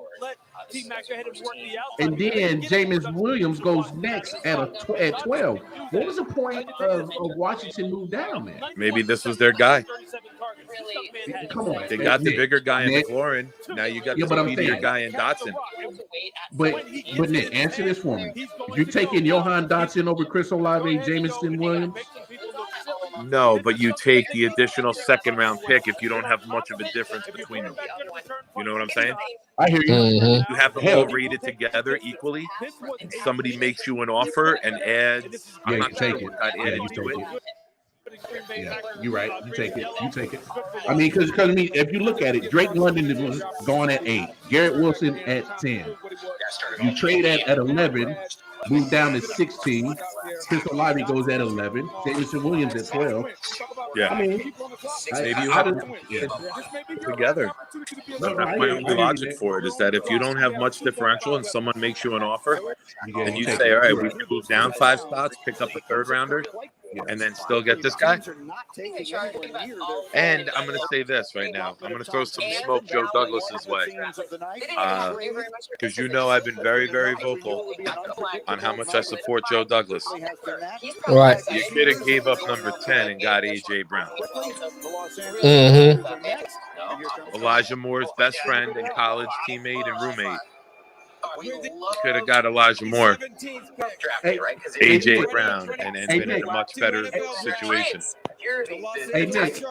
And then Jameis Williams goes next at 12. What was the point of Washington move down, man? Maybe this was their guy. Come on. They got the bigger guy in Nick. McLaurin. Now you got Yeah, the but I'm speedier saying- guy in Dotson. But Nick, answer this for me. If you're taking Johan Dotson over Chris Olave, Jameson Williams, No, but you take the additional 2nd-round pick if you don't have much of a difference between them. You know what I'm saying? I hear you. Mm-hmm. You have them all rated together equally. And somebody makes you an offer and adds. I'm Yeah, not you sure take what it. that Yeah, added you to take it. it. Yeah, you're right. You take it. I mean, because if you look at it, Drake London was gone at 8, Garrett Wilson at 10. You trade at 11, move down to 16. Chris Olave goes at 11. Jameson Williams at 12. Yeah. I mean, Maybe you I have don't- them yeah. together. No, That's my only logic for it is that if you don't have much differential and someone makes you an offer, and you say, all right, we can move down 5 spots, pick up a 3rd rounder, and then still get this guy. And I'm going to say this right now. I'm going to throw some smoke Joe Douglas's way. Because you know I've been very, very vocal on how much I support Joe Douglas. Right. You could have gave up number 10 and got A.J. Brown. Mm-hmm. Elijah Moore's best friend and college teammate and roommate. Could have got Elijah Moore, A.J. Brown, and been in a much better situation. Hey, Nick,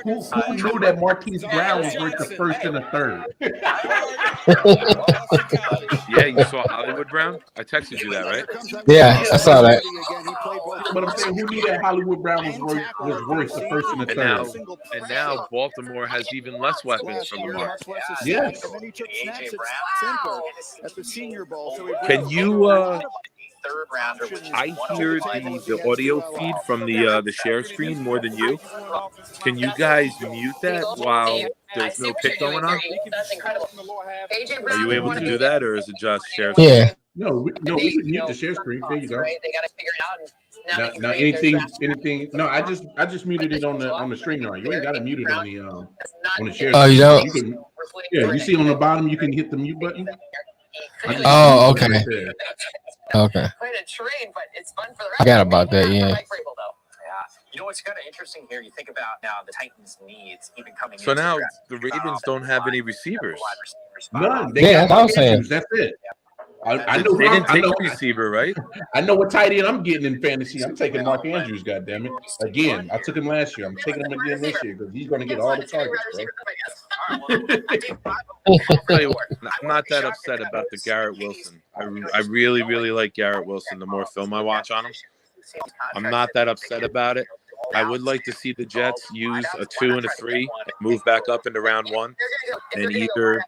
who knew that Marquise Brown was worth the 1st and the 3rd? Yeah, you saw Hollywood Brown? I texted you that, right? Yeah, I saw that. But I'm saying, who knew that Hollywood Brown was worth the 1st and the 3rd? And now Baltimore has even less weapons from Lamar. Yes. And then he took snaps at the Senior Bowl. Can you? I hear the audio feed from the share screen more than you. Can you guys mute that while there's no pick going on? Are you able to do that, or is it just share screen? Yeah. No, we can mute the share screen. There you go. Now anything. No, I just muted it on the stream. You ain't got to mute it on the share. Oh, you don't? Yeah, you see on the bottom, you can hit the mute button. Oh, okay. Okay. I got about that, yeah. You know what's kind of interesting here? You think about now the Titans' needs even coming. So now the Ravens don't have any receivers. None. Yeah, that's what I'm saying. That's it. I know. They didn't take I know, a receiver, right? I know what tight end I'm getting in fantasy. I'm taking Mark Andrews. Goddammit. Again, I took him last year. I'm taking him again this year because he's going to get all the targets, bro. I'll tell you what, I'm not that upset about the Garrett Wilson. I really, really like Garrett Wilson. The more film I watch on him, I'm not that upset about it. I would like to see the Jets use a 2 and a 3 and move back up into round 1 and either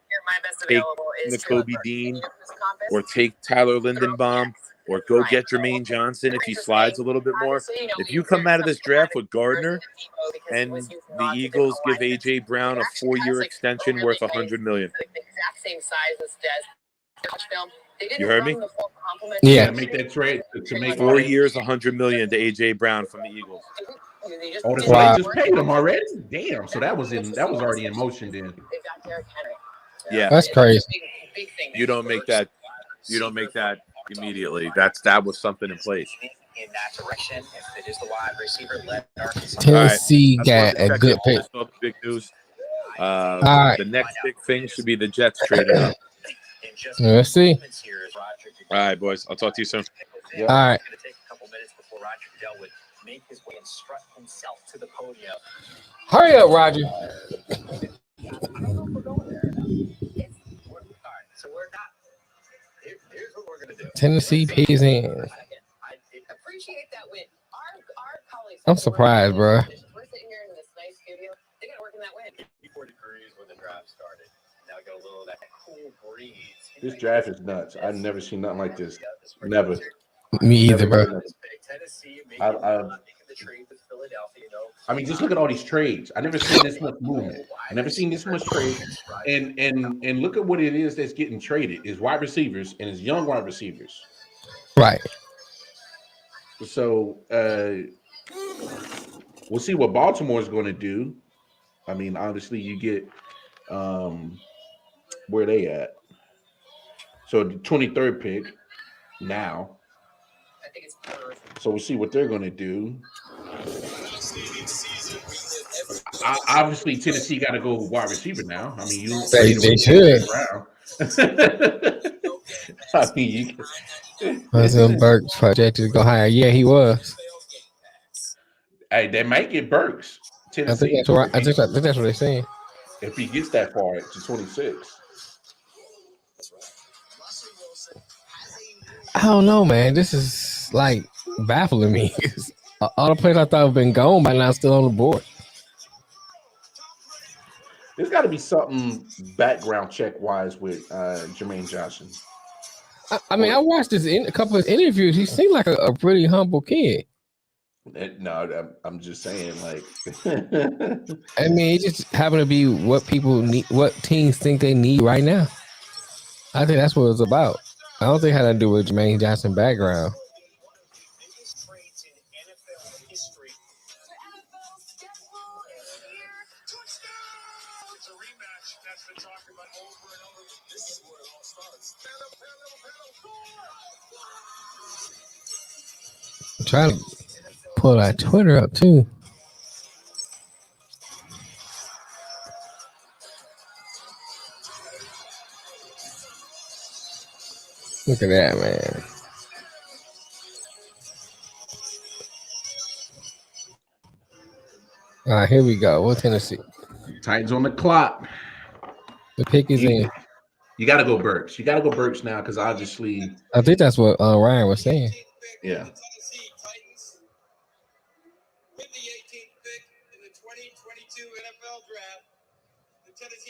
take Nakobe Dean or take Tyler Lindenbaum or go get Jermaine Johnson if he slides a little bit more. If you come out of this draft with Gardner and the Eagles give AJ Brown a 4-year extension worth $100 million. You heard me? Yeah. Make that trade to make 4 years, $100 million to AJ Brown from the Eagles. Oh, so they just paid him already? Damn. So that was already in motion then. Yeah. That's crazy. You don't make that immediately. That was something in place. In that direction, if it is the wide receiver, let Arkansas. Tennessee Right. got a good pick. That's all the big news. right. The next big thing should be the Jets trading up. Let's see. All right, boys. I'll talk to you soon. All right. It's going to take a couple minutes before Roger Goodell would make his way and strut himself to the podium. Hurry up, Roger. So we're not. Here's what we're going to do. Tennessee peas in. I appreciate that win. Our colleagues. I'm surprised, bro. We're sitting here in this nice studio. They got to work in that win. 54 degrees when the draft started. Now we got a little of that cool breeze. This draft is nuts. I've never seen nothing like this. Never. Me either, bro. I mean, just look at all these trades. I never seen this much movement. I never seen this much trade. And look at what it is that's getting traded. Is wide receivers and it's young wide receivers. Right. So we'll see what Baltimore is going to do. I mean, obviously you get where they at. So the 23rd pick now. So we'll see what they're going to do. Obviously, Tennessee got to go wide receiver now. I mean, they should. I mean, Wasn't Burks projected to go higher? Yeah, he was. Hey, they might get Burks. Tennessee. I think that's what they're saying. If he gets that far to 26. I don't know, man. This is like baffling me. All the players I thought have been gone by now still on the board. There's got to be something background check wise with Jermaine Johnson. I mean, I watched a couple of interviews. He seemed like a pretty humble kid. No, I'm just saying, like. I mean, it just happened to be what people need, what teams think they need right now. I think that's what it's about. I don't think it had to do with Jermaine Johnson background. I'm trying to pull that Twitter up too. Look at that, man. All right, here we go. What Tennessee? Titans on the clock. The pick is in. You got to go Burks. You got to go Burks now because obviously. I think that's what Ryan was saying. Yeah.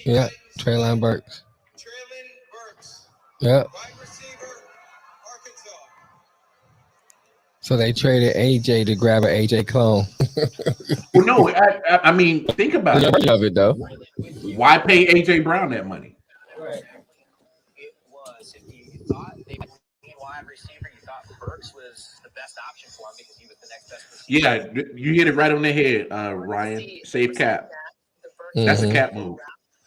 Yeah, Traylon Burks. Yeah. So they traded AJ to grab an AJ clone. Well, no, I mean, think about it. Of it though. Why pay AJ Brown that money? Right. It was if you thought they would need wide receiver, you thought Burks was the best option for him because he was the next best receiver. Yeah, you hit it right on the head, Ryan. Save cap. That's a cap move.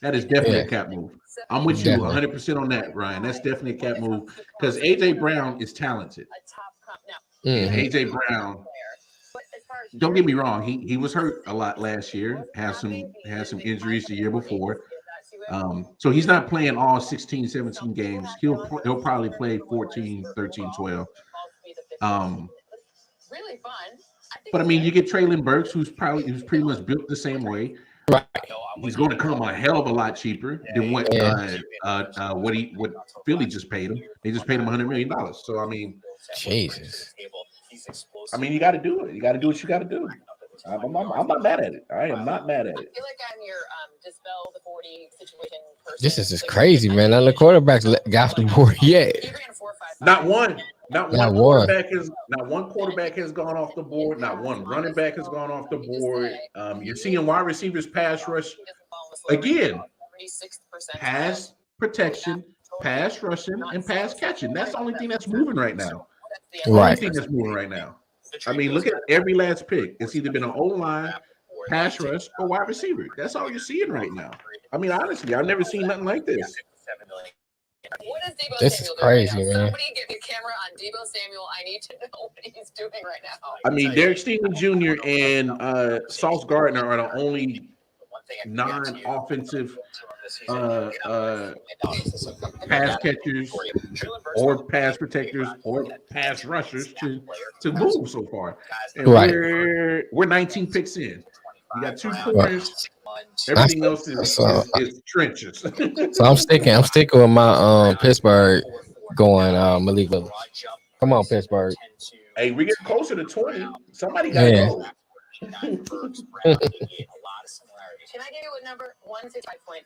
That is definitely a cap move. I'm with you 100% on that, Ryan. That's definitely a cap move because AJ Brown is talented. AJ Brown. Don't get me wrong. He was hurt a lot last year. Had some injuries the year before. So he's not playing all 16, 17 games. He'll probably play 14, 13, 12. But I mean, you get Traylon Burks, who's pretty much built the same way. Right. He's going to come a hell of a lot cheaper than what Philly just paid him. They just paid him $100 million. So I mean, Jesus. I mean, you got to do it. You got to do what you got to do. I'm not mad at it. I am not mad at it. I feel like I'm your dispel the 40 situation. This is just crazy, man. None of the quarterbacks got off the board yet. Not one. Not Not one one. quarterback has gone off the board. Not one running back has gone off the board. You're seeing wide receivers pass rush again. Pass protection, pass rushing, and pass catching. That's the only thing that's moving right now. Right. Only thing that's moving right now. I mean, look at every last pick. It's either been an O-line, pass rush, or wide receiver. That's all you're seeing right now. I mean, honestly, I've never seen nothing like this. This is crazy, man. Somebody get the camera on Deebo Samuel. I need to know what he's doing right now. I mean, Derek Stingley Jr. and Sauce Gardner are the only non-offensive pass catchers or pass protectors or pass rushers to move so far. And we're 19 picks in. You got 2 corners. Everything else is trenches. So I'm sticking with my Pittsburgh going Malik Willis. Come on, Pittsburgh. Hey, we get closer to 20. Somebody got to go. Can I give you a number? 165.3.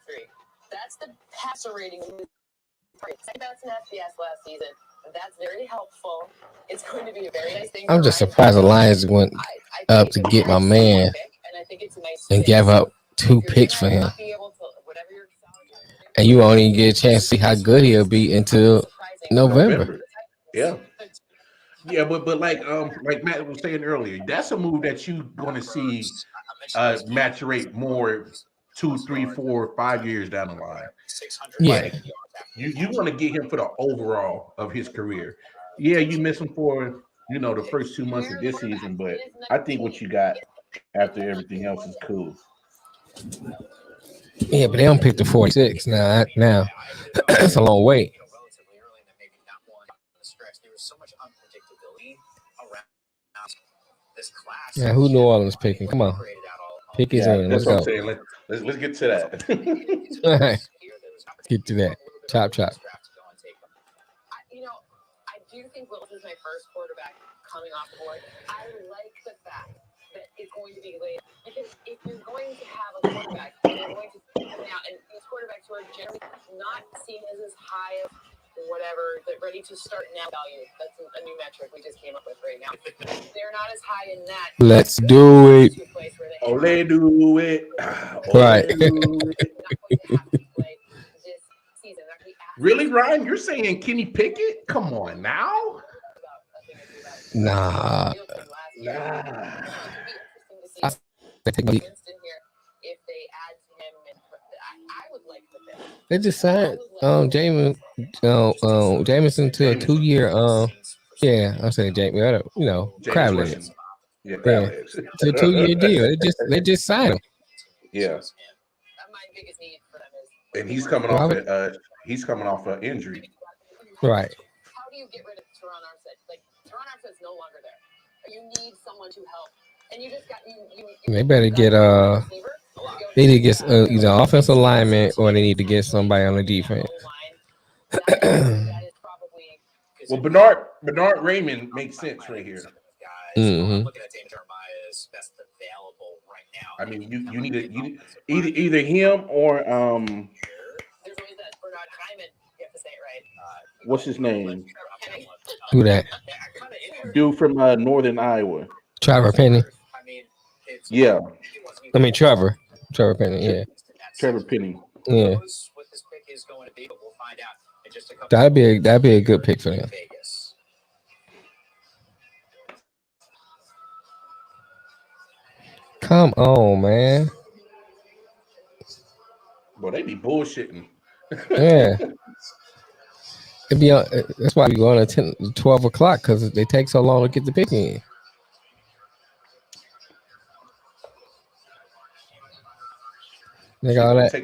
That's the passer rating. Second best in FBS last season. That's very helpful. It's going to be a very nice thing. I'm just surprised the Lions went up to get my man and gave up 2 picks for him. And you won't even get a chance to see how good he'll be until November. Yeah. Yeah, but like Matt was saying earlier, that's a move that you're going to see maturate more 2, 3, 4, 5 years down the line. Yeah. Like, you want to get him for the overall of his career. Yeah, you miss him for the first 2 months of this season, but I think what you got after everything else is cool. Yeah, but they don't pick the 46 now. That's a long wait. Yeah, who New Orleans picking? Come on, pick his in. Let's go. Let's get to that. All right, get to that. Chop. I do think Willis is my first quarterback coming off the board. I like the fact that it's going to be late because if you're going to have a quarterback, you're going to come out, and these quarterbacks who are generally not seen as high as whatever, that ready to start now value. That's a new metric we just came up with right now. They're not as high in that. Let's do it. Ole do it. Right. Really, Ryan? You're saying Kenny Pickett? Come on now. Nah. They just signed Jameson to a 2-year I'm saying Jameson, crab legs. Yeah, crab legs. It's a 2-year deal. They just signed him. Yeah. And he's coming off an injury. Right. How do you get rid of Teron Armstead? Like Teron Armstead's no longer there. You need someone to help. And you just got they better get they need to get either offensive lineman or they need to get somebody on the defense. Well, Bernard Raymond makes sense right here. Mm-hmm. I mean, you need either him or what's his name? Who that? Dude from Northern Iowa. Trevor Penny. Yeah. I mean Trevor Penny. Yeah. Trevor Penny. Yeah. That'd be a good pick for him. Come on, man. Well, they be bullshitting. Yeah. It'd be that's why we go on at 12 o'clock because they take so long to get the pick in. They got all that.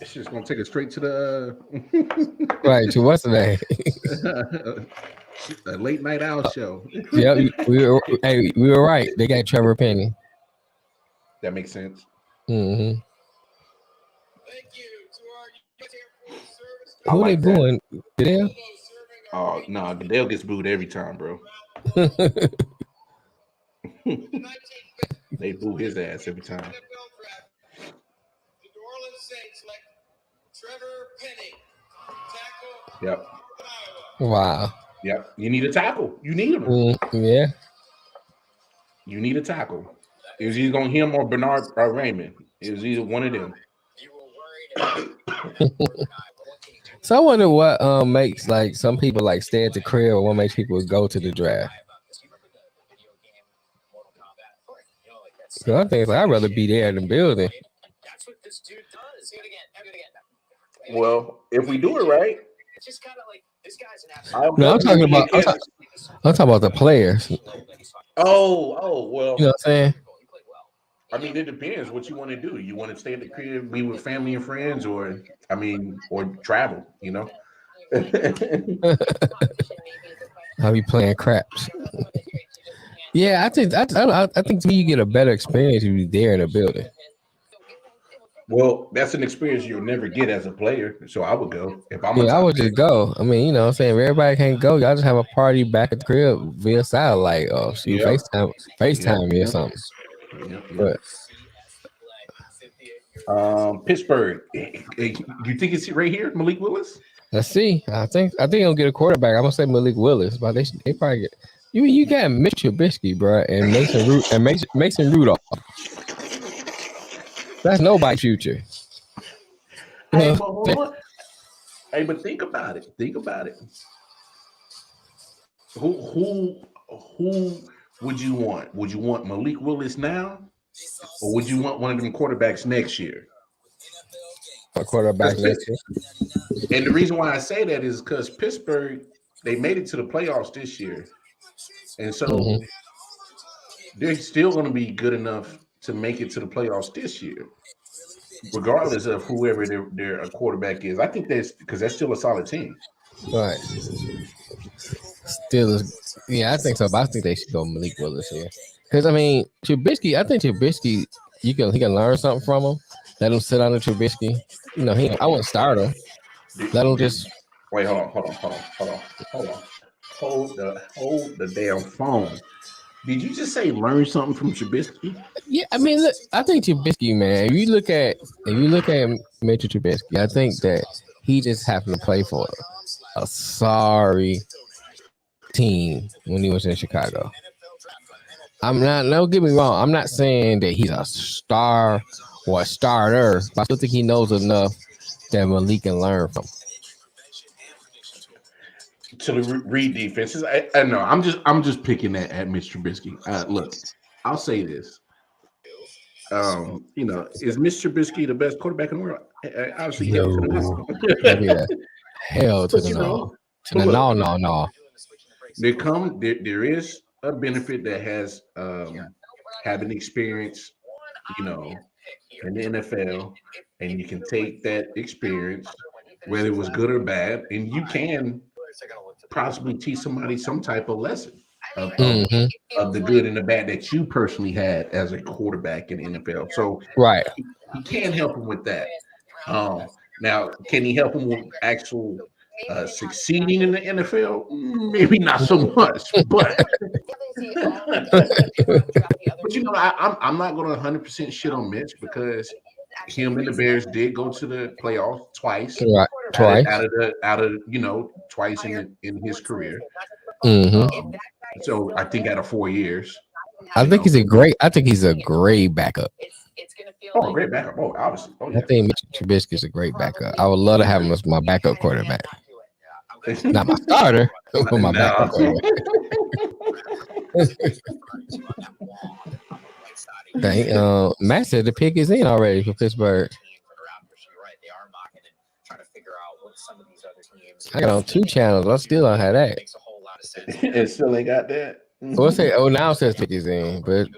It's just gonna take us straight to the right to what's the name? A late night owl show. Yeah, we were right. They got Trevor Penny. That makes sense. Mm-hmm. Who are they booing? Goodell? Oh no, Goodell gets booed every time, bro. They boo his ass every time. Yep. Wow. Yep. You need a tackle. You need him. Yeah. You need a tackle. It was either going to him or Bernard Raymond. It was either one of them. So I wonder what makes like some people like stay at the crib, or what makes people go to the draft. Because I think I'd rather be there in the building. Well, if we do it right, no, I'm talking about the players. Oh, well. You know what I'm saying? I mean, it depends what you want to do. You want to stay in the crib, be with family and friends, or travel, you know? I'll be playing craps. Yeah, I think to me you get a better experience if you're there in the building. Well, that's an experience you'll never get as a player. So I would go if I'm. I would just go. I mean, you know what I'm saying? If everybody can't go, y'all just have a party back at the crib via satellite or FaceTime me or something. But Pittsburgh, you think it's right here, Malik Willis? Let's see. I think he'll get a quarterback. I'm gonna say Malik Willis, but they probably get you got Mitch Trubisky, bro, and Mason Rudolph. That's nobody's future. Hey, but think about it. Who would you want? Would you want Malik Willis now, or would you want one of them quarterbacks next year? A quarterback next year. And the reason why I say that is because Pittsburgh, they made it to the playoffs this year, and so they're still going to be good enough to make it to the playoffs this year, regardless of whoever their quarterback is. I think that's because that's still a solid team. Right. Still is, I think so. But I think they should go Malik Willis here. Because I mean, Trubisky, I think Trubisky, he can learn something from him. Let him sit on the Trubisky. You know, I wouldn't start him. Let him just wait. Hold on. Hold the damn phone. Did you just say learn something from Trubisky? Yeah, I mean, look, I think Trubisky, man. If you look at Mitchell Trubisky, I think that he just happened to play for a sorry team when he was in Chicago. Don't get me wrong. I'm not saying that he's a star or a starter, but I still think he knows enough that Malik can learn from. To read defenses, I know. I'm just picking at Mitch Trubisky. Look, I'll say this. You know, is Mitch Trubisky the best quarterback in the world? Obviously, no. Hell to the no. To the no. There is a benefit that has having experience, you know, in the NFL, and you can take that experience, whether it was good or bad, and you can possibly teach somebody some type of lesson of the good and the bad that you personally had as a quarterback in the NFL. So right, he can help him with that. Now, can he help him with actual succeeding in the NFL? Maybe not so much, but but you know, I'm not going to 100% shit on Mitch because him and the Bears did go to the playoffs twice. Right. Twice out of you know, twice in his career. So I think out of 4 years. I think he's a great backup. Oh, great backup. Oh, obviously. Oh, yeah. I think Mitch Trubisky is a great backup. I would love to have him as my backup quarterback. Not my starter, but my backup quarterback. Dang, Matt said the pick is in already for Pittsburgh. I got on 2 channels. I still don't have that. It still ain't got that. What's it? Oh, now it says pick is in, but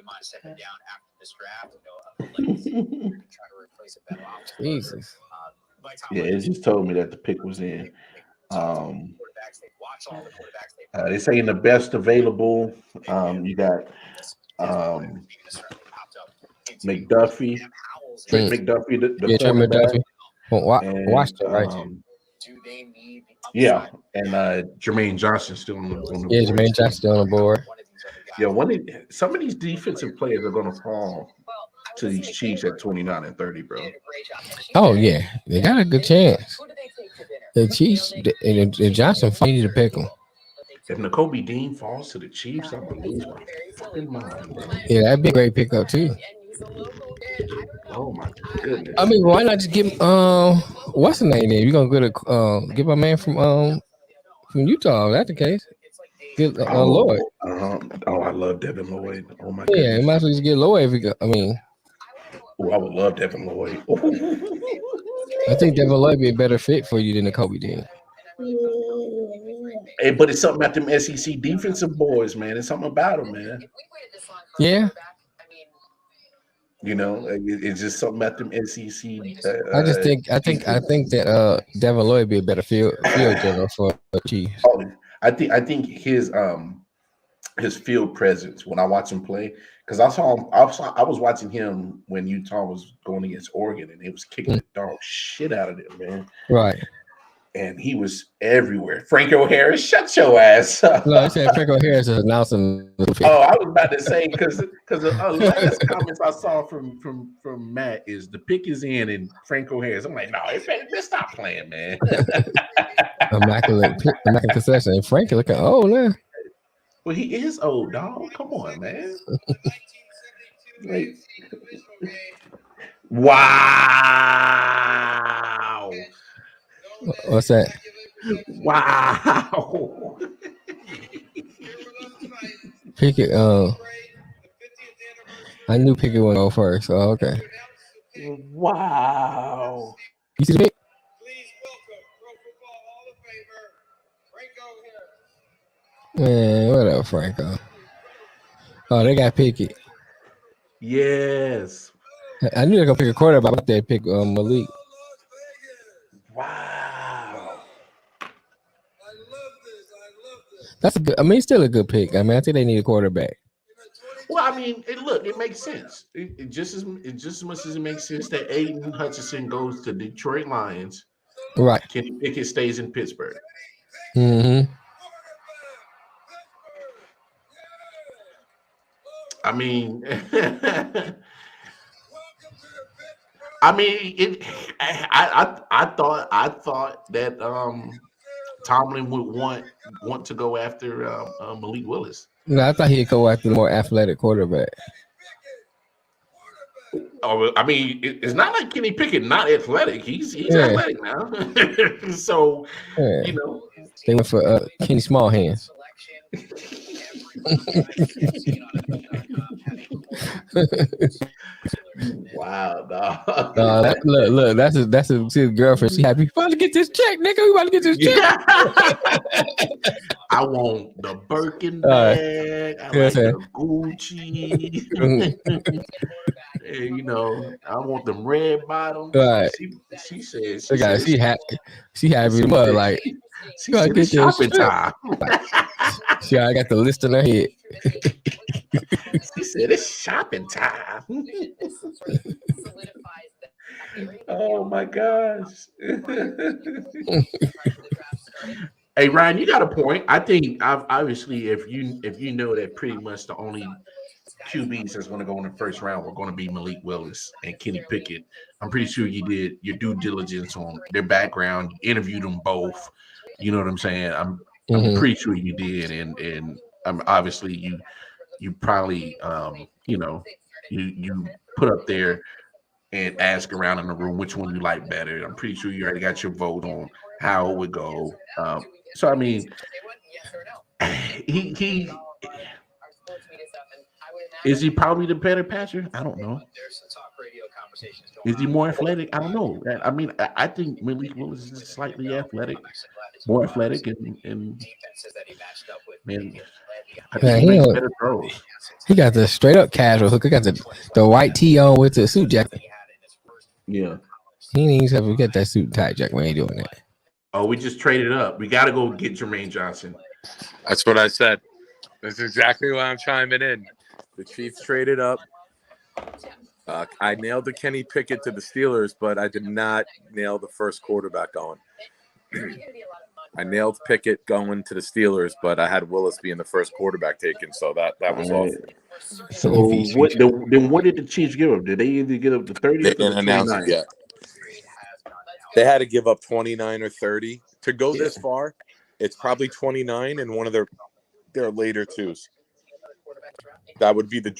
Jesus. Yeah, it just told me that the pick was in. They saying the best available. You got McDuffie, Trent McDuffie, the Trent McDuffie. Watch it, right? Yeah, and Jermaine Johnson still on the board. Jermaine Johnson still on the board. Yeah, some of these defensive players are going to fall to these Chiefs at 29-30, bro. Oh yeah, they got a good chance. The Chiefs and Johnson needed to pick them. If Nakobe Dean falls to the Chiefs, I'm gonna lose my fucking mind, man. Yeah, that'd be a great pickup too. Oh my goodness. I mean, why not just give what's the name? Then you gonna go to give a man from Utah? If that's the case. Get Lloyd. I love Devin Lloyd. Oh my Yeah, goodness. you might as well just get Lloyd if you go. I mean, I would love Devin Lloyd. I think Devin Lloyd be a better fit for you than Nakobe Dean. Hey, but it's something about them SEC defensive boys, man. It's something about them, man. Yeah. You know, it's just something about them SEC. I think that Devin Lloyd be a better field general for the Chiefs. I think his field presence when I watch him play, because I was watching him when Utah was going against Oregon and it was kicking the dog shit out of them, man. Right. And he was everywhere. Franco Harris, shut your ass up. No, I said Franco Harris is announcing. Oh, I was about to say because the last comments I saw from Matt is the pick is in and Franco Harris. I'm like, no, let's stop playing, man. immaculate concession. And Franco looking old now. Well, he is old, dog. Come on, man. Wow. What's that? Wow. Pickett, I knew Pickett went go first. Oh, okay. Wow. You see the pick? Man, what up, Franco? Oh, they got Pickett. Yes. I knew they were gonna pick a quarterback, but they pick Malik. Wow. That's a good. I mean, still a good pick. I mean, I think they need a quarterback. Well, I mean, it makes sense. It just as much as it makes sense that Aiden Hutchinson goes to Detroit Lions. Right. Kenny Pickett stays in Pittsburgh. Mm-hmm. I mean, I thought that Tomlin would want to go after Malik Willis. No, I thought he'd go after the more athletic quarterback. Oh, I mean, it's not like Kenny Pickett not athletic. He's athletic now. So, you know. They went for Kenny Small Hands. Wow, dog. Look, that's his girlfriend. She happy. We about to get this check, nigga. We about to get this check. I want the Birkin bag. I like the Gucci. And, you know, I want them red bottoms. Right. She said she happy. But like, she said it's shopping time. She already got the list in her head. She said it's shopping time. Oh my gosh. Hey Ryan, you got a point. I think obviously if you know that pretty much the only QBs that's going to go in the first round were going to be Malik Willis and Kenny Pickett, I'm pretty sure you did your due diligence on their background, you interviewed them both. You know what I'm saying? I'm pretty sure you did, and obviously you probably you put up there and ask around in the room which one you like better. I'm pretty sure you already got your vote on how it would go. So I mean, he is he probably the better passer? I don't know. Is he more athletic? I don't know. I mean, I think Malik Willis is slightly athletic, more athletic, and man, I think he makes better throws. He got the straight up casual hook. He got the white tee on with the suit jacket. Yeah. He needs to get that suit tight jacket when he doing that. Oh, we just traded up. We got to go get Jermaine Johnson. That's what I said. That's exactly why I'm chiming in. The Chiefs traded up. I nailed the Kenny Pickett to the Steelers, but I did not nail the first quarterback going. I nailed Pickett going to the Steelers, but I had Willis being the first quarterback taken, so that was off. So then what did the Chiefs give up? Did they either give up the 30th They or the didn't announce it 29th? yet. They had to give up 29 or 30 to go this far. It's probably 29 and one of their later twos. That would be the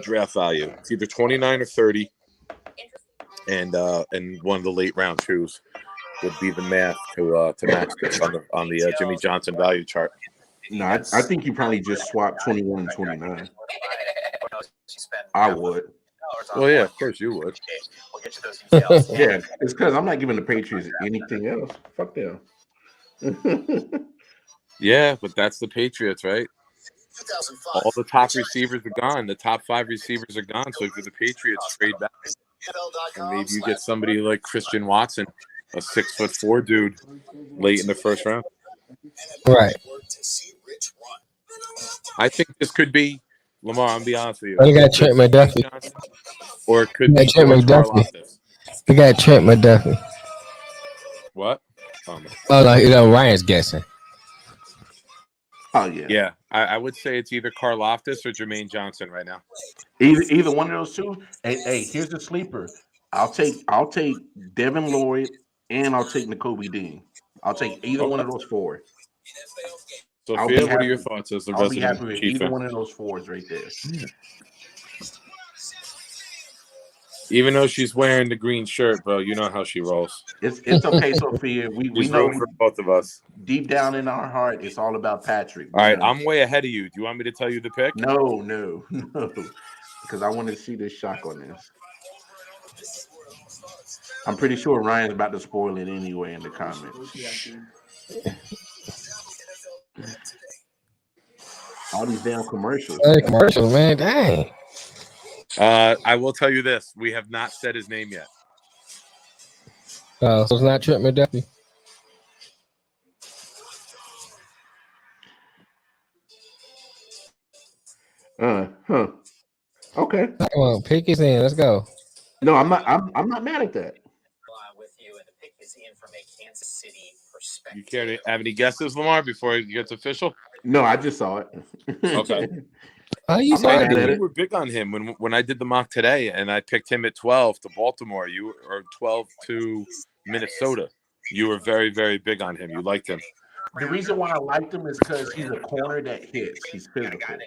draft value. It's either 29 or 30, and one of the late round twos would be the math to match this on the Jimmy Johnson value chart. No, I think you probably just swapped 21 and 29. I would. Well, yeah, of course you would. Yeah, it's because I'm not giving the Patriots anything else. Fuck them. Yeah, but that's the Patriots, right? All the top receivers are gone. The top 5 receivers are gone. So if you're the Patriots, trade back. And maybe you get somebody like Christian Watson, a 6'4" dude, late in the first round. Right. I think this could be Lamar. I'm be honest with you. They got Trent McDuffie. Or it could be Trent George McDuffie. Karlaftis. They got Trent McDuffie. What? Oh, no, Ryan's guessing. Oh yeah. Yeah, I would say it's either Karlaftis or Jermaine Johnson right now. Either one of those two. Hey, here's the sleeper. I'll take Devin Lloyd and I'll take Nakobe Dean. I'll take either one of those 4. Sophia, what are your thoughts as the I'll be happy resident with Chief either fan? one of those 4s right there. Even though she's wearing the green shirt, bro, you know how she rolls. It's okay, Sophia. We know know for both of us. Deep down in our heart, it's all about Patrick. All right, I'm way ahead of you. Do you want me to tell you the pick? No. Because I want to see this shock on this. I'm pretty sure Ryan's about to spoil it anyway in the comments. All these damn commercials. Hey, commercials, man. Dang. I will tell you this: we have not said his name yet. So it's not Trent McDuffie. Okay. Come on, pick his in. Let's go. No, I'm not mad at that. You care to have any guesses, Lamar, before it gets official? No, I just saw it. Okay. You were big on him when I did the mock today, and I picked him at 12 to Baltimore. You or 12 to Minnesota. You were very, very big on him. You liked him. The reason why I liked him is because he's a corner that hits. He's physical.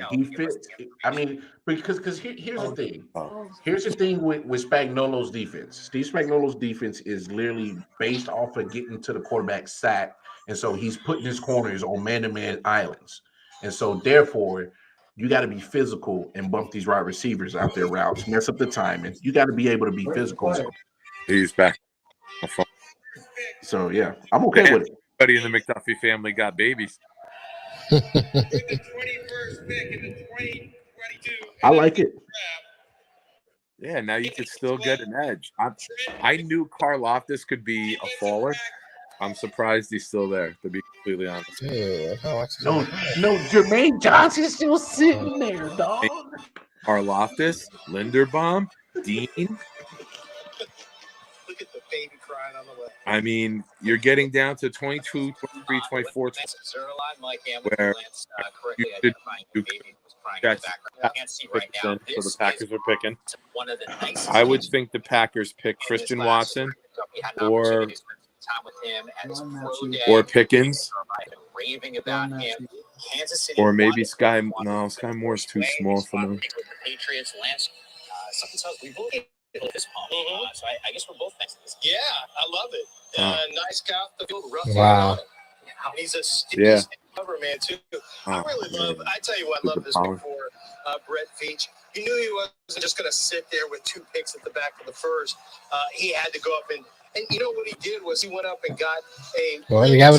He fits. I mean, because here's the thing. Here's the thing with Spagnuolo's defense. Steve Spagnuolo's defense is literally based off of getting to the quarterback sack, and so he's putting his corners on man-to-man islands, and so therefore you got to be physical and bump these wide receivers out their routes, mess up the timing. You got to be able to be physical. He's back. So yeah, I'm okay with it. Everybody in the McDuffie family got babies. I like it. Yeah, now you could still get an edge. I knew Karlaftis could be a faller. I'm surprised he's still there, to be completely honest. Yeah, no, Jermaine Johnson's still sitting there, dog. Karlaftis, Linderbaum, Dean. Look at the baby crying on the left. I mean, you're getting down to 22, 23, 24, where you that's so the Packers are picking. I would think the Packers pick Christian Watson or Pickens or maybe Sky. No, Sky Moore's too small for them. So I guess we're both fans of this. Yeah, I love it. Nice guy off the field, rough. Wow. He's a sticky cover man too. I really love. I tell you what, I love this before Brett Veach. He knew he wasn't just going to sit there with 2 picks at the back of the first. He had to go up and you know what he did was he went up and got a. Well, the guy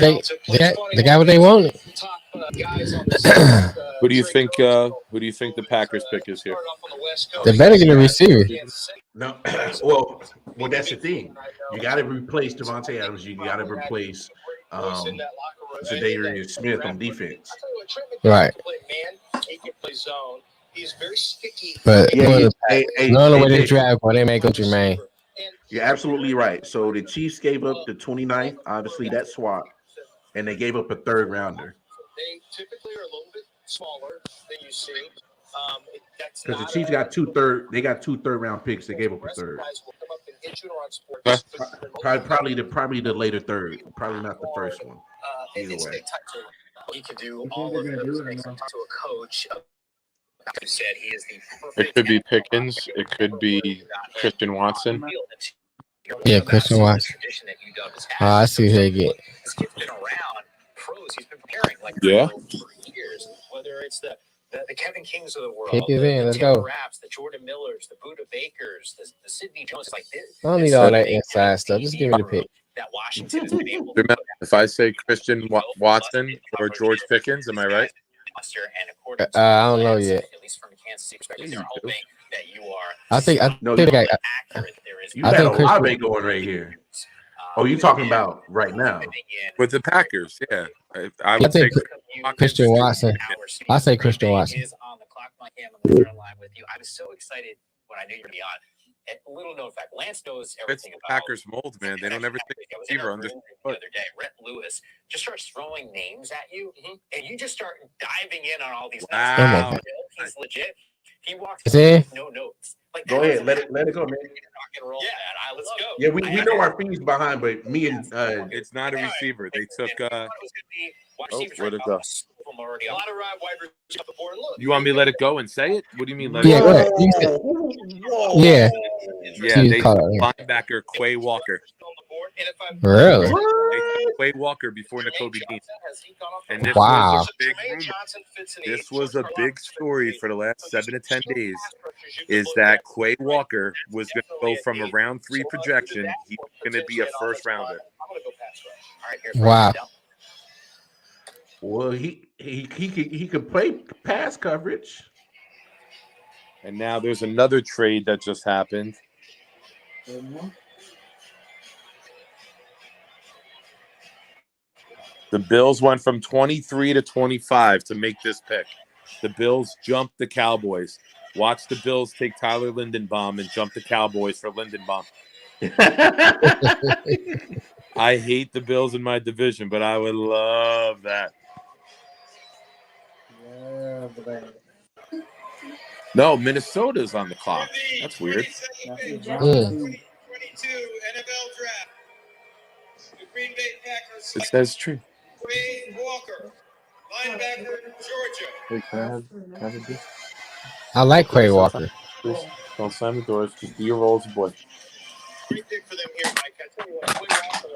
what they wanted. Top guys on this. Who do you think? Who do you think the Packers pick is here? They better get a receiver. No, well, that's the thing. You got to replace Devonte Adams. You got to replace Zadarius Smith on defense. Right. He can play zone. He's very sticky. But none of the way they draft, why they make him Jermaine. You're absolutely right. So the Chiefs gave up the 29th, obviously that swap, and they gave up a third rounder. They typically are a little bit smaller than you see. Because the Chiefs got two third round picks. They gave up a third. Probably the later third. Probably not the first one. Either way. He could do all of those things to a coach. Who said he is the It could be Pickens. It could be Christian Watson. Yeah, Christian Watson. I see who they get. This kid's been around pros. He's been preparing like for years. Whether it's the Kevin Kings of the world, Pick it in. Let's go. Raps, the Jordan Millers, the Buda Bakers, the Sidney Jones, like this. I don't need all that inside stuff. Just give me the pick. That Washington has been able Remember, if I say Christian Watson or George Pickens, am I right? I don't know yet. At least from a Kansas City perspective, they're hoping that you are. I think Olave going right here. Oh, you talking about right now with the Packers? Yeah, I would say Christian Watson. I say Christian Watson. I was so excited when I knew you were going to be on. A little known fact: Lance knows everything it's about Packers mold, man. They don't ever think receiver under the other day. Rhett Lewis just starts throwing names at you, and you just start diving in on all these. Wow, he's legit. He walks with no notes. Like, go ahead, let it go, man. Rock and roll, man. Let's go. Yeah, we know our fees behind, but me and it's not a receiver. They took where'd it go? A lot of wide receivers up the board. Look, you want me to let it go and say it? What do you mean? Let yeah, it go? Yeah. Yeah, they linebacker Quay Walker. Really? Quay Walker before Nakobe Dean. And this wow. was a big rumor. This was a big story for the last 7 to 10 days. Is that Quay Walker was going to go from a round 3 projection. He's going to be a first rounder. Wow. Well, he could play pass coverage. And now there's another trade that just happened. The Bills went from 23 to 25 to make this pick. The Bills jumped the Cowboys. Watch the Bills take Tyler Lindenbaum and jump the Cowboys for Lindenbaum. I hate the Bills in my division, but I would love that. No, Minnesota's on the clock. That's weird. 2022 NFL draft. The Green Bay Packers. It says true. Quay Walker, linebacker, Georgia. Hey, can I have a beer? I like Quay Walker. Please don't slam the doors. Just do your role as a boy. Great pick for them here, Mike. I tell you what, Quay Walker,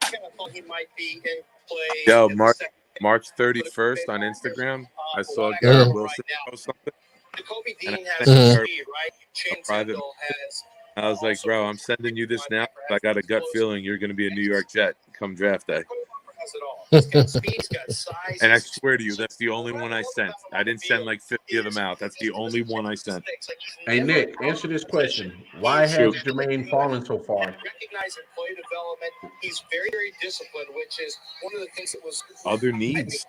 I kind of thought he might be in play. Yo, March 31st on Instagram, I saw Garrett Wilson post something. Nakobe Dean has speed, right? Private. I was like, bro, I'm sending you this now. I got a gut feeling you're going to be a New York Jet come draft day. And I swear to you, that's the only one I sent. I didn't send like 50 of them out. That's the only one I sent. Hey, Nick, answer this question. Why has Jermaine fallen so far? Recognizing play development, he's very, very disciplined, which is one of the things that was other needs.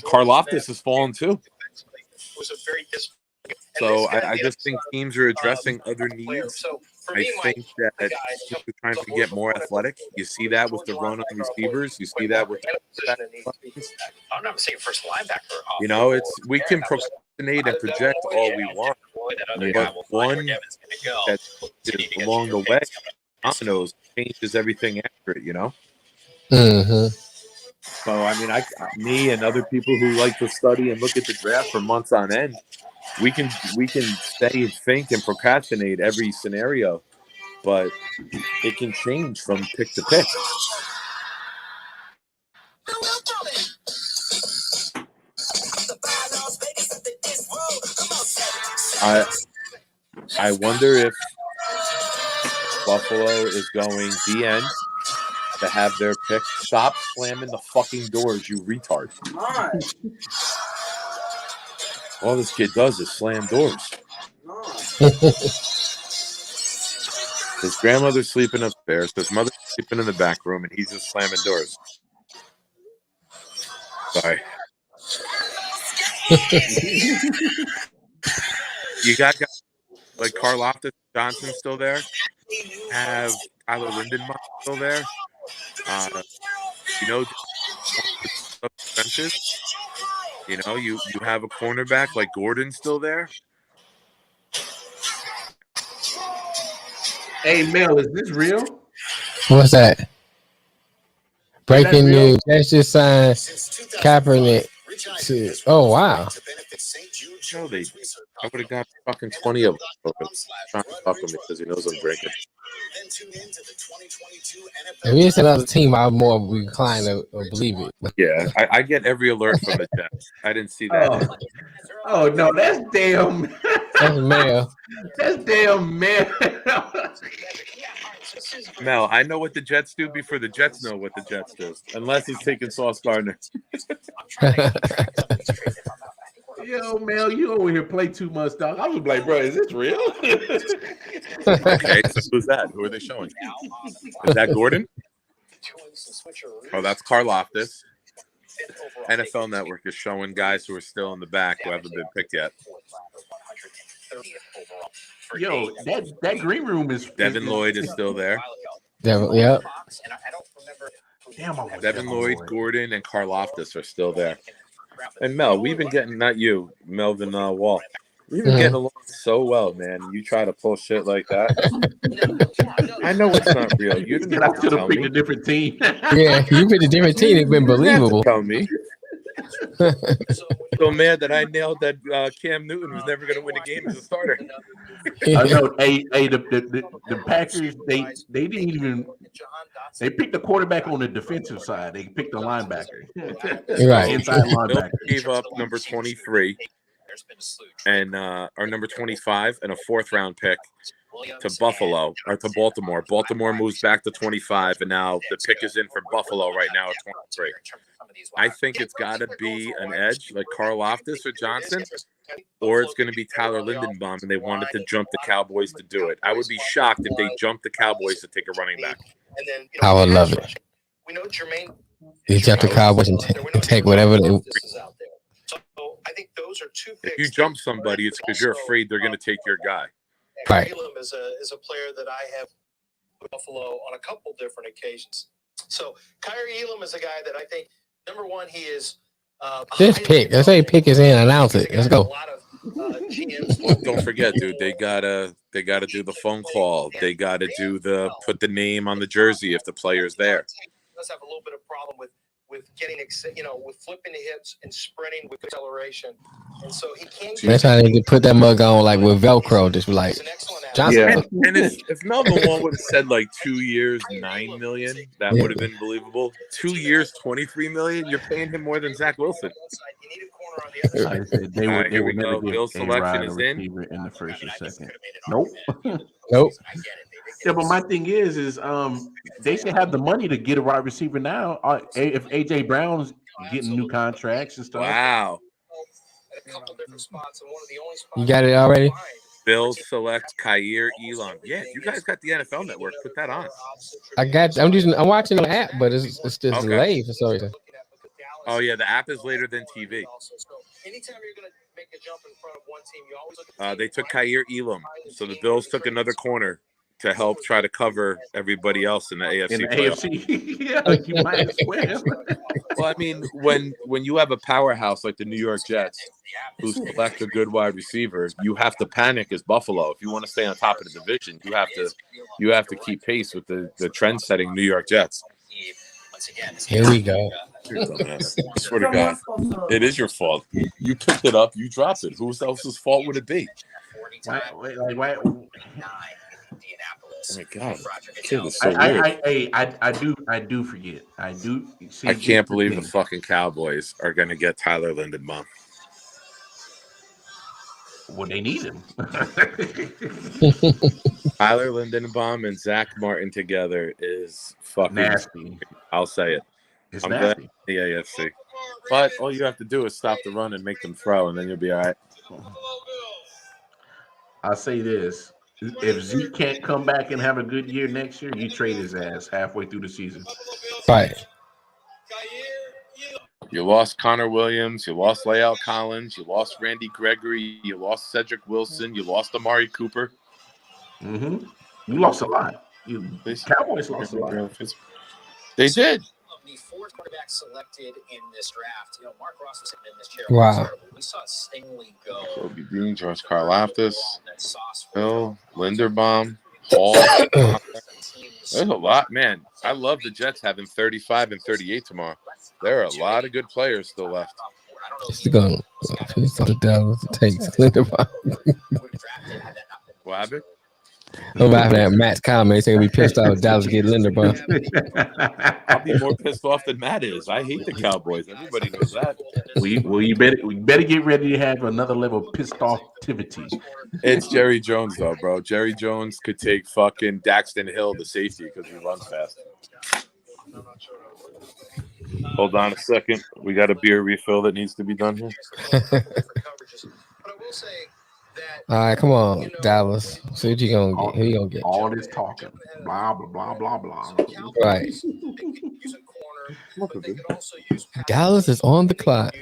Karlaftis has fallen too. Was a very disciplined. So I just think teams are addressing other needs. I think that teams are trying to get more athletic. You see that with the run on receivers. You see that with I'm not saying first linebacker. You know, it's we can procrastinate and project all we want, but one that is along the way, dominoes changes everything after it. You know. Mm-hmm. So I mean, me and other people who like to study and look at the draft for months on end. We can stay and think and procrastinate every scenario, but it can change from pick to pick. I wonder if Buffalo is going the end to have their pick. Stop slamming the fucking doors, you retard. All this kid does is slam doors. His grandmother's sleeping upstairs. His mother's sleeping in the back room, and he's just slamming doors. Sorry. You got guys like Karlaftis Johnson still there? have Tyler Lindenbaum still there. You know, benches. You know, you have a cornerback like Gordon still there. Hey, Mel, is this real? What's that? Breaking news. That's just signed Kaepernick to. Oh wow. No, I would have got fucking 20 of them. Trying to fuck him because he knows I'm drinking. If it's another team, I'm more inclined to believe it. Yeah, I get every alert from the Jets. I didn't see that. Oh no, that's damn. That's Mel. That's damn Mel. Mel, I know what the Jets do before the Jets know what the Jets do. Unless he's taking Sauce Gardner. Yo, Mel, you over here play too much, dog. I was like, bro, is this real? Okay, so who's that? Who are they showing? Is that Gordon? Oh, that's Karlaftis. NFL Network is showing guys who are still in the back who haven't been picked yet. Yo, that green room is. Devin Lloyd is still there. Yep. Damn, Devin Lloyd, Gordon, and Karlaftis are still there. And Mel, we've been getting, not you, Melvin Wall. We've been getting along so well, man. You try to pull shit like that. I know it's not real. You didn't have to tell me. A different team. Yeah, you picked a different team. It's been believable. Tell me. So mad that I nailed that Cam Newton was never going to win a game as a starter. I know. Hey, the Packers, they didn't even. They picked the quarterback on the defensive side. They picked the linebacker. Right. Inside linebacker. Gave up number 23 and or number 25 and a 4th round pick to Buffalo or to Baltimore. Baltimore moves back to 25, and now the pick is in for Buffalo right now at 23. I think it's got to be an edge like Karlaftis or Johnson, or it's going to be Tyler Lindenbaum, and they wanted to jump the Cowboys to do it. I would be shocked if they jumped the Cowboys to take a running back. I would love it. They jump the Cowboys and take whatever they. I think those are two picks. If you jump somebody, it's because you're afraid they're going to take your guy. Right. Elam is a player that I have with Buffalo on a couple different occasions. So Kyrie Elam is a guy that I think, number one, he is. This pick. Let's say pick is in. Announce it. Let's go. Don't forget, dude. They gotta do the phone call. They gotta put the name on the jersey if the player's there. Does have a little bit of problem with getting, with flipping the hips and sprinting with acceleration, and so he can't. That's how they put that mug on, like with Velcro, just like Johnson. Yeah. And if Melvin Wall would have said like 2 years, $9 million, that would have been believable. 2 years, $23 million. You're paying him more than Zach Wilson. Here we go. Bill's selection is in the first or second. Nope. Nope. Yeah, but my thing is they should have the money to get a wide receiver now. If AJ Brown's getting new contracts and stuff. Wow. You got it already? Bills select Kaiir Elam. Yeah, you guys got the NFL Network. Put that on. I got you. I'm watching on the app, but it's just delayed for some reason. Oh yeah, the app is later than TV. Anytime you're going to make a jump in front of one team, you always look at they took Kaiir Elam, so the Bills took another corner to help try to cover everybody else in the AFC. Yeah, you might as well. Well, I mean, when you have a powerhouse like the New York Jets who select a good wide receiver, you have to panic as Buffalo. If you want to stay on top of the division, you have to keep pace with the trend-setting New York Jets. Here we go. I swear to God, it is your fault. You picked it up, you dropped it. Whose else's fault would it be? Why? Oh my God, kid is so weird. I do forget. I do. See, I can't believe the fucking Cowboys are going to get Tyler Lindenbaum. Well, they need him. Tyler Lindenbaum and Zach Martin together is fucking nasty. I'll say it. I'm glad the AFC. But all you have to do is stop the run and make them throw, and then you'll be all right. I'll say this. If Zeke can't come back and have a good year next year, you trade his ass halfway through the season. Right. You lost Connor Williams. You lost Lael Collins. You lost Randy Gregory. You lost Cedric Wilson. You lost Amari Cooper. Mm-hmm. You lost a lot. Cowboys lost a lot. They did. The fourth quarterback selected in this draft. Mark Ross was sitting in this chair. Wow. We saw Stingley go. Kobe Dean, George Karlaftis, Hill, Linderbaum, Hall. There's a lot, man. I love the Jets having 35 and 38 tomorrow. There are a lot of good players still left. Still going to Dallas takes Linderbaum. What happened? I'm laughing at Matt's comments. He's gonna be pissed off if Dallas get Linderbaum. I'll be more pissed off than Matt is. I hate the Cowboys. Everybody knows that. We better get ready to have another level of pissed offtivity. It's Jerry Jones though, bro. Jerry Jones could take fucking Daxton Hill, the safety, because he runs fast. Hold on a second. We got a beer refill that needs to be done here. All right, come on, Dallas. See what you gonna get. Who you gonna get? All this talking, blah blah blah blah blah. Right. Dallas is on the clock.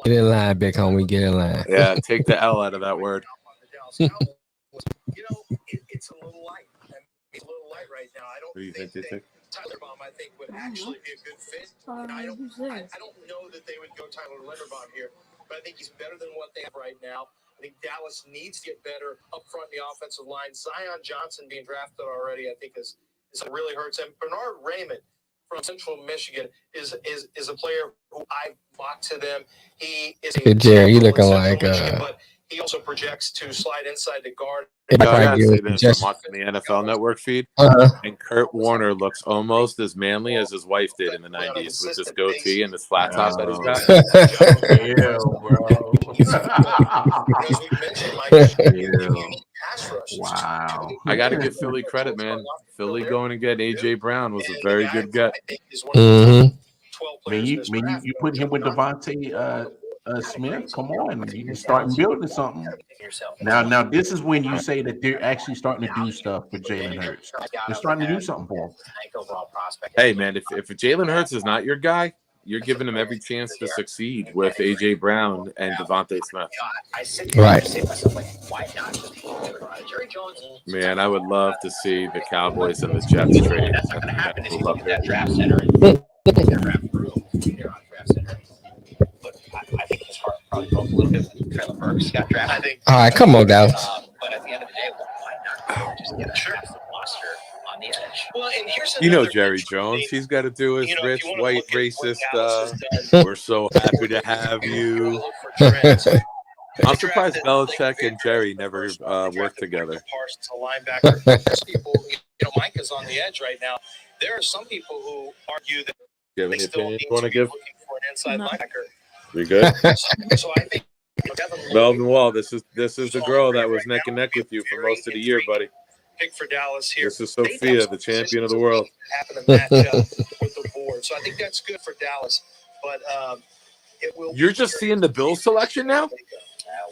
Get in line, big homie. Get in line. Yeah, take the L out of that word. It's a little light. It's a little light right now. I don't Who do you think they take? Tyler Baum, I think, would actually be a good fit. I don't know that they would go Tyler Linderbaum here, but I think he's better than what they have right now. I think Dallas needs to get better up front in the offensive line. Zion Johnson being drafted already, I think, is really hurts him. Bernard Raymond from Central Michigan is a player who I mock to them. He is a Jerry, you looking like but he also projects to slide inside the guard. I gotta say this, I'm watching the NFL Network feed, and Kurt Warner looks almost as manly as his wife did in the 90s with this goatee and this flat top that he's got. Wow. I got to give Philly credit, man. Philly going to get A.J. Brown was a very good get. Mm-hmm. You put him with Devonte Smith. Come on, you can start building something. Now this is when you say that they're actually starting to do stuff with Jalen Hurts. They're starting to do something for him. Hey, man, if Jalen Hurts is not your guy, you're giving him every chance to succeed with A.J. Brown and Devonte Smith. Right. Man, I would love to see the Cowboys and the Jets trade. I think his heart probably broke a little bit when Traylon Burks got drafted. All right, come on, Dallas. But at the end of the day, why not just get a draft roster on the edge? Well, and here's Jerry Jones. He's got to do his rich, white, racist. We're so happy to have you. I'm surprised Belichick and Jerry never worked together. People, Micah's on the edge right now. There are some people who argue that you have any opinion you want to give? For an inside linebacker. We good? So I think Melvin Wall, this is the girl that was neck and neck with you for most of the year, buddy. Pick for Dallas here. This is Sophia, the champion of the world. Happen to match up with the board, so I think that's good for Dallas. But it will. You're just seeing the Bills selection now?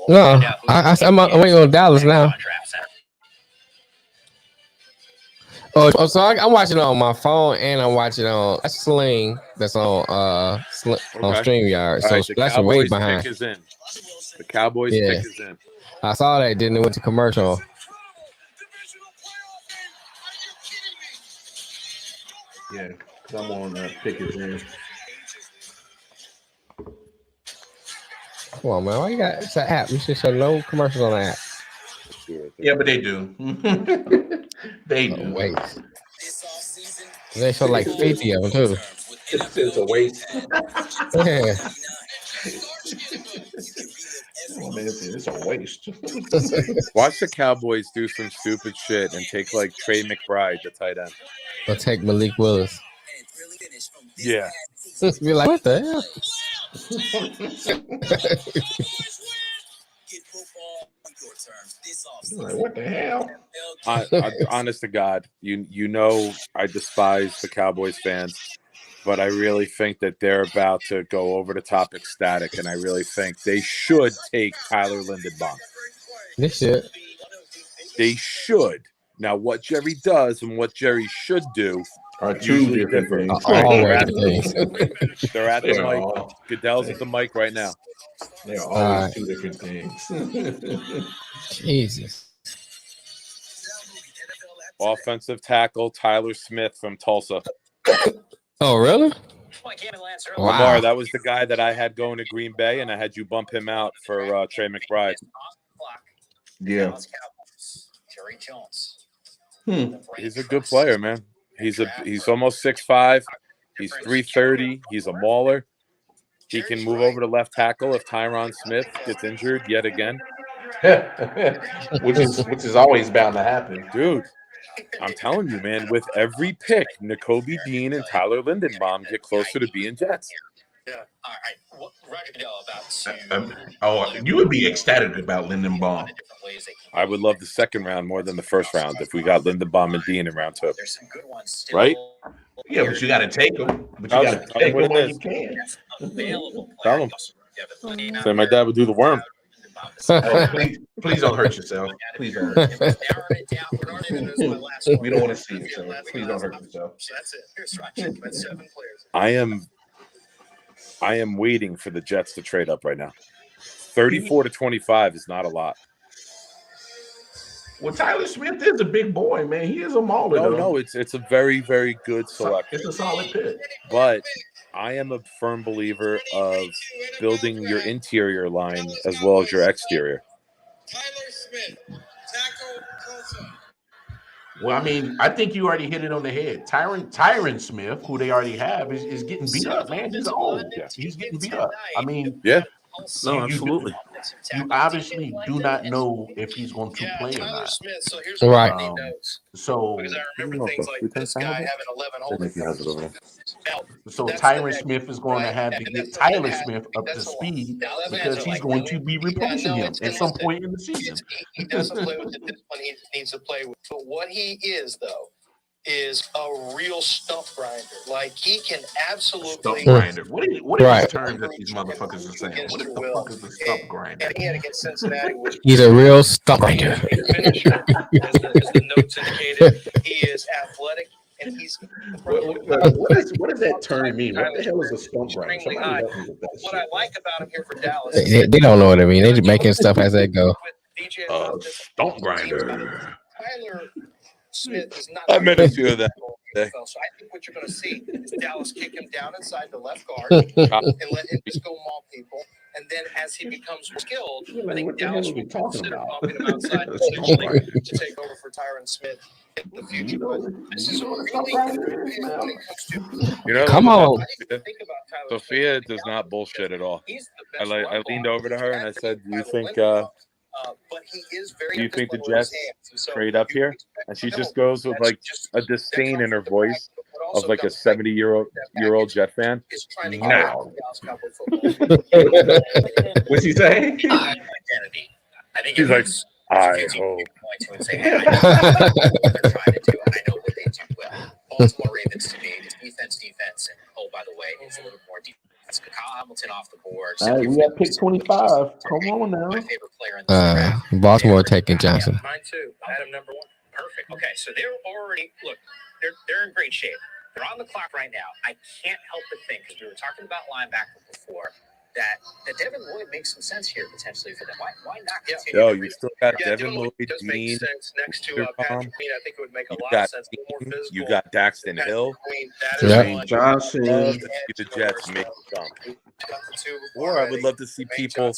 No, I'm waiting on Dallas now. Oh, so I'm watching it on my phone and I'm watching it on Sling. That's on on StreamYard. So right, that's way behind. Pick is in. The Cowboys pick is in. I saw that. Then it went to commercial. Yeah, come on, pick is in. Come on, man. Why you got it's an app? You should show no commercials on the app. Yeah, but they do. They do. Wait. They show like 50 of them too. It's a waste. Yeah. Oh, man, it's a waste. Watch the Cowboys do some stupid shit and take like Trey McBride, the tight end. Or take Malik Willis. Yeah. Be like, what the hell? Like, what the hell? Honest to God, you know I despise the Cowboys fans, but I really think that they're about to go over the top ecstatic, and I really think they should take Tyler Linderbaum. They should. They should. Now, what Jerry does and what Jerry should do are two different things. They're at the mic. Goodell's at the mic right now. They're always two different things. Jesus. Offensive tackle Tyler Smith from Tulsa. Oh, really? Wow. Lamar, that was the guy that I had going to Green Bay, and I had you bump him out for Trey McBride. Yeah. He's a good player, man. He's almost 6'5". He's 330. He's a mauler. He can move over to left tackle if Tyron Smith gets injured yet again. which is always bound to happen. Dude, I'm telling you, man, with every pick, Nakobe Dean and Tyler Lindenbaum get closer to being Jets. Yeah. All right. You would be ecstatic about Lindenbaum. I would love the second round more than the first round if we got Lindenbaum and Dean in round 2. Right? Yeah, but you got to take them. But you got to take them when you can. Tell him. Say my dad would do the worm. Please don't hurt yourself. Please don't hurt yourself. We don't want to see it, so please don't hurt yourself. I am waiting for the Jets to trade up right now. 34-25 is not a lot. Well, Tyler Smith is a big boy, man. He is a mauler. No, it's a very, very good selection. It's a solid pick. But I am a firm believer of building your interior line as well as your exterior. Tyler Smith, tackle Tulsa. Well, I mean, I think you already hit it on the head. Tyron Smith, who they already have, is getting beat up, man. He's old. Yeah. He's getting beat up. I mean, yeah. No, absolutely. You obviously do not know if he's going to play or not. So here's right. Because I remember things like this guy having 11 holding. So Tyron Smith is going to have to get Tyler Smith up to speed because he's going to be replacing him at some point in the season. He doesn't play with the discipline he needs to play with. But what he is, though, is a real stump grinder. Like, he can absolutely stump grinder. What are these terms that these motherfuckers are saying? What the fuck is a stump grinder? And he had against Cincinnati. He's a real stump grinder. As the notes indicated, he is athletic. And he's what does that term mean? What the hell is a stump grinder? What I like about him here for Dallas, they don't know what I mean. They're just making stuff as they go. Stump grinder. Tyler Smith is not. I met a few of them. So I think what you're going to see is Dallas kick him down inside the left guard and let him just go maul people. And then as he becomes skilled, I think Dallas will consider bumping him outside potentially to take over for Tyron Smith in the future. But this is a really good pick when it comes to. Come on. Sophia does not bullshit at all. I leaned over to her and I said, "Do you think but he is very do you think the Jets trade up here?" And she just goes with like a disdain in her voice of like a 70-year-old Jet fan. No. What's he saying? She's like, I hope. I know what they do well. Baltimore Ravens to me is defense, and oh, by the way, it's a little more defense. Kyle Hamilton off the board. We got pick 25. Come on now. My favorite player in this Baltimore taking Johnson. Mine too. I had him number 1. Perfect. Okay, so they're already they're in great shape. They're on the clock right now. I can't help but think, because we were talking about linebacker before, that Devin Lloyd makes some sense here potentially for them. Why not continue? Yo, you still got Devin Lloyd, does Dean, make sense next to Patrick Queen. I think it would make a lot of sense. More physical. You got Daxton Hill, Johnson. Love to see the Jets make a jump. Or I would love to see people.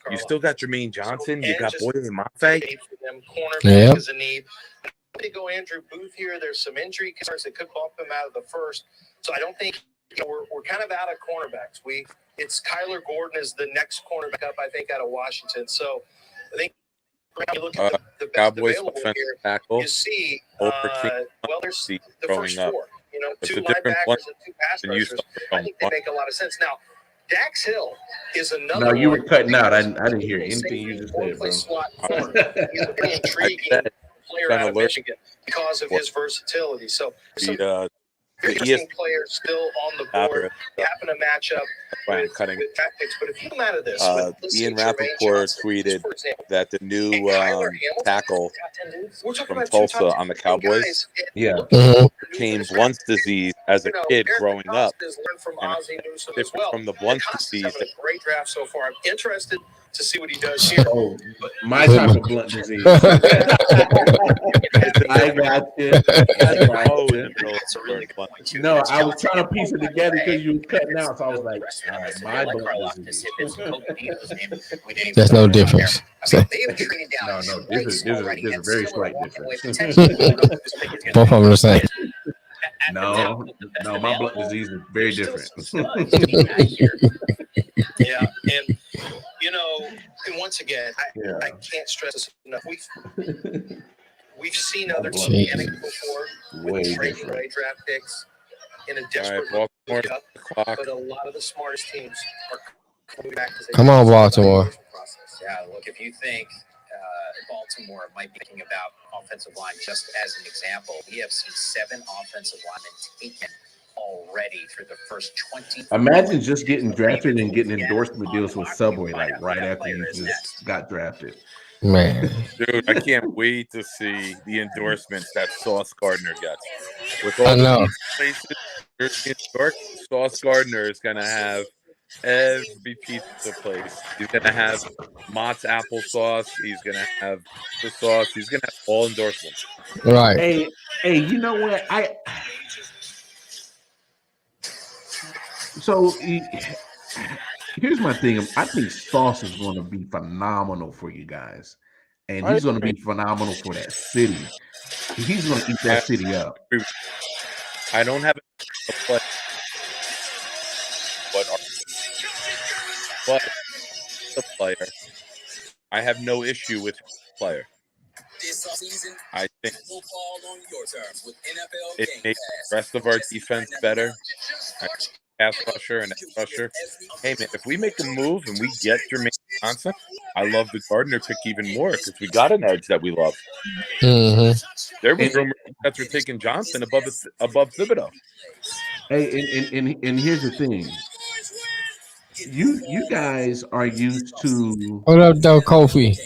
You still got Jermaine Johnson. You got Boyd and Mafe. Yeah. Is a need. They go Andrew Booth here. There's some injury concerns that could bump him out of the first. So I don't think we're kind of out of cornerbacks. It's Kyler Gordon is the next cornerback up, I think, out of Washington. So I think when you look at the best Cowboys available offensive here, tackle. you see, There's the first 4. It's 2 a different linebackers one and 2 pass than you rushers. I think they make a lot of sense. Now, Dax Hill is another. No, you were cutting out. I didn't hear anything you just said, bro. He's a pretty intriguing player out of Michigan because of his versatility. So interesting player still on the board. They happen to match up with tactics. But if you come out of this, Ian Rappaport tweeted that the new tackle from Tulsa on the Cowboys became Blunt's disease as a kid growing up. And from the Blunt's disease. Great draft so far. I'm interested to see what he does here. My type of blunt disease. got you. I got Oh, you. in the middle of the really good point, No, I was trying to piece it together because you were cutting out. So I was like, all right, my blunt disease. There's no difference. No, this is a very slight difference. Both of them the same. No, my blunt disease is very different. Yeah, and and once again, I can't stress this enough. We've seen other teams before with trading away draft picks in a desperate move, but a lot of the smartest teams are coming back. Come on, Baltimore. Yeah, look, if you think Baltimore might be thinking about offensive line, just as an example, we have seen 7 offensive linemen taken already through the first 20. Imagine just getting drafted and getting endorsement deals with Subway like right after you just got drafted. Man, dude, I can't wait to see the endorsements that Sauce Gardner gets. With all I know. places in New York, Sauce Gardner is gonna have every pizza place. He's gonna have Mott's applesauce. He's gonna have the sauce. He's gonna have all endorsements. Right. Hey, you know what? So here's my thing. I think Sauce is going to be phenomenal for you guys, and he's going to be phenomenal for that city. He's going to eat that city up. I don't have a play, but the player, I have no issue with the player. I think it makes the rest of our defense better. Pass rusher and edge rusher. Hey man, if we make a move and we get Jermaine Johnson, I love the Gardner pick even more because we got an edge that we love. Mm-hmm. There was rumors that we're taking Johnson above Thibodeau. Hey, and here's the thing. You guys are used to What up, though, Kofi?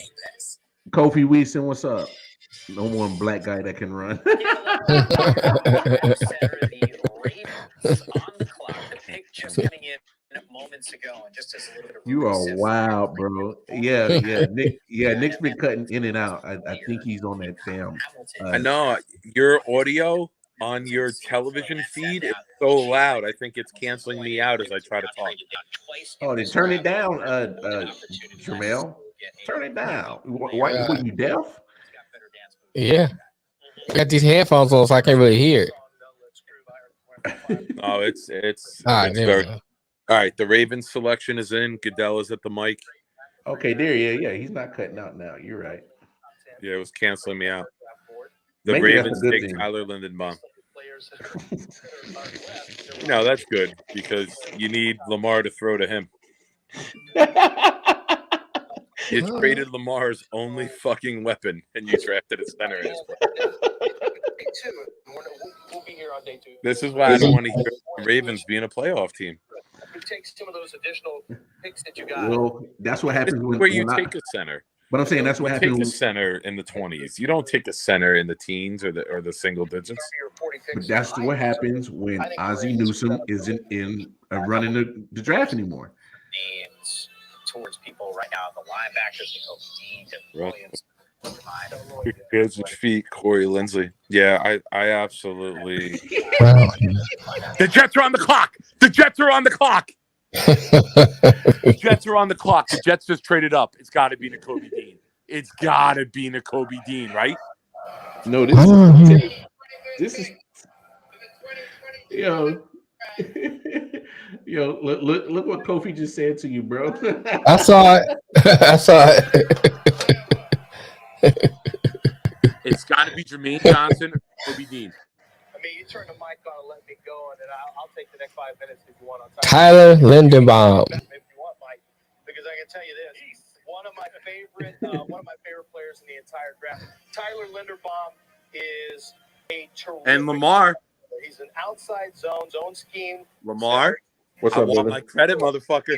Kofi Weeson, what's up? No one black guy that can run. You are wild, bro. Yeah. Nick's been cutting in and out. I think he's on that damn. I know your audio on your television feed is so loud. I think it's canceling me out as I try to talk. Oh, then turn it down, Jamel. Turn it down. Why were you deaf? Yeah. I got these headphones on, so I can't really hear it. Oh, it's all right. very all right. The Ravens selection is in. Goodell is at the mic. Okay, there. Yeah. He's not cutting out now. You're right. Yeah, it was canceling me out. The Maybe Ravens take Tyler Lindenbaum. No, that's good because you need Lamar to throw to him. You traded Lamar's only fucking weapon, and you drafted a center in his place. This is why I don't want to hear the Ravens being a playoff team. Take some of those additional picks that you got. Well, that's what happens where you take a center. But I'm saying that's what happens. Take a center in the 20s. You don't take a center in the teens or the single digits. But that's what happens when Ozzie Newsome isn't in running the draft anymore. Names towards people right now. The linebackers go Dean Williams. His feet, Corey Linsley. Yeah, I absolutely. The Jets are on the clock. The Jets are on the clock. The Jets are on the clock. The Jets just traded up. It's got to be Nakobe Dean. It's got to be Nakobe Dean, right? No, this is yo, look what Kofi just said to you, bro. I saw it. I saw it. It's got to be Jermaine Johnson or Nakobe Dean. I mean, you turn the mic on and let me go, and then I'll take the next 5 minutes if you want. Tyler Lindenbaum. If you want, Mike, because I can tell you this: one of my favorite players in the entire draft. Tyler Linderbaum is a terrific. And Lamar. He's an outside zone scheme. Lamar. What's I up, want brother? my credit, motherfucker.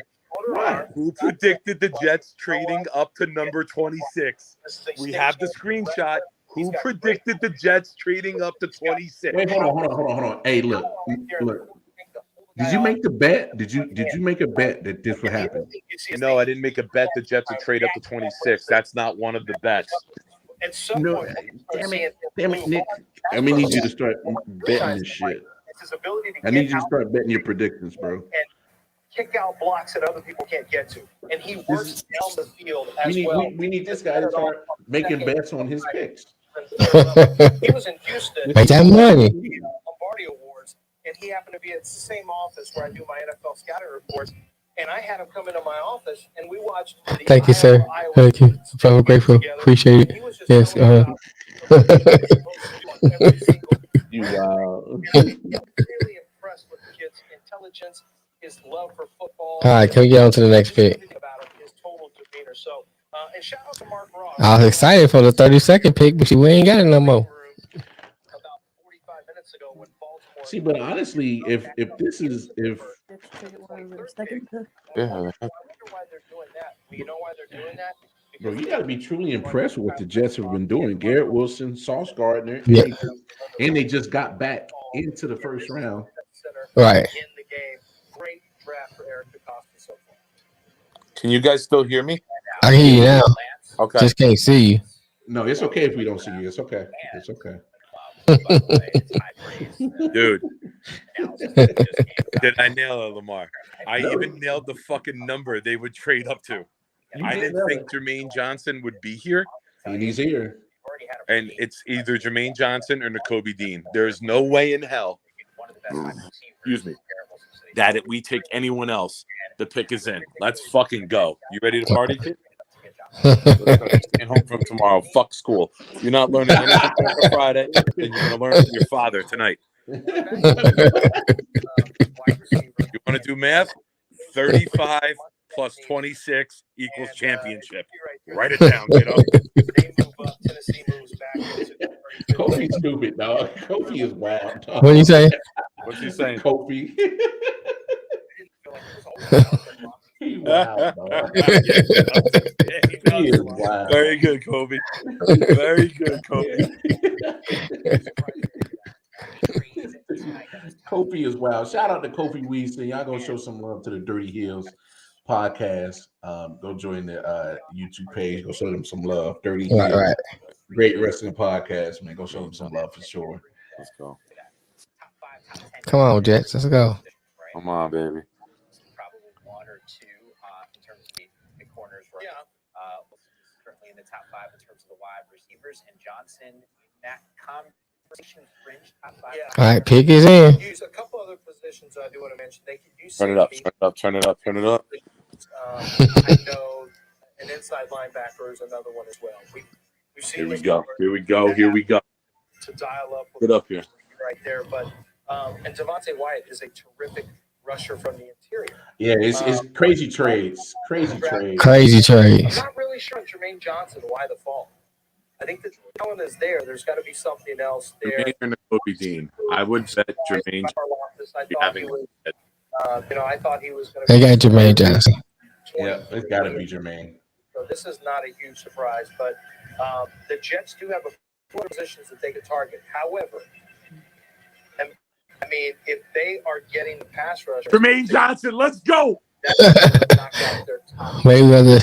Who predicted the Jets trading up to number 26? We have the screenshot. Who predicted the Jets trading up to 26? Wait, hold on. Hey, look. Did you make the bet? Did you make a bet that this would happen? No, I didn't make a bet the Jets would trade up to 26. That's not one of the bets. At some No, point, damn it, Nick. I need you to start betting this shit. it's his ability to I get need you to out start betting your predictions, bro. and kick out blocks that other people can't get to. And he works down the field as well. We need this guy to start making bets on his picks. He was in Houston. Make that money. Lombardi Awards, and he happened to be at the same office where I do my NFL scouting reports. And I had him come into my office, and we watched. Thank you, sir. Thank you. I'm grateful. Appreciate it. Yes. You wow. Really impressed with the kid's intelligence, his love for football. All right, can we get on to the next pick? His total demeanor. So, and shout out to Mark Ross. I was excited for the 32nd pick, but we ain't got it no more. See, but honestly, if this is You know why they're doing that? bro, you got to be truly impressed with what the Jets have been doing. Garrett Wilson, Sauce Gardner, and they just got back into the first round. Right. In the game, great draft for Eric DeCosta so far. Can you guys still hear me? I hear you now. Okay. Just can't see you. No, it's okay if we don't see you. It's okay. It's okay. Dude, did I nail it, Lamar? I even nailed the fucking number they would trade up to. I didn't think Jermaine Johnson would be here. And he's here. And it's either Jermaine Johnson or Nakobe Dean. There's no way in hell, excuse me, that we take anyone else. The pick is in. Let's fucking go. You ready to party, kid? Staying home from tomorrow. Fuck school. You're not learning anything on Friday, then you're gonna learn from your father tonight. You want to do math? 35 plus 26 equals championship. Write it down, kiddo. Kofi's stupid, dog. Kofi is wild. Dog. What do you say? What's he saying? Kofi. He wild, dog. He is wild. Very good, Kobe. Very good, Kobe. Kofi is wild. Shout out to Kofi Weasley. Y'all gonna show some love to the Dirty Hills podcast. Go join the YouTube page. Go show them some love. Dirty Hills. Right. Great wrestling podcast, man. Go show them some love for sure. Let's go. Come on, Jets. Let's go. Come on, baby. Probably one or two in terms of the corners. Right? Certainly in the top 5 in terms of the wide receivers. And Johnson, that conversation fringe top 5. All right, pick is in. Use a couple other positions I do want to mention. They could use Turn it up. Turn it up. Turn it up. Turn it up. I know an inside linebacker is another one as well. We've seen Here we go. Here we go. Here we go. To dial up. Get up here. Right there, but and Devonte Wyatt is a terrific rusher from the interior. Yeah, it's crazy trades. Crazy trades. Crazy trades. I'm not really sure on Jermaine Johnson why the fall. I think the talent is there. There's got to be something else there. Jermaine or Nakobe Dean. I would bet Jermaine. I thought he was going to. They got Jermaine Johnson. Yeah, it's got to be Jermaine. So this is not a huge surprise, but the Jets do have a few positions that they could target. However, I mean, if they are getting the pass rush, Jermaine Johnson, let's go. Mayweather.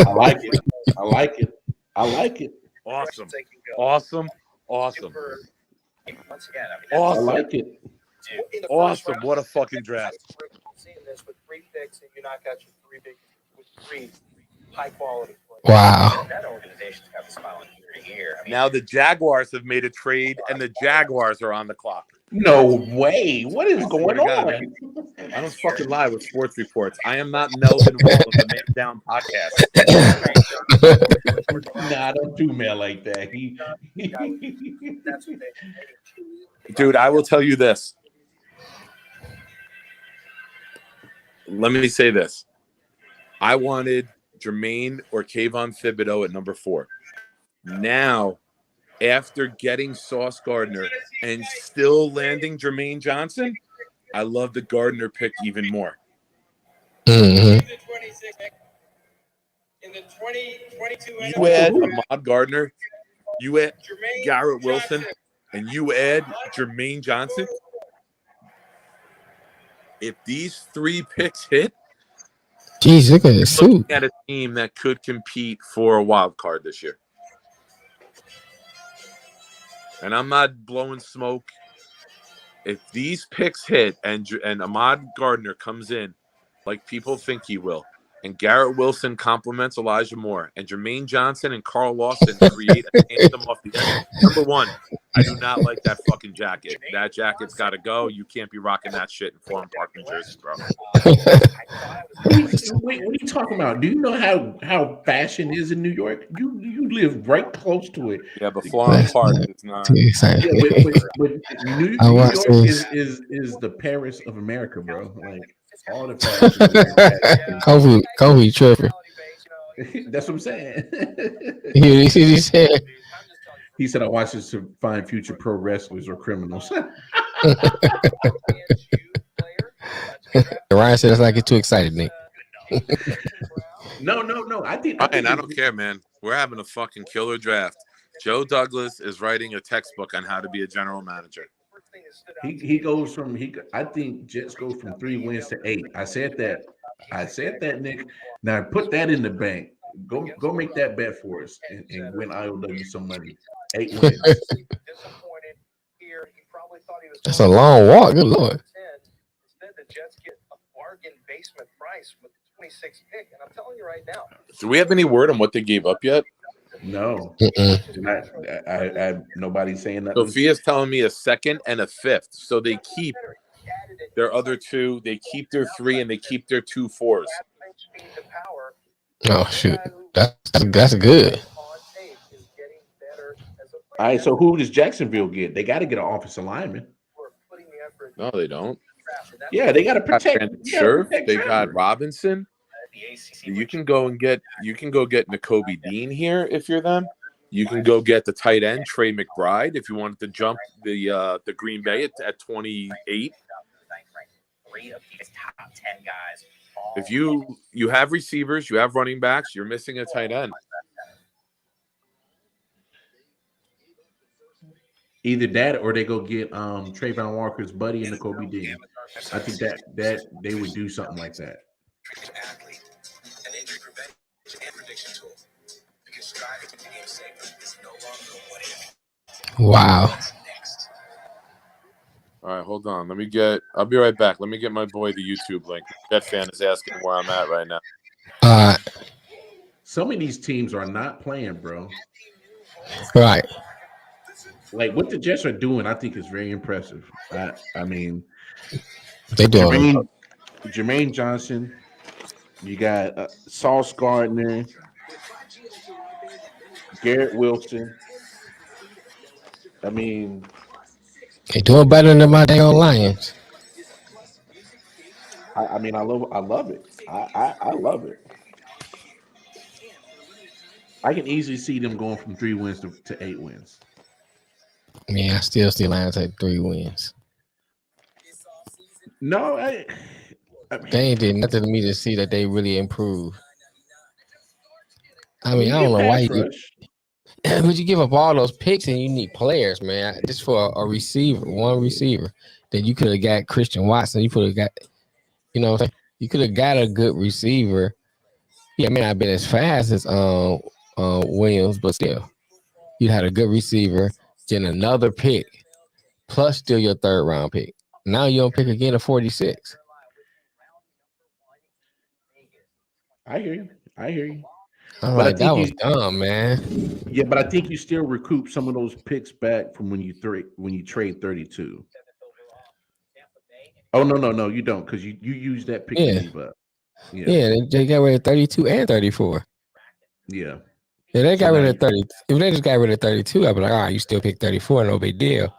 I like it. I like it. I like it. Awesome. Awesome. Awesome. Once again, I like it. Awesome. What a fucking draft. Seeing this with 3 picks and you knock out your 3 high quality players. Wow. That organization's got a smile year to year. I mean, Now the Jaguars have made a trade, and the Jaguars are on the clock. No way. What is going on? I don't fucking lie with sports reports. I am not Melvin Wall of the Man Down podcast. Nah, don't do Mel like that. Dude, I will tell you this. Let me say this. I wanted Jermaine or Kayvon Thibodeau at number 4. Now, after getting Sauce Gardner and still landing Jermaine Johnson, I love the Gardner pick even more. Mm-hmm. You add Ahmad Gardner, you add Garrett Wilson, and you add Jermaine Johnson. If these 3 picks hit, jeez, look at this suit. At a team that could compete for a wild card this year. And I'm not blowing smoke. If these picks hit and Ahmad Gardner comes in like people think he will, and Garrett Wilson complements Elijah Moore, and Jermaine Johnson and Carl Lawson create a tandem off the edge. Number one, I do not like that fucking jacket. That jacket's got to go. You can't be rocking that shit in Forum Park, New Jersey, bro. Wait, what are you talking about? Do you know how fashion is in New York? You live right close to it. Yeah, but Forum Park is not. Yeah, but New York is the Paris of America, bro. Like all the fashion. Kobe tripping. That's what I'm saying. He said. He said, "I watch this to find future pro wrestlers or criminals." Ryan said, "Let's not get too excited, Nick." No. I don't care, man. We're having a fucking killer draft. Joe Douglas is writing a textbook on how to be a general manager. He goes from I think Jets go from 3 wins to 8. I said that, Nick. Now put that in the bank. Go make that bet for us and win I.O.W. some money. 8 wins. That's a long walk. Good Lord. Instead, the Jets get a bargain basement price with the 26th pick, and I'm telling you right now. Do we have any word on what they gave up yet? No. I nobody's saying that. Sophia's telling me a 2nd and a 5th. So they keep their other 2, they keep their 3, and they keep their 2 4s. Oh shoot. That's good. All right, so who does Jacksonville get? They got to get an offensive lineman. No, they don't. Yeah, they got to protect. Sure, they got Robinson. You can go get Nakobe Dean here if you're them. You can go get the tight end Trey McBride if you wanted to jump the Green Bay at 28. If you have receivers, you have running backs, you're missing a tight end. Either that or they go get Trayvon Walker's buddy and Nakobe Dean. I think that they would do something like that. Wow. All right, hold on. I'll be right back. Let me get my boy the YouTube link. That fan is asking where I'm at right now. Some of these teams are not playing, bro. Right. Like what the Jets are doing, I think is very impressive. I mean, they do. Jermaine Johnson, you got Sauce Gardner, Garrett Wilson. I mean, they doing better than my damn Lions. I mean, I love it. I love it. I can easily see them going from 3 wins to 8 wins. Yeah, I still see Lions at 3 wins. No, they ain't did nothing to me to see that they really improved. I mean, I don't know why but you give up all those picks and you need players, man. Just for a receiver, one receiver. Then you could have got Christian Watson. You could have got, you could have got a good receiver. Yeah, I may not have been as fast as Williams, but still, you had a good receiver. Then another pick, plus still your 3rd round pick. Now you don't pick again at 46. I hear you. I'm like, that was dumb, man. Yeah, but I think you still recoup some of those picks back from when you trade 32. Oh no, you don't, because you use that pick to move up. Yeah, they got rid of 32 and 34. Yeah. Yeah, they got rid of 30. If they just got rid of 32, I'd be like, all right, you still pick 34, no big deal.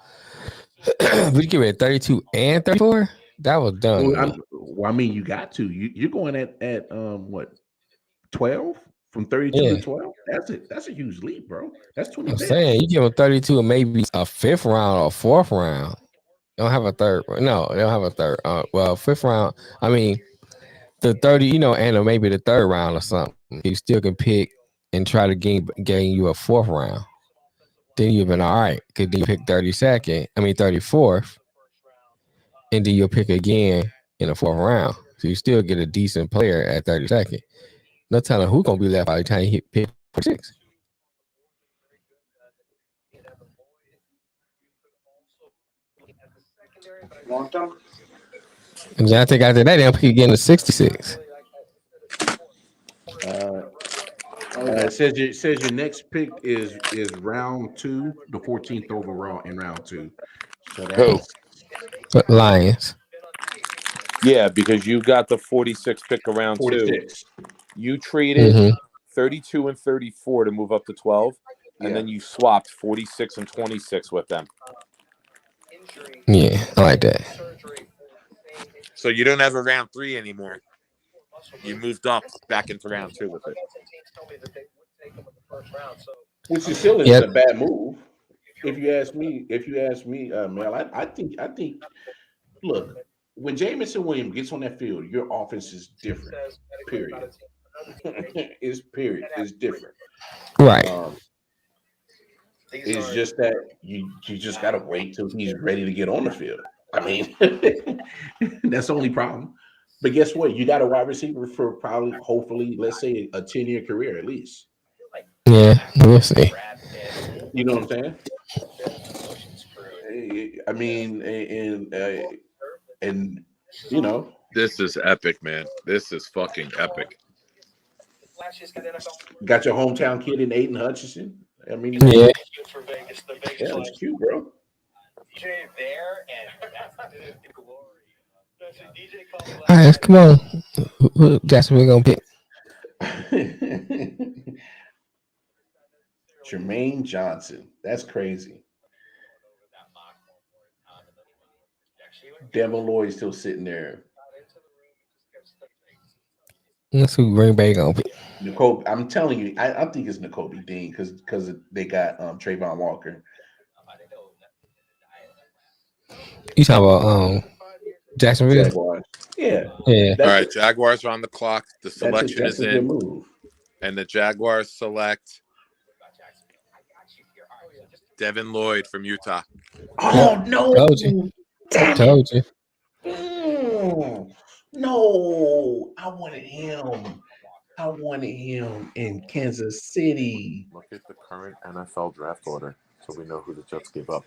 But you get rid of 32 and 34? That was dumb. Well, I mean, you got to. You're going at what, 12? From 32 to 12? That's a huge leap, bro. That's 20. I'm saying you give them 32 and maybe a 5th round or 4th round. They don't have a 3rd. No, they don't have a 3rd. Well, 5th round. I mean, the 30, and maybe the 3rd round or something. You still can pick and try to gain you a 4th round. Then you've been all right. Because then you pick 34th. And then you'll pick again in the 4th round. So you still get a decent player at 32nd. No telling who's gonna be left by the time he hit pick 6. And then I think after that, they'll pick again to 66. It says your next pick is round 2, the 14th overall in round 2. So that's Lions. Yeah, because you got the 46 pick around 2. 46. You traded 32 and 34 to move up to 12, and then you swapped 46 and 26 with them. Yeah, I like that. So you don't have a round 3 anymore. You moved up back into round 2 with it. Which is still isn't a bad move. If you ask me, Mel, I think look, when Jamison Williams gets on that field, your offense is different. Period. It's different. Right. It's just that you just gotta wait till he's ready to get on the field. I mean, that's the only problem. But guess what? You got a wide receiver for probably, hopefully, let's say a 10-year career at least. Yeah, we'll see. You know what I'm saying? I mean, and you know, this is epic, man. This is fucking epic. Got your hometown kid in Aiden Hutchinson. I mean, yeah, it's cute, bro. All right, come on. Who Jacksonville gonna pick? Jermaine Johnson. That's crazy. Devin Lloyd still sitting there. That's who Green Bay gonna pick. Nicole, I'm telling you, I think it's Nakobe Dean because they got Trayvon Walker. You talking about Jacksonville? Jaguars. Yeah. Yeah. All right, Jaguars are on the clock. The selection that's is a in. good move. And the Jaguars select Devin Lloyd from Utah. Oh, no. Told you. Told you. No, I wanted him in Kansas City. Look at the current NFL draft order so we know who the Jets gave up.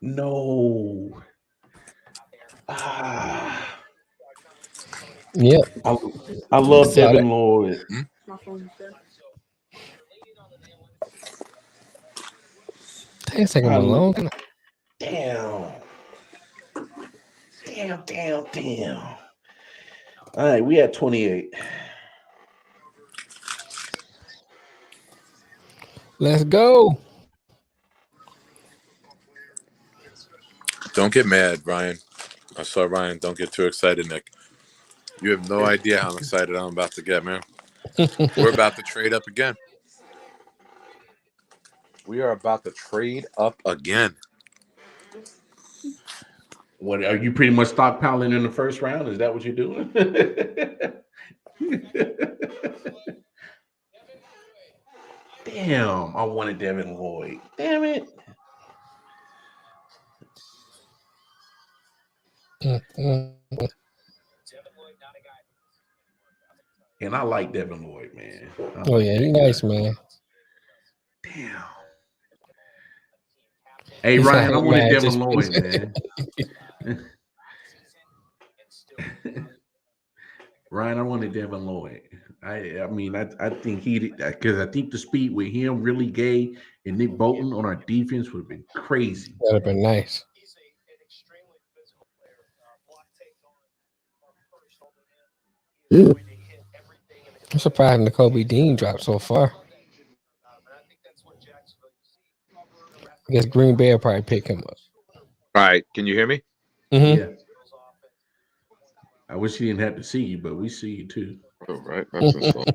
No. Yeah. I love Devin Lloyd. It's taking a long time. Damn. All right, we at 28. Let's go. Don't get mad, Ryan. I saw Ryan. Don't get too excited, Nick. You have no idea how excited I'm about to get, man. We're about to trade up again. We are about to trade up again. What are you pretty much stockpiling in the first round? Is that what you're doing? Damn, I wanted Devin Lloyd. Damn it. And I like Devin Lloyd, man. Yeah, he's nice, man. Damn. Hey, Ryan, I wanted Devin Lloyd, man. Ryan, I wanted Devin Lloyd. I mean, I think because I think the speed with him, really Gay, and Nick Bolton on our defense would have been crazy. That would have been nice. I'm surprised Nakobe Dean dropped so far. I guess Green Bay will probably pick him up. All right, can you hear me? Mm-hmm. Yeah. I wish he didn't have to see you, but we see you too. Oh, right. That's insult.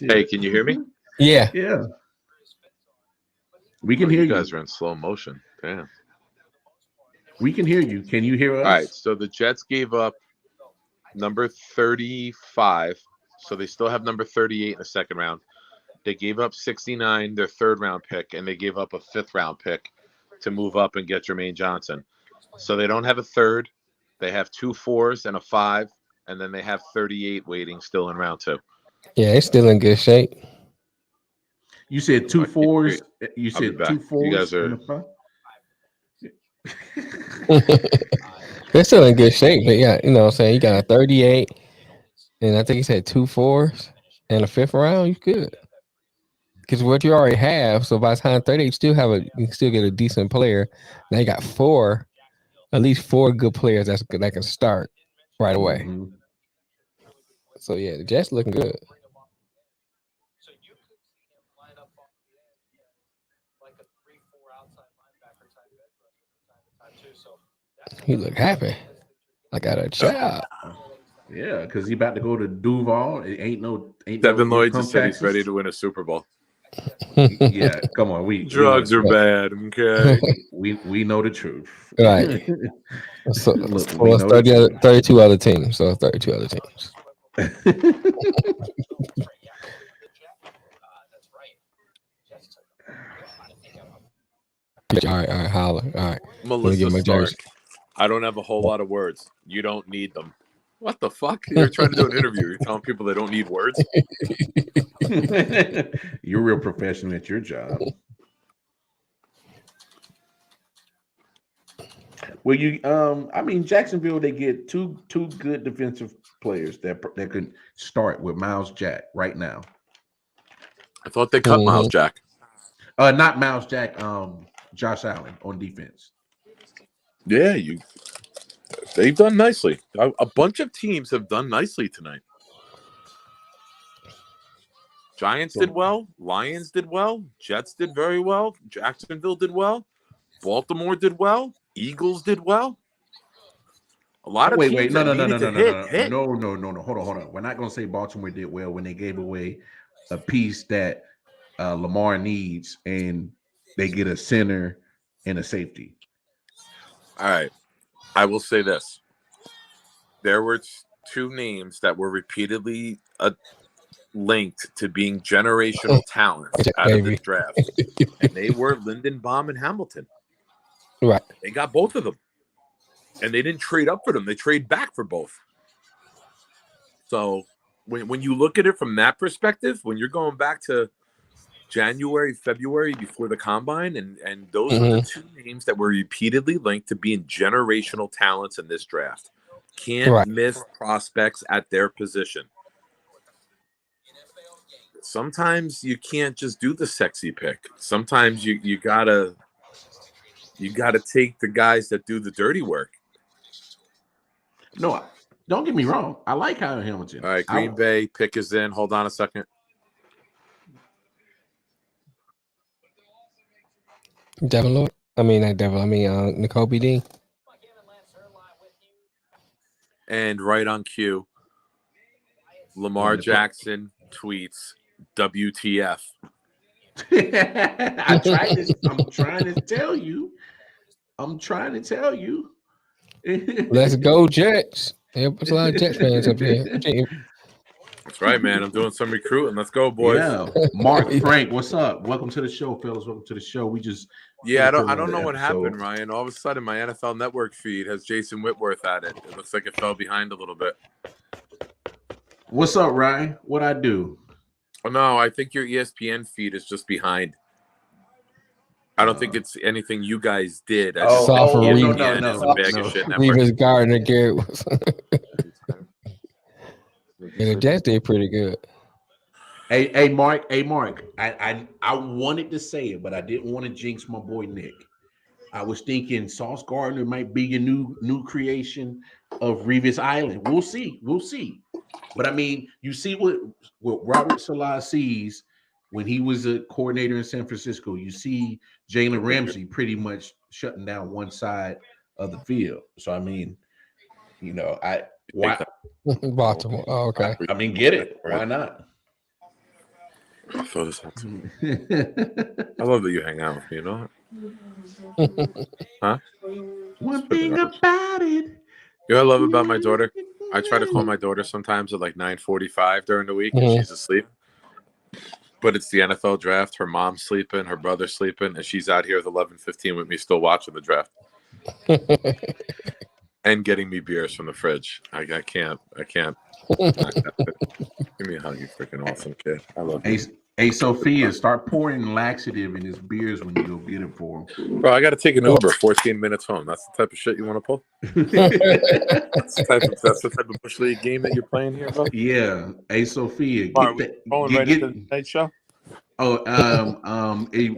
Hey, can you hear me? Yeah. Yeah. We can hear you. You guys are in slow motion. Damn. We can hear you. Can you hear us? All right. So the Jets gave up number 35. So they still have number 38 in the second round. They gave up 69, their 3rd-round pick, and they gave up a 5th-round pick to move up and get Jermaine Johnson. So they don't have a 3rd. They have 2 4s and a 5, and then they have 38 waiting still in round 2. Yeah, it's still in good shape. You said 2 4s. You said 2 4s. You guys are. They're still in good shape. But yeah, you know what I'm saying? You got a 38, and I think you said 2 4s and a 5th round. You could. Because what you already have, so by the time 30, you can still get a decent player. Now you got at least 4 good players that can start right away. Mm-hmm. So yeah, the Jets looking good. He look happy. I got a job. Yeah, because he about to go to Duval. It ain't no. Devin Lloyd just said he's ready to win a Super Bowl. Yeah, come on. Drugs are bad. Okay, we know the truth. Right. So, Look, it's 32 other teams. So 32 other teams. All right, holler. All right. Melissa Stark. I don't have a whole lot of words. You don't need them. What the fuck? You're trying to do an interview. You're telling people they don't need words. You're a real professional at your job. Well, Jacksonville, they get two good defensive players that could start with Miles Jack right now. I thought they cut Miles Jack. Not Miles Jack. Josh Allen on defense. Yeah, they've done nicely. A bunch of teams have done nicely tonight. Giants did well. Lions did well. Jets did very well. Jacksonville did well. Baltimore did well. Eagles did well. A lot of teams no. Hold on. We're not going to say Baltimore did well when they gave away a piece that Lamar needs, and they get a center and a safety. All right. I will say this. There were 2 names that were repeatedly linked to being generational talents out of this draft. And they were Lindenbaum and Hamilton. Right. They got both of them. And they didn't trade up for them. They trade back for both. So when you look at it from that perspective, when you're going back to January, February before the combine, and those are the 2 names that were repeatedly linked to being generational talents in this draft. Can't miss prospects at their position. Sometimes you can't just do the sexy pick. Sometimes you gotta take the guys that do the dirty work. No, don't get me wrong. I like Kyle Hamilton. All right, Green Bay pick is in. Hold on a second. N'Kobe Dean. And right on cue, Lamar Jackson tweets WTF. I'm trying to tell you. Let's go, Jets. There's a lot of Jets fans up here. That's right, man. I'm doing some recruiting. Let's go, boys. Yeah. Mark Frank, what's up? Welcome to the show, fellas. Welcome to the show. I don't know what happened, Ryan. All of a sudden, my NFL Network feed has Jason Whitworth at it. It looks like it fell behind a little bit. What's up, Ryan? What I do? Oh, no, I think your ESPN feed is just behind. I don't think it's anything you guys did. Reeves Gardner, Garrett was. The Jets did pretty good. Hey, Mark. I wanted to say it, but I didn't want to jinx my boy Nick. I was thinking Sauce Gardner might be a new creation of Revis Island. We'll see. But I mean, you see what Robert Salah sees when he was a coordinator in San Francisco. You see Jalen Ramsey pretty much shutting down one side of the field. So I mean, Baltimore. Oh, okay. I mean, get it. Why not? I love that you hang out with me, you know? Huh? One thing about it. You know what I love about my daughter? I try to call my daughter sometimes at like 9:45 during the week and she's asleep. But it's the NFL draft. Her mom's sleeping, her brother's sleeping, and she's out here at 11:15 with me, still watching the draft and getting me beers from the fridge. I can't. Give me a hug, you freaking awesome kid. I love you. Hey, Sophia, start pouring laxative in his beers when you go get it for him. Bro, I got to take an Uber 14 minutes home. That's the type of shit you want to pull? That's the type of Bush League game that you're playing here, bro? Yeah. Hey, Sophia, Are we going right into the night show? Oh,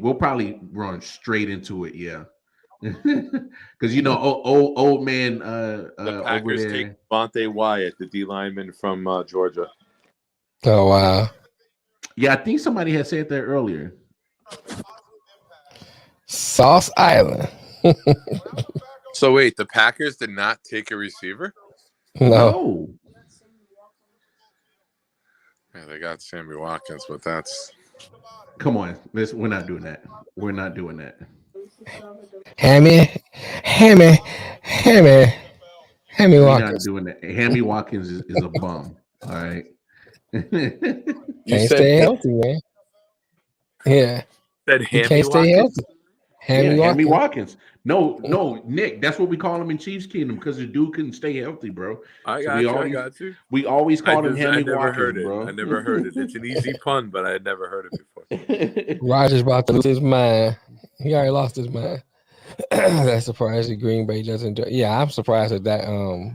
we'll probably run straight into it, yeah. Because old man the Packers over there. take Devonte Wyatt, the D lineman from Georgia. Oh wow. Yeah, I think somebody had said that earlier. Sauce Island. So wait, the Packers did not take a receiver? No. Yeah, they got Sammy Watkins, but that's come on. We're not doing that. We're not doing that. Hammy We're Watkins. not doing that. Hammy Watkins is a bum. All right. Can't stay healthy, man. Yeah. Said he Hammy can't stay Watkins? healthy. Hammy Watkins. No, Nick. That's what we call him in Chiefs Kingdom because the dude couldn't stay healthy, bro. I got you. We always called him Hammy I never Watkins, heard it. bro. I never heard it. It's an easy pun, but I had never heard it before. Rodgers about to lose his mind. He already lost his mind. That's surprised that Green Bay doesn't do. Yeah, I'm surprised at that,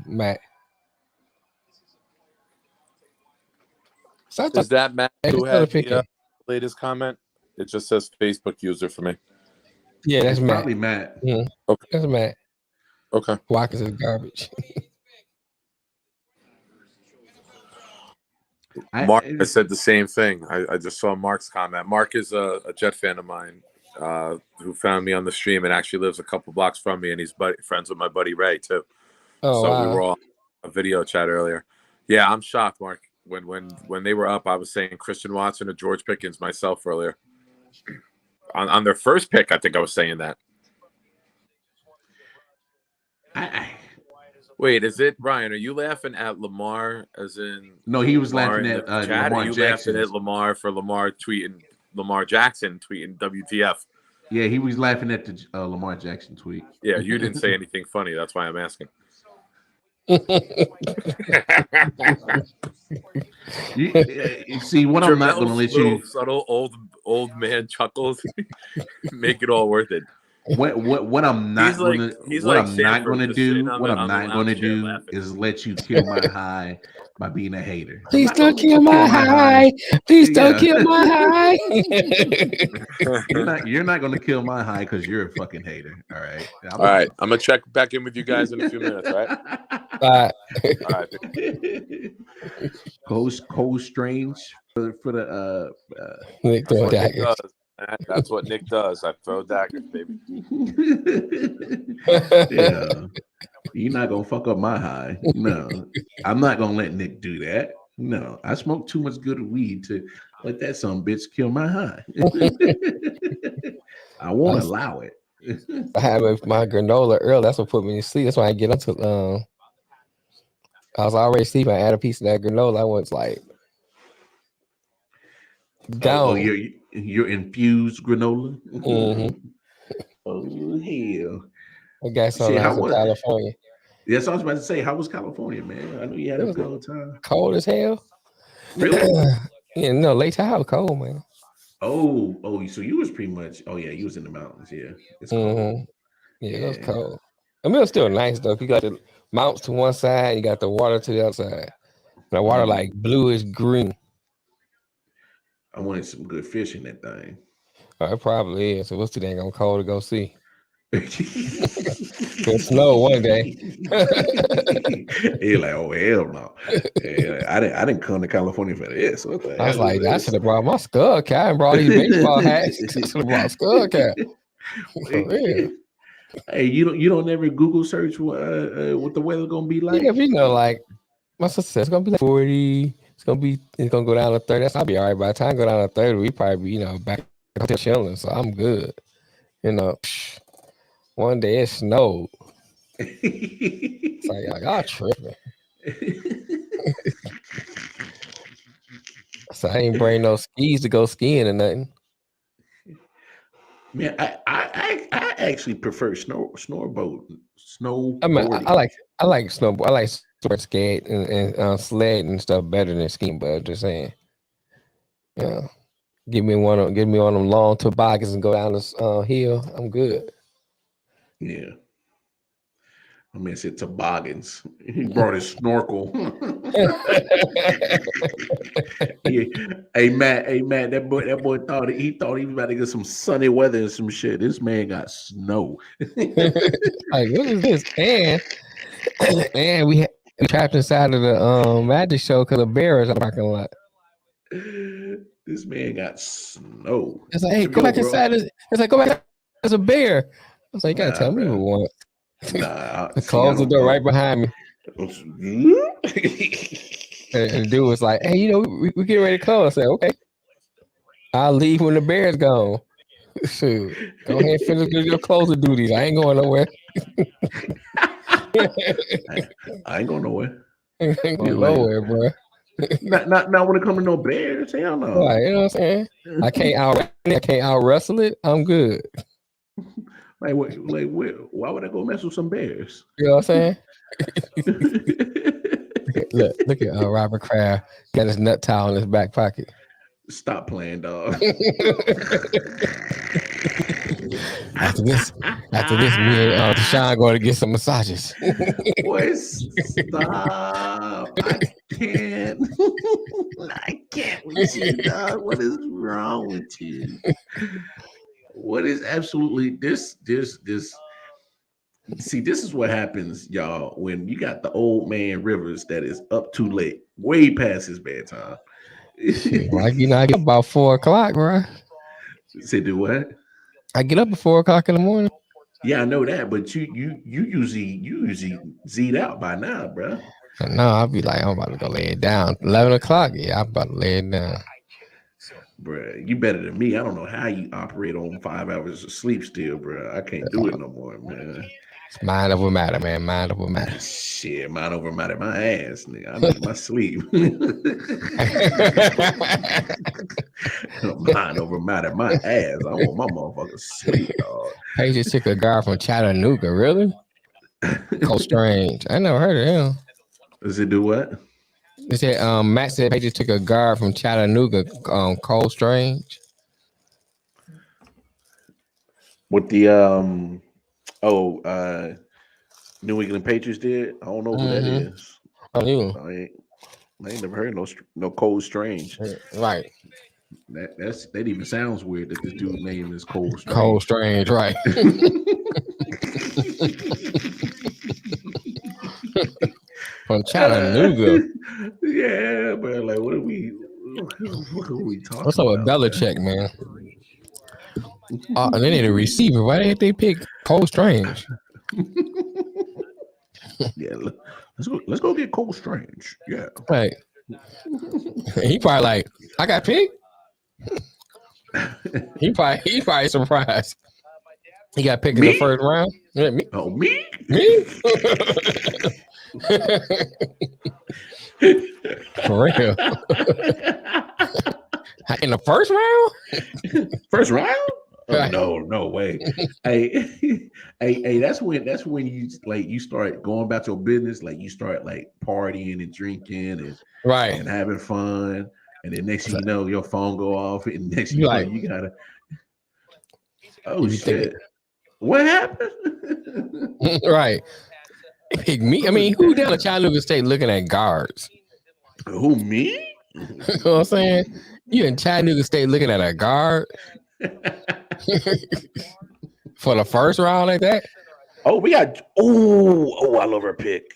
Matt. Is that Matt who had the latest comment? It just says Facebook user for me. Yeah, that's Matt. Probably Matt. Yeah. Okay. That's Matt. Okay. Watkins is garbage. Mark, I said the same thing. I just saw Mark's comment. Mark is a Jet fan of mine who found me on the stream and actually lives a couple blocks from me, and he's friends with my buddy Ray too. Oh, so wow. we were all a video chat earlier. Yeah, I'm shocked, Mark. When they were up, I was saying Christian Watson or George Pickens myself earlier. On their first pick, I think I was saying that. Wait, is it Ryan? Are you laughing at Lamar as in? No, he was Lamar laughing in at the chat? Lamar Are you Jackson. laughing at Lamar for Lamar Jackson tweeting WTF? Yeah, he was laughing at the Lamar Jackson tweet. Yeah, you didn't say anything funny. That's why I'm asking. You see, what I'm not going to let you subtle old man chuckles make it all worth it. What I'm not going to do is let you kill my high by being a hater. Please don't kill my high. Please don't kill my high. You're not going to kill my high because you're a fucking hater. All right. All right. I'm gonna check back in with you guys in a few minutes. Right. All right. Cole Strange for the Nick throwing daggers. That's what Nick does. I throw daggers, baby. Yeah. You're not gonna fuck up my high. No, I'm not gonna let Nick do that. No, I smoke too much good weed to let that some bitch kill my high. I won't allow it. I had my granola early. That's what put me to sleep. That's why I get into. I was already sleeping. I had a piece of that granola. I was like, down. Your infused granola. Mm-hmm. Oh hell! I got some in California. Yes, I was about to say, how was California, man? I know you had a good time. Cold as hell. Really? Yeah, no, Lake Tahoe cold, man. Oh, so you was pretty much. Oh yeah, you was in the mountains. Yeah, it's cold. Mm-hmm. Yeah, it was cold. I mean, it was still nice though. You got the mountains to one side, you got the water to the other side. The water like bluish green. I wanted some good fish in that thing. Oh, it probably is. So what's too dang on cold to go see? It'll snow one day. You're like, oh hell no! I didn't come to California for this. What the I was like, I should have brought my skull cap and brought these baseball hats. I should have brought skull cap. For real. Hey, you don't ever Google search what the weather gonna be like? Yeah, you know, like my sister said, it's gonna be like 40. It's gonna go down to 30. I'll be all right. By the time I go down to 30, we probably be, back to chilling. So I'm good. One day it snowed. It's like y'all tripping. So I ain't bring no skis to go skiing or nothing. Man, I actually prefer snowboarding. I mean, I like snowboard. I like skate and sled and stuff better than skiing. But I'm just saying, yeah, give me one of them long toboggans and go down this hill. I'm good. Yeah. I mean, I said toboggans. He brought his snorkel. Yeah. Hey Matt, that boy thought he was about to get some sunny weather and some shit. This man got snow. Like, what is this? And we trapped inside of the magic show because the bear is in the parking lot. This man got snow. It's like, hey, go back inside. It's like, go back. There's a bear. I was like, you gotta tell me what want. Close the door right behind me. And the dude was like, hey, we get ready to close. I said, okay. I'll leave when the bear's gone. Shoot. Go ahead and finish your closing duties. I ain't going nowhere. I ain't going nowhere. I ain't going nowhere, bro. Not when it comes to no bears. Hell no. Right, you know what I'm saying? I can't out wrestle it. I'm good. Why would I go mess with some bears? You know what I'm saying? look at Robert Kraft got his nut towel in his back pocket. Stop playing, dog. After this, me and Deshaun going to get some massages. Boy, stop! I can't with you, dog. What is wrong with you? What is absolutely this? See, this is what happens, y'all, when you got the old man Rivers that is up too late, way past his bedtime. Like, I get up about 4:00, bro. Say do what? I get up at 4:00 in the morning. Yeah, I know that, but you usually Z'd out by now, bro. No, I'll be like, I'm about to go lay it down. 11:00, yeah, I'm about to lay it down. Bruh, you better than me. I don't know how you operate on 5 hours of sleep still, bruh. I can't do it no more, man. It's mind over matter, man. Mind over matter. Shit, mind over matter. My ass, nigga. I need my sleep. Mind over matter. My ass. I want my motherfucker sleep, dog. Hey, just took a guy from Chattanooga, really? Cole Strange. I never heard of him. Does it do what? They said Matt said they just took a guard from Chattanooga, Cole Strange. With the New England Patriots did. I don't know who that is. I ain't never heard no Cole Strange. Right. That even sounds weird that this dude's name is Cole Strange. Cole Strange, right. From Chattanooga. Yeah, but like, what are we talking What's up with Belichick, man? And they need a receiver. Why didn't they pick Cole Strange? Yeah, let's go get Cole Strange. Yeah. Right. He probably like, I got picked. he probably surprised. He got picked in the first round. Yeah, me? Oh, me? Me? For real. In the first round? First round? Oh, Right. no way. hey, that's when you start going about your business. Like you start like partying and drinking and right and having fun. And then next thing you know, your phone go off, and next thing you know, you gotta. Oh shit! What happened? Right. Pick me. I mean, who down at Chattanooga State looking at guards? Who, me? You know what I'm saying? You in Chattanooga State looking at a guard for the first round like that? Oh, we got. Oh, I love her pick.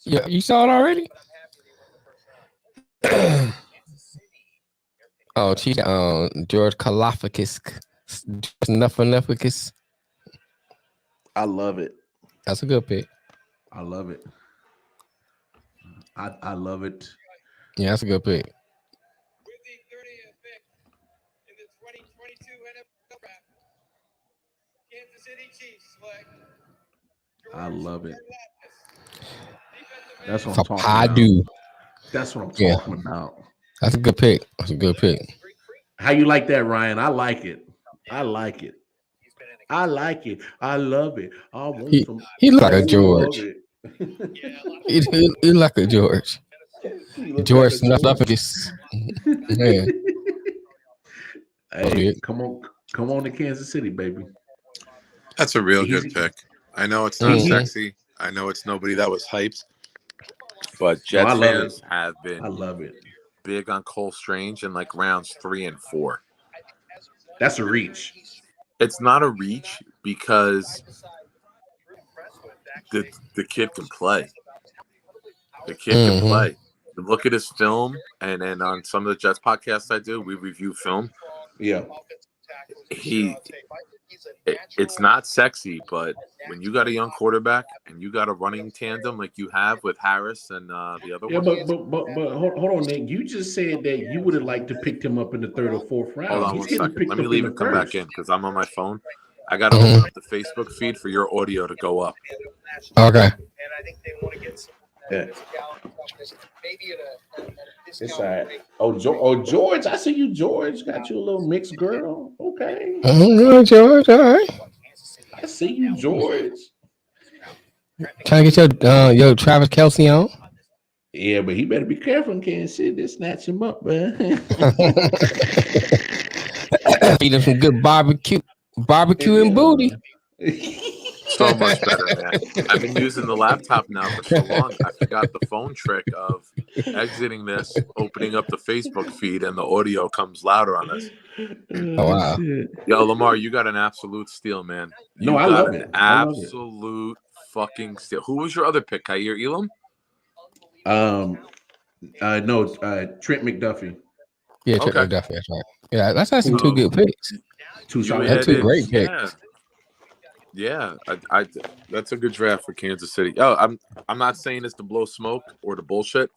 Yeah, you saw it already? Oh, she's George Kalafakis. Nufanufikis. I love it. That's a good pick. I love it. I love it. Yeah, that's a good pick. I love it. That's what I'm talking about. That's what I'm talking about. That's a good pick. That's a good pick. How you like that, Ryan? I like it. I like it. I like it. I love it. I want some. He look like a George. he like a George. George snuffed up his man. Hey, come on to Kansas City, baby. That's a real good pick. I know it's not sexy. I know it's nobody that was hyped. But Jets fans have been big on Cole Strange in like rounds 3 and 4. That's a reach. It's not a reach because the kid can play. The kid can play. Look at his film, and then on some of the Jets podcasts I do, we review film. Yeah. It's not sexy, but when you got a young quarterback and you got a running tandem like you have with Harris and the other one. But hold on, Nick. You just said that you would have liked to pick him up in the 3rd or 4th round. Hold on 1 second. Let me leave and come back in because I'm on my phone. I got to open up the Facebook feed for your audio to go up. Okay. Yeah. It's all right. Oh, George. I see you, George. Got you a little mixed girl. Okay. George. All right. I see you, George. Trying to get your Travis Kelce on? Yeah, but he better be careful in Kansas City. They snatch him up, man. Feed him some good barbecue and booty. So much better, man. I've been using the laptop now for so long. I forgot the phone trick of exiting this, opening up the Facebook feed, and the audio comes louder on this. Oh, wow. Yo, Lamar, you got an absolute steal, man. You I love it. Absolute fucking steal. Who was your other pick? Kaiir Elam? No, Trent McDuffie. Yeah, Trent McDuffie. That's right. Yeah, that's actually 2 good picks. That's 2 great picks. Yeah, I that's a good draft for Kansas City. Oh, I'm not saying it's to blow smoke or to bullshit.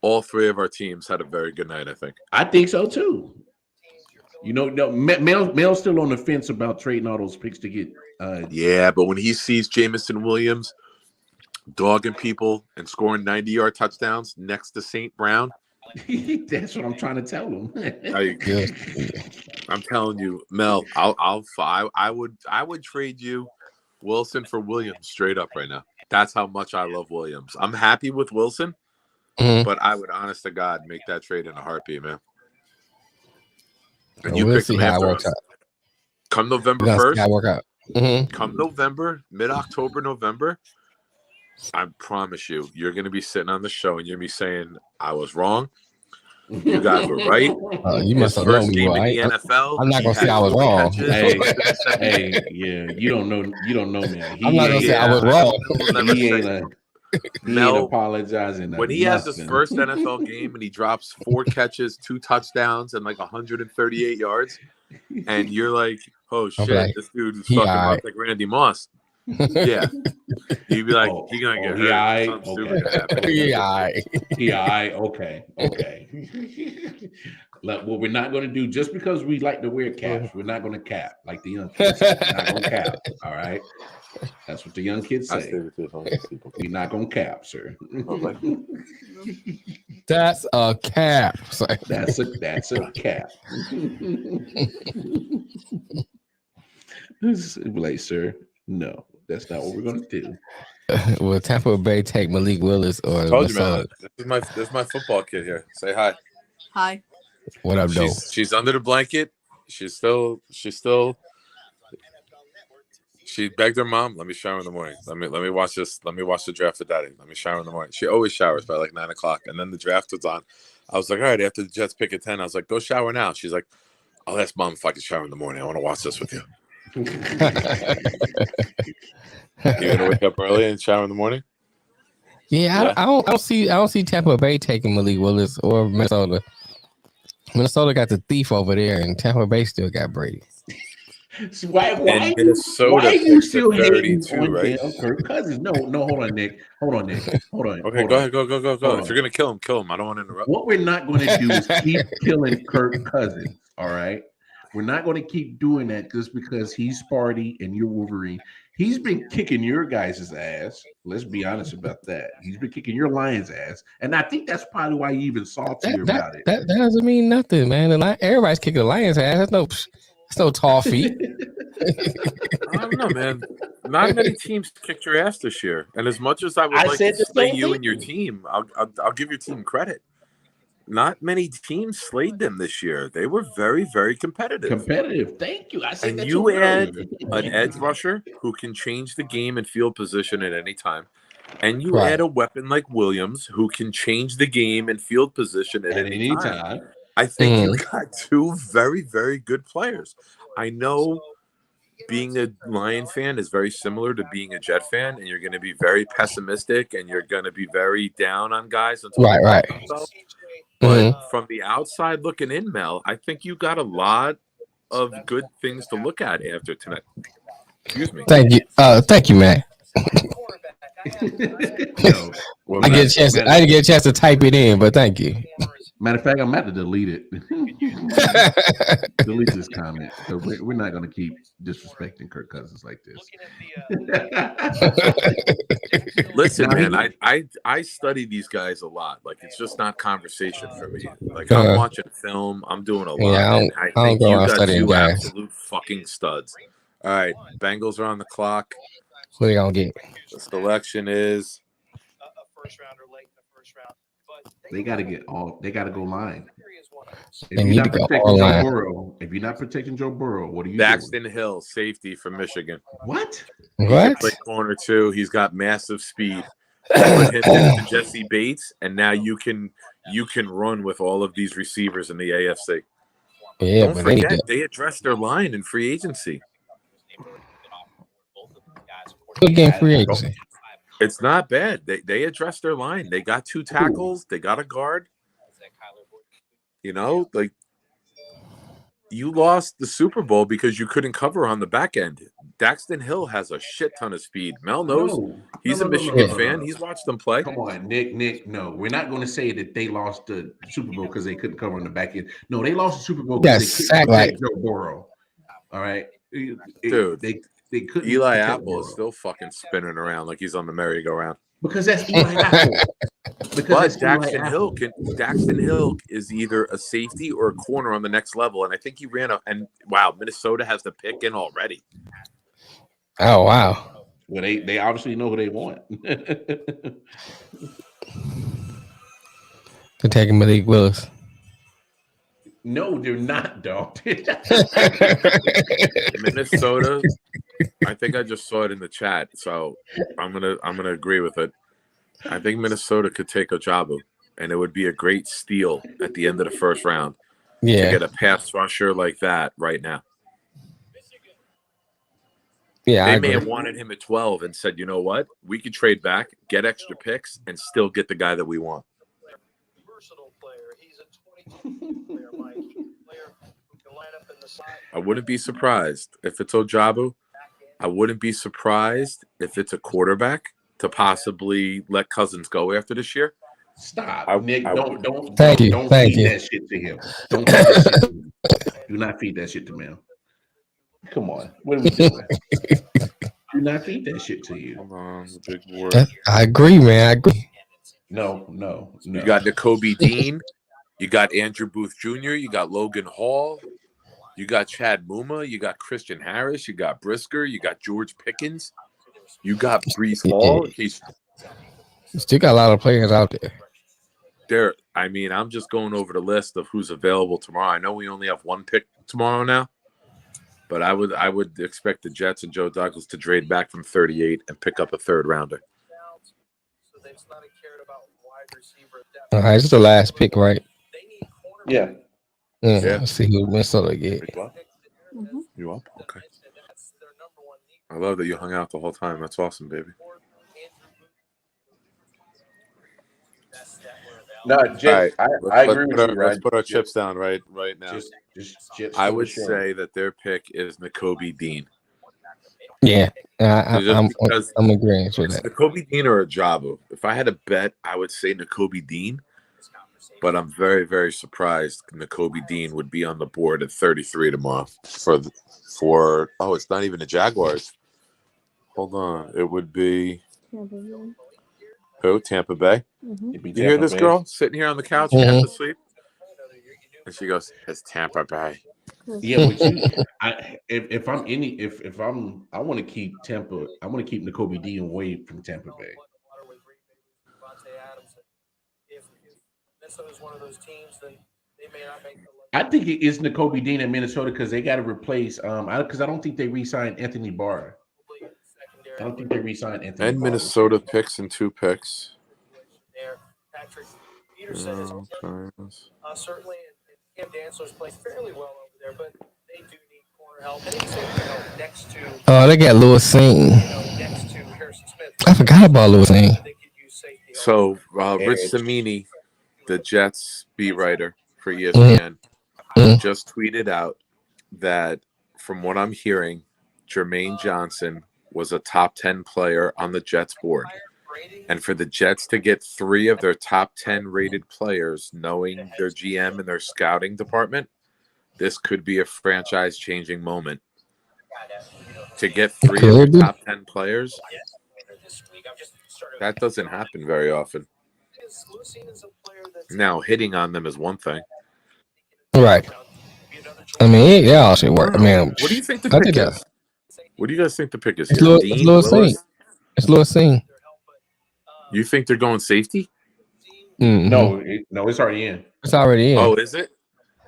All 3 of our teams had a very good night, I think. I think so too. You know, Mel's still on the fence about trading all those picks to get. Yeah, but when he sees Jamison Williams dogging people and scoring 90-yard touchdowns next to St. Brown, that's what I'm trying to tell him. I'm telling you, Mel, I would trade you Wilson for Williams straight up right now. That's how much I love Williams. I'm happy with Wilson, but I would, honest to God, make that trade in a heartbeat, man. And you pick him after us. Come November 1st. Come November, mid-October, November. I promise you, you're going to be sitting on the show and you're going to be saying, I was wrong. You guys were right. You must have known me, right? NFL, I'm not going to say I was wrong. Hey, yeah, you don't know me. I'm not going to say I was wrong. He ain't apologizing. When he has his first NFL game and he drops 4 catches, 2 touchdowns, and like 138 yards, and you're like, oh, shit, this dude is fucking up like Randy Moss. Yeah, he'd be like, he's gonna get hurt. Okay. Look, what we're not going to do, just because we like to wear caps, we're not going to cap like the young kids. We're not going to cap. All right, that's what the young kids say. We're not going to cap, sir. That's a cap. That's a cap. Like, sir, no. That's not what we're going to do. Will Tampa Bay take Malik Willis or told you, man. This is my football kid here. Say hi. Hi. What up, though? She's under the blanket. She begged her mom, let me shower in the morning. Let me watch this. Let me watch the draft with daddy. Let me shower in the morning. She always showers by like 9:00. And then the draft was on. I was like, all right, after the Jets pick at 10, I was like, go shower now. She's like, I'll ask mom if I can shower in the morning. I want to watch this with you. You gonna wake up early and shower in the morning? Yeah. I don't see Tampa Bay taking Malik Willis or Minnesota. Minnesota got the thief over there, and Tampa Bay still got Brady. So why are you still hating on right? Kirk Cousins? No, hold on, Nick. Okay, go ahead. Go. If you're gonna kill him. I don't want to interrupt. What we're not going to do is keep killing Kirk Cousins. All right. We're not going to keep doing that just because he's Sparty and you're Wolverine. He's been kicking your guys' ass. Let's be honest about that. He's been kicking your Lions' ass, and I think that's probably why you even saltier about it. That doesn't mean nothing, man. Everybody's kicking the Lions' ass. That's no tall feet. I don't know, man. Not many teams kicked your ass this year, and as much as I would like to slay you and your team, I'll give your team credit. Not many teams slayed them this year. They were very, very competitive. Thank you. I said and that you too add earlier. an edge rusher who can change the game and field position at any time. And you add a weapon like Williams who can change the game and field position at any time. I think you got two very, very good players. I know being a Lion fan is very similar to being a Jet fan, and you're going to be very pessimistic and you're going to be very down on guys until right. But from the outside looking in, Mel, I think you got a lot of good things to look at after tonight. Excuse me. Thank you. Thank you, man. I didn't get a chance to type it in, but thank you. Matter of fact, I'm about to delete it. Delete this comment. So we're not going to keep disrespecting Kirk Cousins like this. Listen, man, I study these guys a lot. Like, it's just not conversation for me. Like, I'm watching film. I'm doing a lot. Yeah, I think you got two absolute fucking studs. All right, Bengals are on the clock. What are you going to get? The selection is a first rounder late in the first round. But they got to go line. If you're not protecting Joe Burrow, what are you Daxton Hill, safety from Michigan. What? He can play corner too. He's got massive speed. Put him into Jesse Bates, and now you can run with all of these receivers in the AFC. Yeah, Don't forget they addressed their line in free agency. Good game free agency. It's not bad. They addressed their line. They got two tackles. They got a guard. You know, like you lost the Super Bowl because you couldn't cover on the back end. Daxton Hill has a shit ton of speed. Mel knows he's a Michigan fan. He's watched them play. Come on, Nick. No, we're not going to say that they lost the Super Bowl because they couldn't cover on the back end. No, they lost the Super Bowl because they couldn't protect Joe Burrow. All right, dude. They couldn't. Eli Apple is still fucking spinning around like he's on the merry-go-round. Because that's Eli Apple. But Daxton Hill is either a safety or a corner on the next level, and I think he ran up. And wow, Minnesota has the pick in already. Oh wow! Well, they obviously know who they want. They're taking Malik Willis. No, they're not, dog. Minnesota. I think I just saw it in the chat, so I'm gonna agree with it. I think Minnesota could take I.O.W, and it would be a great steal at the end of the first round. Yeah, to get a pass rusher like that right now. Yeah, they may have wanted him at 12 and said, you know what, we could trade back, get extra picks, and still get the guy that we want. I wouldn't be surprised if it's I.O.W. I wouldn't be surprised if it's a quarterback to possibly let Cousins go after this year. Stop, Nick. Don't feed that shit to him. Don't feed that shit to him. Do not feed that shit to him. Come on. What are we doing? Do not feed that shit to you. Come on, big word. I agree, man. I agree. No. You got Nakobe Dean. You got Andrew Booth Jr. You got Logan Hall. You got Chad Muma. You got Christian Harris. You got Brisker. You got George Pickens. You got Breece Hall. Still got a lot of players out there. I'm just going over the list of who's available tomorrow. I know we only have one pick tomorrow now, but I would expect the Jets and Joe Douglas to trade back from 38 and pick up a third rounder. All right, this is the last pick, right? Yeah. Let's see who Minnesota get. You up? Okay. I love that you hung out the whole time. That's awesome, baby. No, Jay, I agree with you. Let's put our chips down right now. Just chips. I would say that their pick is Nakobe Dean. Yeah, I'm agreeing with that. Nakobe Dean or I.O.W. If I had to bet, I would say Nakobe Dean. but I'm very, very surprised Nakobe Dean would be on the board at 33 tomorrow for it's not even the Jaguars. Hold on. It would be who? Tampa Bay. It'd be You hear Tampa this Bay. girl sitting here on the couch half asleep? And she goes, "It's Tampa Bay." Yeah, but if I want to keep Tampa, I want to keep Nakobe Dean away from Tampa Bay. If Minnesota's one of those teams, then they may not make the. I think it is Nakobe Dean in Minnesota because they got to replace. Because I don't think they re-signed Anthony Barr. I don't think they re-signed Anthony. And Barr. Minnesota picks and 2 picks. There, Patrick Peterson is certainly, and Cam Dantzler's played fairly well over there, but they do need corner help. They need safety help next to. Oh, they got Lewis Singh. Next to Harrison Smith. I forgot about Lewis Singh. So Rich Cimini, the Jets beat writer for ESPN, just tweeted out that from what I'm hearing, Jermaine Johnson was a top 10 player on the Jets board. And for the Jets to get 3 of their top 10 rated players, knowing their GM and their scouting department, this could be a franchise-changing moment. To get 3 of your top 10 players, that doesn't happen very often. Now, hitting on them is one thing. Right. I mean, yeah, all should work. I mean, what do you think the pick is? What do you guys think the pick is? It's Lewis Singh. It's Lewis Singh. You think they're going safety? Mm-hmm. No, it's already in. It's already in. Oh, is it?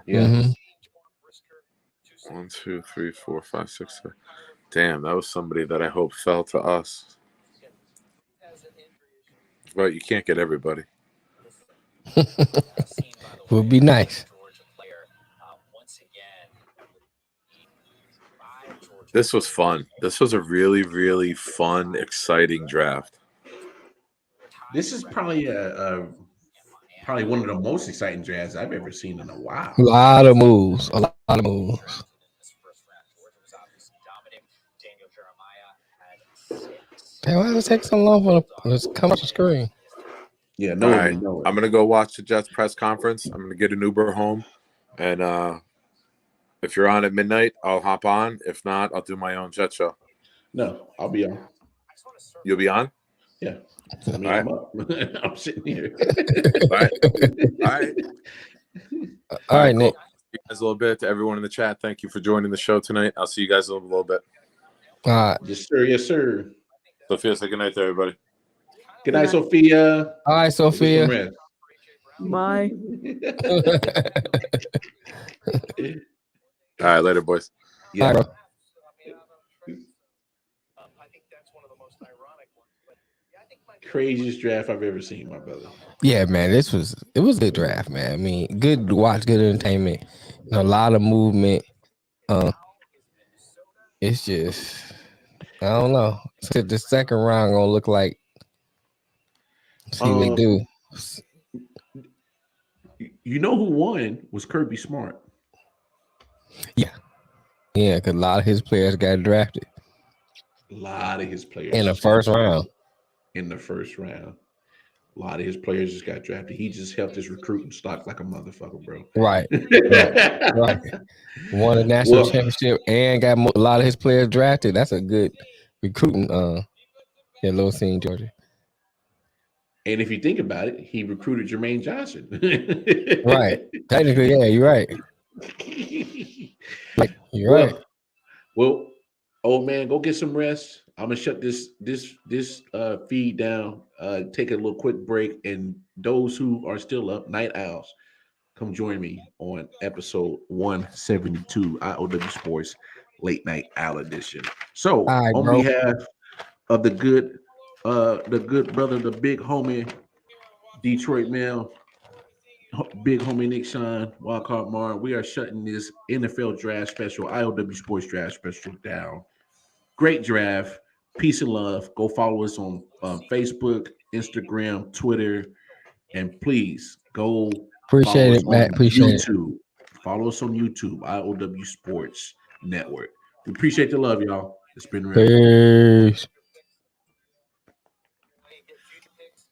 Yeah. Mm-hmm. 1, 2, 3, 4, 5, 6, 7. Damn, that was somebody that I hope fell to us. But you can't get everybody. Would be nice. This was fun. This was a really, really fun, exciting draft. This is probably probably one of the most exciting drafts I've ever seen in a while. A lot of moves. Hey, why does it take so long for it come off the screen? Yeah, All right. I'm gonna go watch the Jets press conference. I'm gonna get an Uber home, and if you're on at midnight, I'll hop on. If not, I'll do my own Jet show. No, I'll be on. You'll be on? Yeah. I mean, I'm up. I'm sitting here. All right, Nick. Cool. See you guys a little bit. To everyone in the chat, thank you for joining the show tonight. I'll see you guys in a little bit. All right. Yes, sir. Yes, sir. Sophia, say good night to everybody. Good night, Sophia. All right, Sophia. Bye. All right, later, boys. Yeah. All right, bro. Craziest draft I've ever seen, my brother. Yeah, man, it was a good draft, man. I mean, good to watch, good entertainment, a lot of movement. It's just, I don't know. So the second round gonna look like. See what they do. You know who won was Kirby Smart. Yeah, because a lot of his players got drafted. A lot of his players in the first round. In the first round. A lot of his players just got drafted. He just helped his recruiting stock like a motherfucker, bro. Right. Right. Won a national championship and got a lot of his players drafted. That's a good recruiting Little Scene, Georgia. And if you think about it, he recruited Jermaine Johnson. Right. Technically, yeah, you're right. You're right. Well, old man, go get some rest. I'm gonna shut this feed down. Take a little quick break, and those who are still up, night owls, come join me on episode 172, I.O.W. Sports Late Night Owl Edition. So, on behalf of the good brother, the big homie, Detroit Mail, big homie Nick Sean, Wildcard Mar, we are shutting this NFL draft special, I.O.W. Sports draft special down. Great draft. Peace and love. Go follow us on Facebook, Instagram, Twitter, and please go appreciate it, Matt. Appreciate YouTube. Follow us on YouTube, I.O.W. Sports Network. We appreciate the love, y'all. It's been real. Peace.